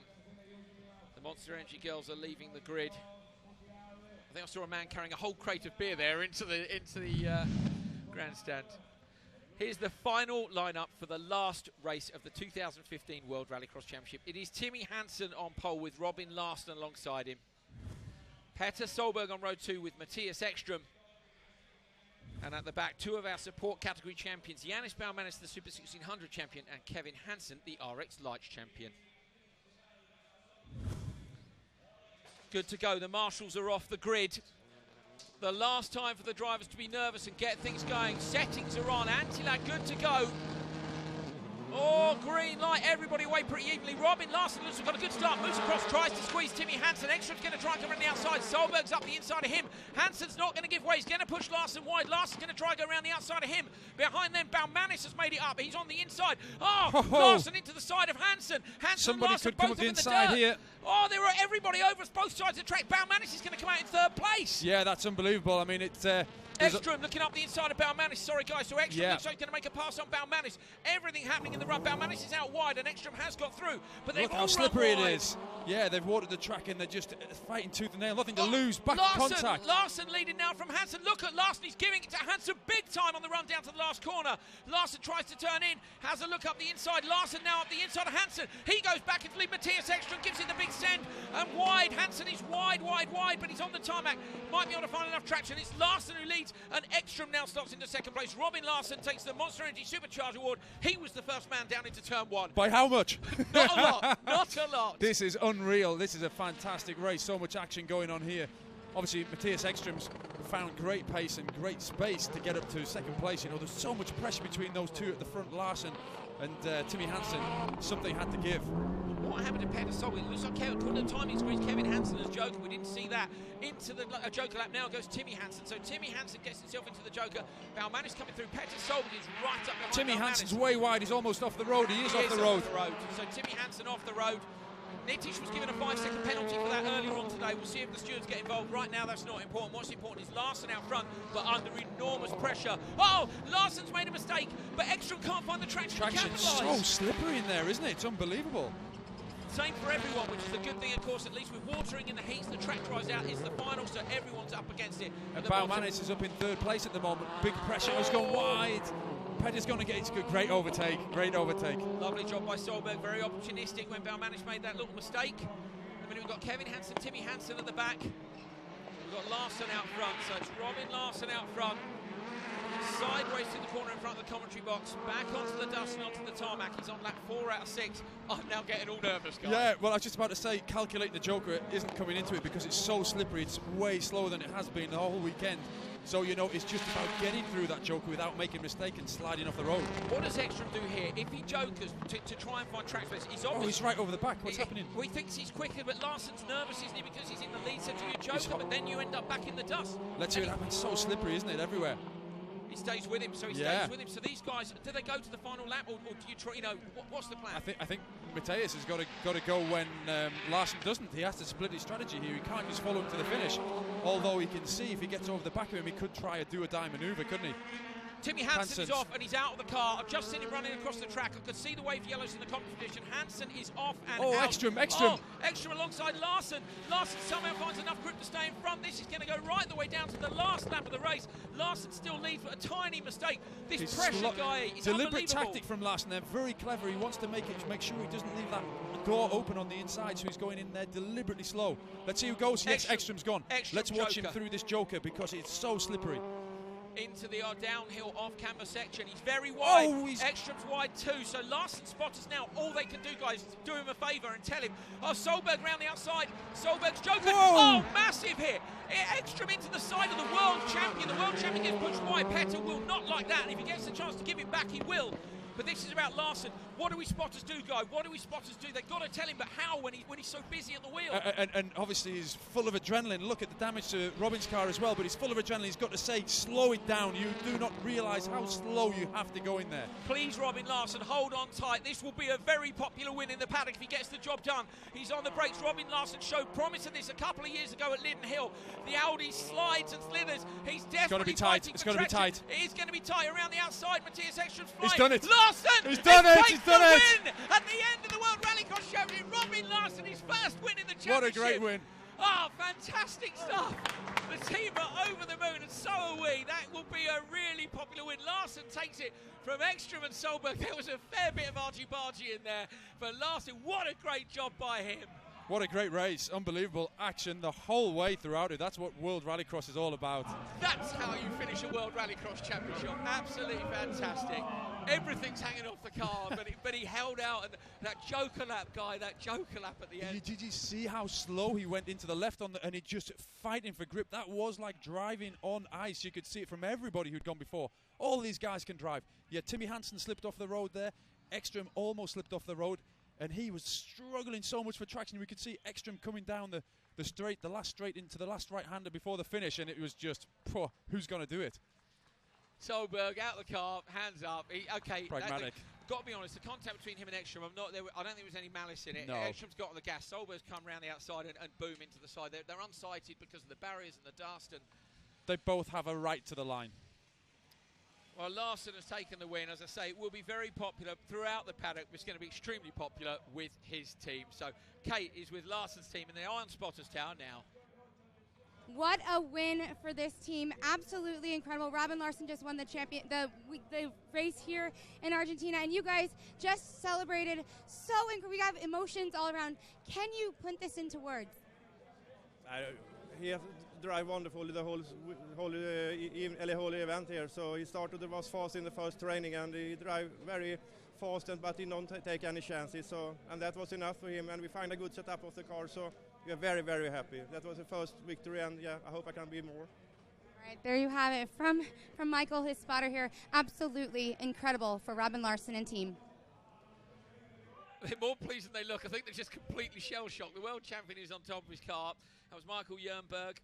Speaker 10: The Monster Energy girls are leaving the grid. I think I saw a man carrying a whole crate of beer there into the grandstand. Here's the final lineup for the last race of the 2015 World Rallycross Championship. It is Timmy Hansen on pole with Robin Larsson alongside him. Petter Solberg on row 2 with Matthias Eckstrom. And at the back, 2 of our support category champions, Yannis Baumanis, the Super 1600 champion, and Kevin Hansen, the RX Lights champion. Good to go. The marshals are off the grid. The last time for the drivers to be nervous and get things going. Settings are on. Anti-lag good to go. Oh, green light. Everybody away pretty evenly. Robin Larsson looks like got a good start. Moves across, tries to squeeze Timmy Hansen. Eckstrom's going to try and come around the outside. Solberg's up the inside of him. Hansen's not going to give way. He's going to push Larsson wide. Larson's going to try and go around the outside of him. Behind them, Baumanis has made it up. He's on the inside. Oh, Larsson into the side of Hansen. Hansen
Speaker 9: Somebody
Speaker 10: and Larsson
Speaker 9: could come
Speaker 10: both
Speaker 9: up the
Speaker 10: in
Speaker 9: inside
Speaker 10: dirt.
Speaker 9: here.
Speaker 10: Oh, there are everybody over both sides of the track. Baumanis is going to come out in 3rd place.
Speaker 9: Yeah, that's unbelievable. I mean, it's...
Speaker 10: Eckstrom looking up the inside of Baumanis. Sorry, guys. So Eckstrom looks like he's going to make a pass on Baumanis. Everything happening in the run. Baumanis is out wide, and Eckstrom has got through. But
Speaker 9: Look how slippery it is. Yeah, they've watered the track and they're just fighting tooth and nail. Nothing to lose. Back contact.
Speaker 10: Larsson leading now from Hansen. Look at Larsson. He's giving it to Hansen big time on the run down to the last corner. Larsson tries to turn in. Has a look up the inside. Larsson now up the inside of Hansen. He goes back into lead. Matthias Eckstrom gives it the big send. And wide. Hansen is wide, but he's on the tarmac. Might be able to find enough traction. It's Larsson who leads, and Eckstrom now starts into 2nd place. Robin Larsson takes the Monster Energy Supercharge Award. He was the first man down into turn 1.
Speaker 9: By how much?
Speaker 10: Not a lot. Not a lot.
Speaker 9: This is unreal. This is a fantastic race. So much action going on here. Obviously, Matthias Eckstrom's found great pace and great space to get up to 2nd place. You know, there's so much pressure between those 2 at the front, Larsson and Timmy Hansen. Something had to give.
Speaker 10: What happened to Petter Solberg? It looks like Kevin, according to the timing screens, Kevin Hansen as Joker. We didn't see that. Into the Joker lap now goes Timmy Hansen. So Timmy Hansen gets himself into the Joker. Baumanis coming through. Petter Solberg is right up behind
Speaker 9: Timmy
Speaker 10: Baumanis.
Speaker 9: Hansen's way wide. He's almost off the road. He is off the road.
Speaker 10: So Timmy Hansen off the road. Nitish was given a 5-second penalty for that earlier on today. We'll see if the stewards get involved. Right now, that's not important. What's important is Larsson out front, but under enormous pressure. Oh, Larsson's made a mistake, but Eckstrom can't find the traction to capitalise.
Speaker 9: So slippery in there, isn't it? It's unbelievable.
Speaker 10: Same for everyone, which is a good thing, of course. At least with watering in the heats, the track dries out. It's the final, so everyone's up against it.
Speaker 9: And Baumanis is up in 3rd place at the moment. Big pressure. He's gone wide. Petter's going to get it. Great overtake. Great overtake.
Speaker 10: Lovely job by Solberg. Very opportunistic when Baumanis made that little mistake. I mean, we've got Kevin Hansen, Timmy Hansen at the back. We've got Larsson out front. So it's Robin Larsson out front. Sideways to the corner in front of the commentary box, back onto the dust and onto the tarmac. He's on lap 4 out of 6. I'm now getting all nervous, guys.
Speaker 9: Yeah, well, I was just about to say, calculating the Joker isn't coming into it because it's so slippery. It's way slower than it has been the whole weekend. So, you know, it's just about getting through that Joker without making a mistake and sliding off the road.
Speaker 10: What does Eckstrom do here? If he jokers to try and find track space, he's obviously...
Speaker 9: Oh, he's right over the back. What's happening?
Speaker 10: Well, he thinks he's quicker, but Larsson's nervous, isn't he? Because he's in the lead centre of your Joker, but then you end up back in the dust.
Speaker 9: Let's see what happens. So slippery, isn't it? Everywhere.
Speaker 10: He stays with him, so he stays with him. So these guys, do they go to the final lap, or do you try? You know, what's the plan?
Speaker 9: I think Matthias has got to go when Larsson doesn't. He has to split his strategy here. He can't just follow him to the finish. Although he can see if he gets over the back of him, he could try a do-or-die manoeuvre, couldn't he?
Speaker 10: Timmy Hansen is off and he's out of the car. I've just seen him running across the track. I could see the wave yellows in the competition. Hansen is off and out.
Speaker 9: Eckstrom.
Speaker 10: Oh, Eckstrom alongside Larsson. Larsson somehow finds enough grip to stay in front. This is going to go right the way down to the last lap of the race. Larsson still leads for a tiny mistake. This pressure guy is
Speaker 9: deliberate
Speaker 10: unbelievable.
Speaker 9: tactic from Larsson there. Very clever. He wants to make sure he doesn't leave that
Speaker 7: door open on the inside, so he's going in there deliberately slow. Let's see who goes. Yes, Eckstrom's gone. Let's watch him through this joker because it's so slippery.
Speaker 10: Into the downhill off-camber section. He's very wide.
Speaker 7: Oh,
Speaker 10: Eckstrom's wide too. So Larson spotters now. All they can do, guys, is do him a favour and tell him. Oh, Solberg round the outside. Solberg's joker.
Speaker 7: Whoa.
Speaker 10: Oh, massive hit. Eckstrom into the side of the world champion. The world champion gets pushed wide. Petter will not like that. And if he gets the chance to give it back, he will. But this is about Larson. What do we spotters do, Guy? What do we spotters do? They've got to tell him, but how when he's so busy at the wheel?
Speaker 7: And obviously he's full of adrenaline. Look at the damage to Robin's car as well, but he's full of adrenaline. He's got to say, slow it down. You do not realise how slow you have to go in there.
Speaker 10: Please, Robin Larson, hold on tight. This will be a very popular win in the paddock if he gets the job done. He's on the brakes. Robin Larson showed promise of this a couple of years ago at Linden Hill. The Audi slides and slithers. He's definitely fighting for traction.
Speaker 7: It's got to be tight.
Speaker 10: It is going to be tight around the outside. Matthias Eckstrom's flying.
Speaker 7: He's done it.
Speaker 10: Larson!
Speaker 7: He's done it. He's done it.
Speaker 10: Win at the end of the World Rallycross Championship. Robin Larson, his first win in the championship.
Speaker 7: What a great win.
Speaker 10: Oh, fantastic stuff. The team are over the moon, and so are we. That will be a really popular win. Larson takes it from Eckstrom and Solberg. There was a fair bit of argy-bargy in there. But Larson, what a great job by him.
Speaker 7: What a great race. Unbelievable action the whole way throughout it. That's what World Rallycross is all about.
Speaker 10: That's how you finish a World Rallycross Championship. Absolutely fantastic. Everything's hanging off the car, but he held out. And that joker lap, Guy, that joker lap at the end.
Speaker 7: Did you see how slow he went into the left and he just fighting for grip? That was like driving on ice. You could see it from everybody who'd gone before. All these guys can drive. Yeah, Timmy Hansen slipped off the road there. Eckstrom almost slipped off the road. And he was struggling so much for traction. We could see Eckstrom coming down the straight, the last straight into the last right-hander before the finish, and it was just, who's going to do it?
Speaker 10: Solberg out the car, hands up.
Speaker 7: Pragmatic.
Speaker 10: Got to be honest, the contact between him and Eckstrom, I don't think there was any malice in it.
Speaker 7: No.
Speaker 10: Eckstrom's got on the gas. Solberg's come round the outside and boom into the side. They're unsighted because of the barriers and the dust. And
Speaker 7: they both have a right to the line.
Speaker 10: Well, Larson has taken the win. As I say, it will be very popular throughout the paddock. It's going to be extremely popular with his team. So Kate is with Larson's team in the Iron Spotters Tower now.
Speaker 4: What a win for this team. Absolutely incredible. Robin Larson just won the race here in Argentina, and you guys just celebrated so incredible. We got emotions all around. Can you put this into words?
Speaker 17: He has drive wonderfully the whole event here. So he started, was fast in the first training, and he drive very fast, but he don't take any chances. So, and that was enough for him, and we find a good setup of the car. So we are very, very happy. That was the first victory, and yeah, I hope I can be more.
Speaker 4: All right, there you have it from Michael, his spotter here. Absolutely incredible for Robin Larson and team.
Speaker 10: They're more pleased than they look. I think they're just completely shell-shocked. The world champion is on top of his car. That was Michael Jernberg,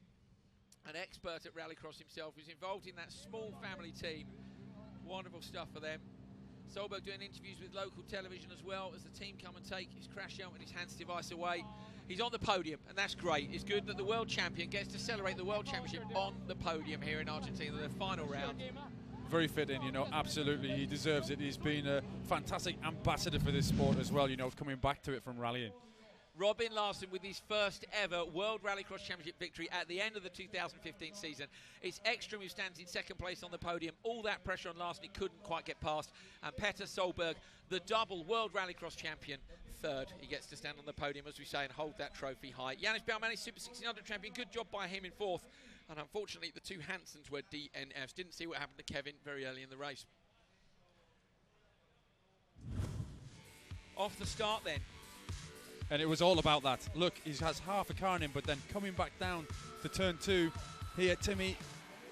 Speaker 10: an expert at Rallycross himself, who's involved in that small family team. Wonderful stuff for them. Solberg doing interviews with local television as well as the team come and take his crash helmet and his hands device away. He's on the podium, and that's great. It's good that the world champion gets to celebrate the world championship on the podium here in Argentina, the final round.
Speaker 7: Very fitting, you know, absolutely. He deserves it. He's been a fantastic ambassador for this sport as well, you know, coming back to it from rallying.
Speaker 10: Robin Larson with his first ever World Rallycross Championship victory at the end of the 2015 season. It's Eckstrom who stands in second place on the podium. All that pressure on Larson, he couldn't quite get past. And Petter Solberg, the double World Rallycross champion, third. He gets to stand on the podium, as we say, and hold that trophy high. Janis Baumanis, Super 1600 champion. Good job by him in fourth. And unfortunately, the two Hansens were DNFs. Didn't see what happened to Kevin very early in the race. Off the start then.
Speaker 7: And it was all about that. Look, he has half a car in him, but then coming back down to turn two, here Timmy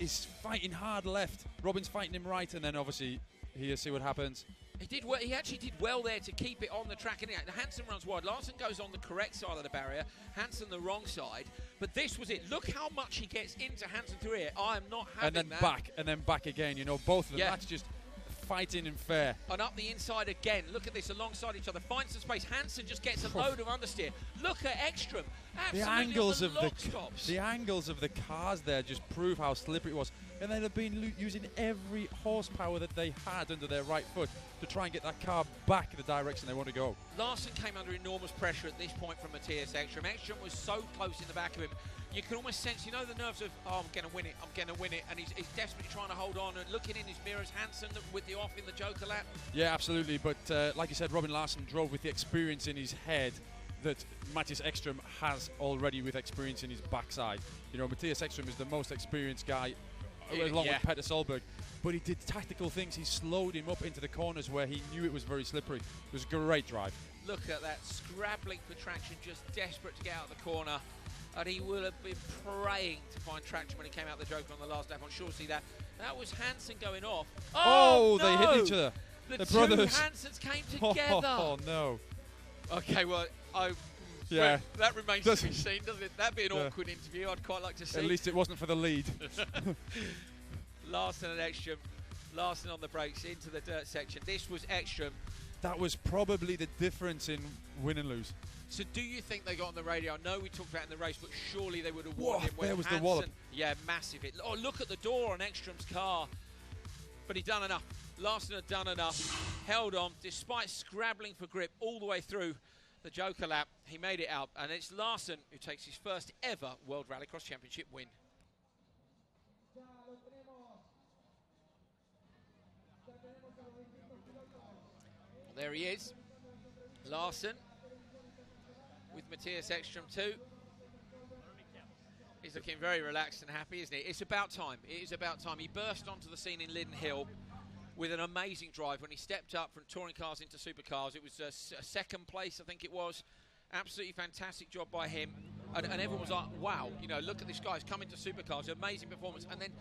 Speaker 7: is fighting hard left. Robin's fighting him right, and then obviously here, see what happens.
Speaker 10: He did well. He actually did well there to keep it on the track. And Hansen runs wide. Larson goes on the correct side of the barrier. Hansen the wrong side. But this was it. Look how much he gets into Hansen through here. I am not having that.
Speaker 7: And then back, and then back again. You know, both of them. Yeah. That's just fighting and fair.
Speaker 10: And up the inside again. Look at this alongside each other. Finds some space. Hansen just gets a load of understeer. Look at Eckstrom.
Speaker 7: The angles of the cars there just prove how slippery it was.
Speaker 9: and they'd have been using every horsepower that they had under their right foot to try and get that car back in the direction they want to go.
Speaker 10: Larson came under enormous pressure at this point from Matthias Eckstrom. Eckstrom was so close in the back of him. You can almost sense, you know, the nerves of, oh, I'm going to win it, I'm going to win it. And he's desperately trying to hold on and looking in his mirrors. Hansen with the off in the Joker lap.
Speaker 9: Yeah, absolutely. But like you said, Robin Larson drove with the experience in his head that Matthias Eckstrom has already with experience in his backside. You know, Matthias Eckstrom is the most experienced guy, along with Petter Solberg. But he did tactical things. He slowed him up into the corners where he knew it was very slippery. It was a great drive.
Speaker 10: Look at that, scrabbling for traction, just desperate to get out of the corner. And he will have been praying to find traction when he came out the Joker on the last lap. I'm sure see that. That was Hansen going off.
Speaker 9: Oh,
Speaker 10: no!
Speaker 9: They hit each other.
Speaker 10: The two
Speaker 9: brothers.
Speaker 10: Hansens came together.
Speaker 9: Oh, no.
Speaker 10: Okay, well,
Speaker 9: yeah.
Speaker 10: That remains to be seen, doesn't it? That'd be an awkward interview. I'd quite like to see.
Speaker 9: At least it wasn't for the lead.
Speaker 10: Larson and Eckstrom. Larson on the brakes into the dirt section. This was Eckstrom.
Speaker 9: That was probably the difference in win and lose.
Speaker 10: So do you think they got on the radio? I know we talked about it in the race, but surely they would have warned him.
Speaker 9: There was
Speaker 10: Hansen,
Speaker 9: the wallop.
Speaker 10: Yeah, massive hit. Oh, look at the door on Eckstrom's car. But he'd done enough. Larson had done enough. Held on, despite scrabbling for grip all the way through the Joker lap. He made it out, and it's Larson who takes his first ever World Rallycross Championship win. Well, there he is. Larson with Matthias Eckstrom too. He's looking very relaxed and happy, isn't he? It's about time. It is about time. He burst onto the scene in Lydden Hill with an amazing drive when he stepped up from touring cars into supercars. It was a second place, I think it was. Absolutely fantastic job by him. And everyone was like, wow, you know, look at this guy. He's come into supercars. Amazing performance. And then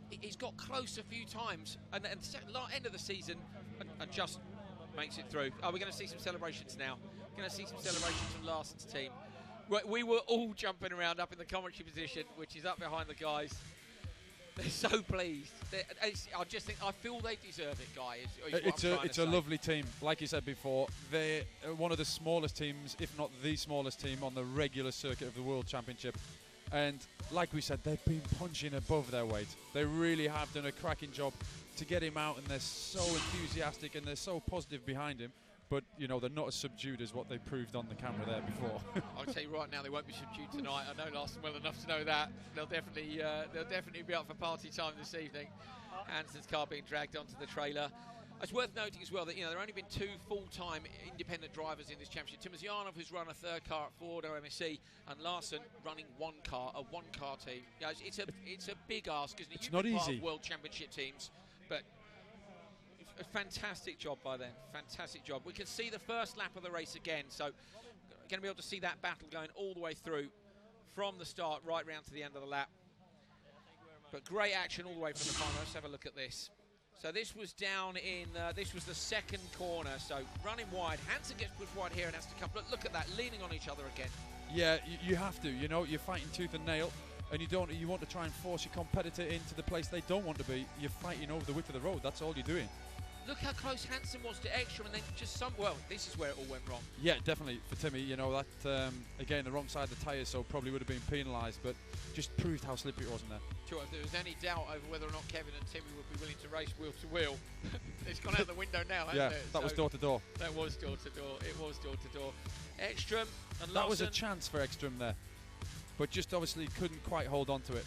Speaker 10: he's got close a few times. And at the end of the season, and just makes it through. Oh, we're going to see some celebrations now. Going to see some celebrations from Larson's team. We were all jumping around up in the commentary position, which is up behind the guys. They're so pleased. I feel they deserve it, guys.
Speaker 9: It's a lovely team. Like you said before, they're one of the smallest teams, if not the smallest team, on the regular circuit of the World Championship. And like we said, they've been punching above their weight. They really have done a cracking job to get him out, and they're so enthusiastic and they're so positive behind him. But, you know, they're not as subdued as what they proved on the camera there before.
Speaker 10: I'll tell you right now, they won't be subdued tonight. I know Larson well enough to know that. They'll definitely be up for party time this evening. Hansen's car being dragged onto the trailer. It's worth noting as well that, you know, there have only been two full-time independent drivers in this championship. Timosyanov has run a third car at Ford MSC, and Larson running one car, a one-car team. You know, it's a big ask, isn't it?
Speaker 9: It's not easy.
Speaker 10: World Championship teams, but a fantastic job by them. Fantastic job. We can see the first lap of the race again, so going to be able to see that battle going all the way through from the start right round to the end of the lap. But great action all the way from the final. Let's have a look at this. So this was down in, this was the second corner, so running wide. Hansen gets pushed wide here and has to come. Look at that, leaning on each other again.
Speaker 9: Yeah, you have to, you know, you're fighting tooth and nail, and you want to try and force your competitor into the place they don't want to be. You're fighting over the width of the road, that's all you're doing.
Speaker 10: Look how close Hansen was to Eckstrom, and then just well, this is where it all went wrong.
Speaker 9: Yeah, definitely for Timmy. You know that again, the wrong side of the tyres, so probably would have been penalised, but just proved how slippery it was in there.
Speaker 10: Sure, if there was any doubt over whether or not Kevin and Timmy would be willing to race wheel to wheel, it's gone out the window now, hasn't it?
Speaker 9: That was door to door.
Speaker 10: That was door to door. It was door to door. Eckstrom and Larson.
Speaker 9: That was a chance for Eckstrom there, but just obviously couldn't quite hold on to it.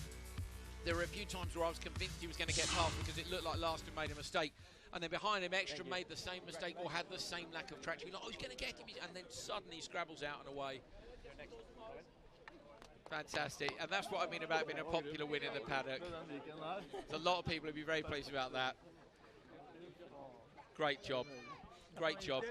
Speaker 10: There were a few times where I was convinced he was going to get past because it looked like Larson made a mistake. And then behind him, Eckstrom made the same mistake or had the same lack of traction. You're like, oh, he's going to get him. And then suddenly he scrabbles out and away. Fantastic. And that's what I mean about being a popular win in the paddock. There's a lot of people who'd be very pleased about that. Great job. Great job.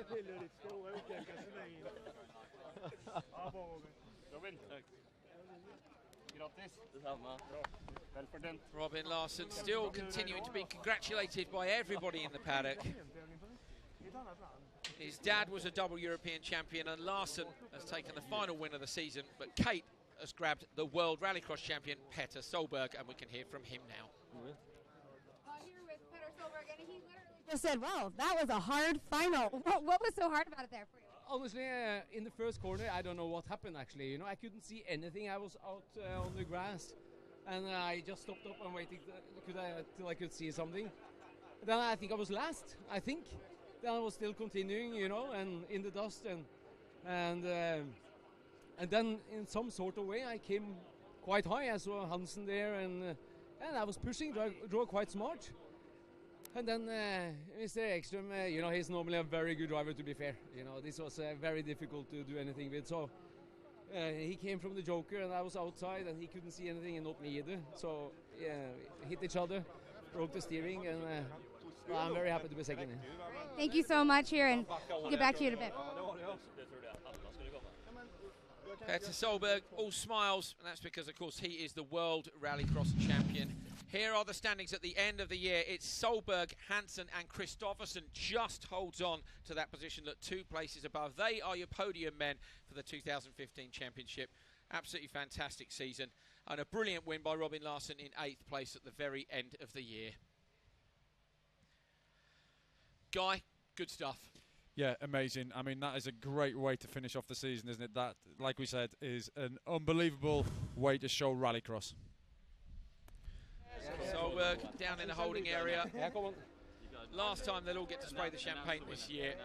Speaker 10: Robin Larson still continuing to be congratulated by everybody in the paddock. His dad was a double European champion, and Larson has taken the final win of the season, but Kate has grabbed the World Rallycross champion, Petter Solberg, and we can hear from him now.
Speaker 4: Here with Petter Solberg, and he literally just said, wow, that was a hard final. What was so hard about it there for you?
Speaker 14: Honestly, in the first corner, I don't know what happened actually. You know, I couldn't see anything. I was out on the grass, and I just stopped up and waited till I could see something. Then I think I was last. I think. Then I was still continuing, you know, and in the dust, and then in some sort of way I came quite high. I saw Hansen there, and I was pushing, drove quite smart. And then Mr. Eckstrom, you know, he's normally a very good driver, to be fair. You know, this was very difficult to do anything with. So he came from the Joker, and I was outside, and he couldn't see anything, and not me either. So yeah, we hit each other, broke the steering, and well, I'm very happy to be second.
Speaker 4: Thank you so much here, and we'll get back to you in a bit.
Speaker 10: Petter Solberg, all smiles, and that's because, of course, he is the World Rallycross champion. Here are the standings at the end of the year. It's Solberg, Hansen and Kristoffersen just holds on to that position, look 2 places above. They are your podium men for the 2015 championship. Absolutely fantastic season, and a brilliant win by Robin Larsson in 8th place at the very end of the year. Guy, good stuff.
Speaker 9: Yeah, amazing. I mean, that is a great way to finish off the season, isn't it? That, like we said, is an unbelievable way to show rallycross.
Speaker 10: Solberg down in the holding area. Last time they'll all get to spray the champagne this year.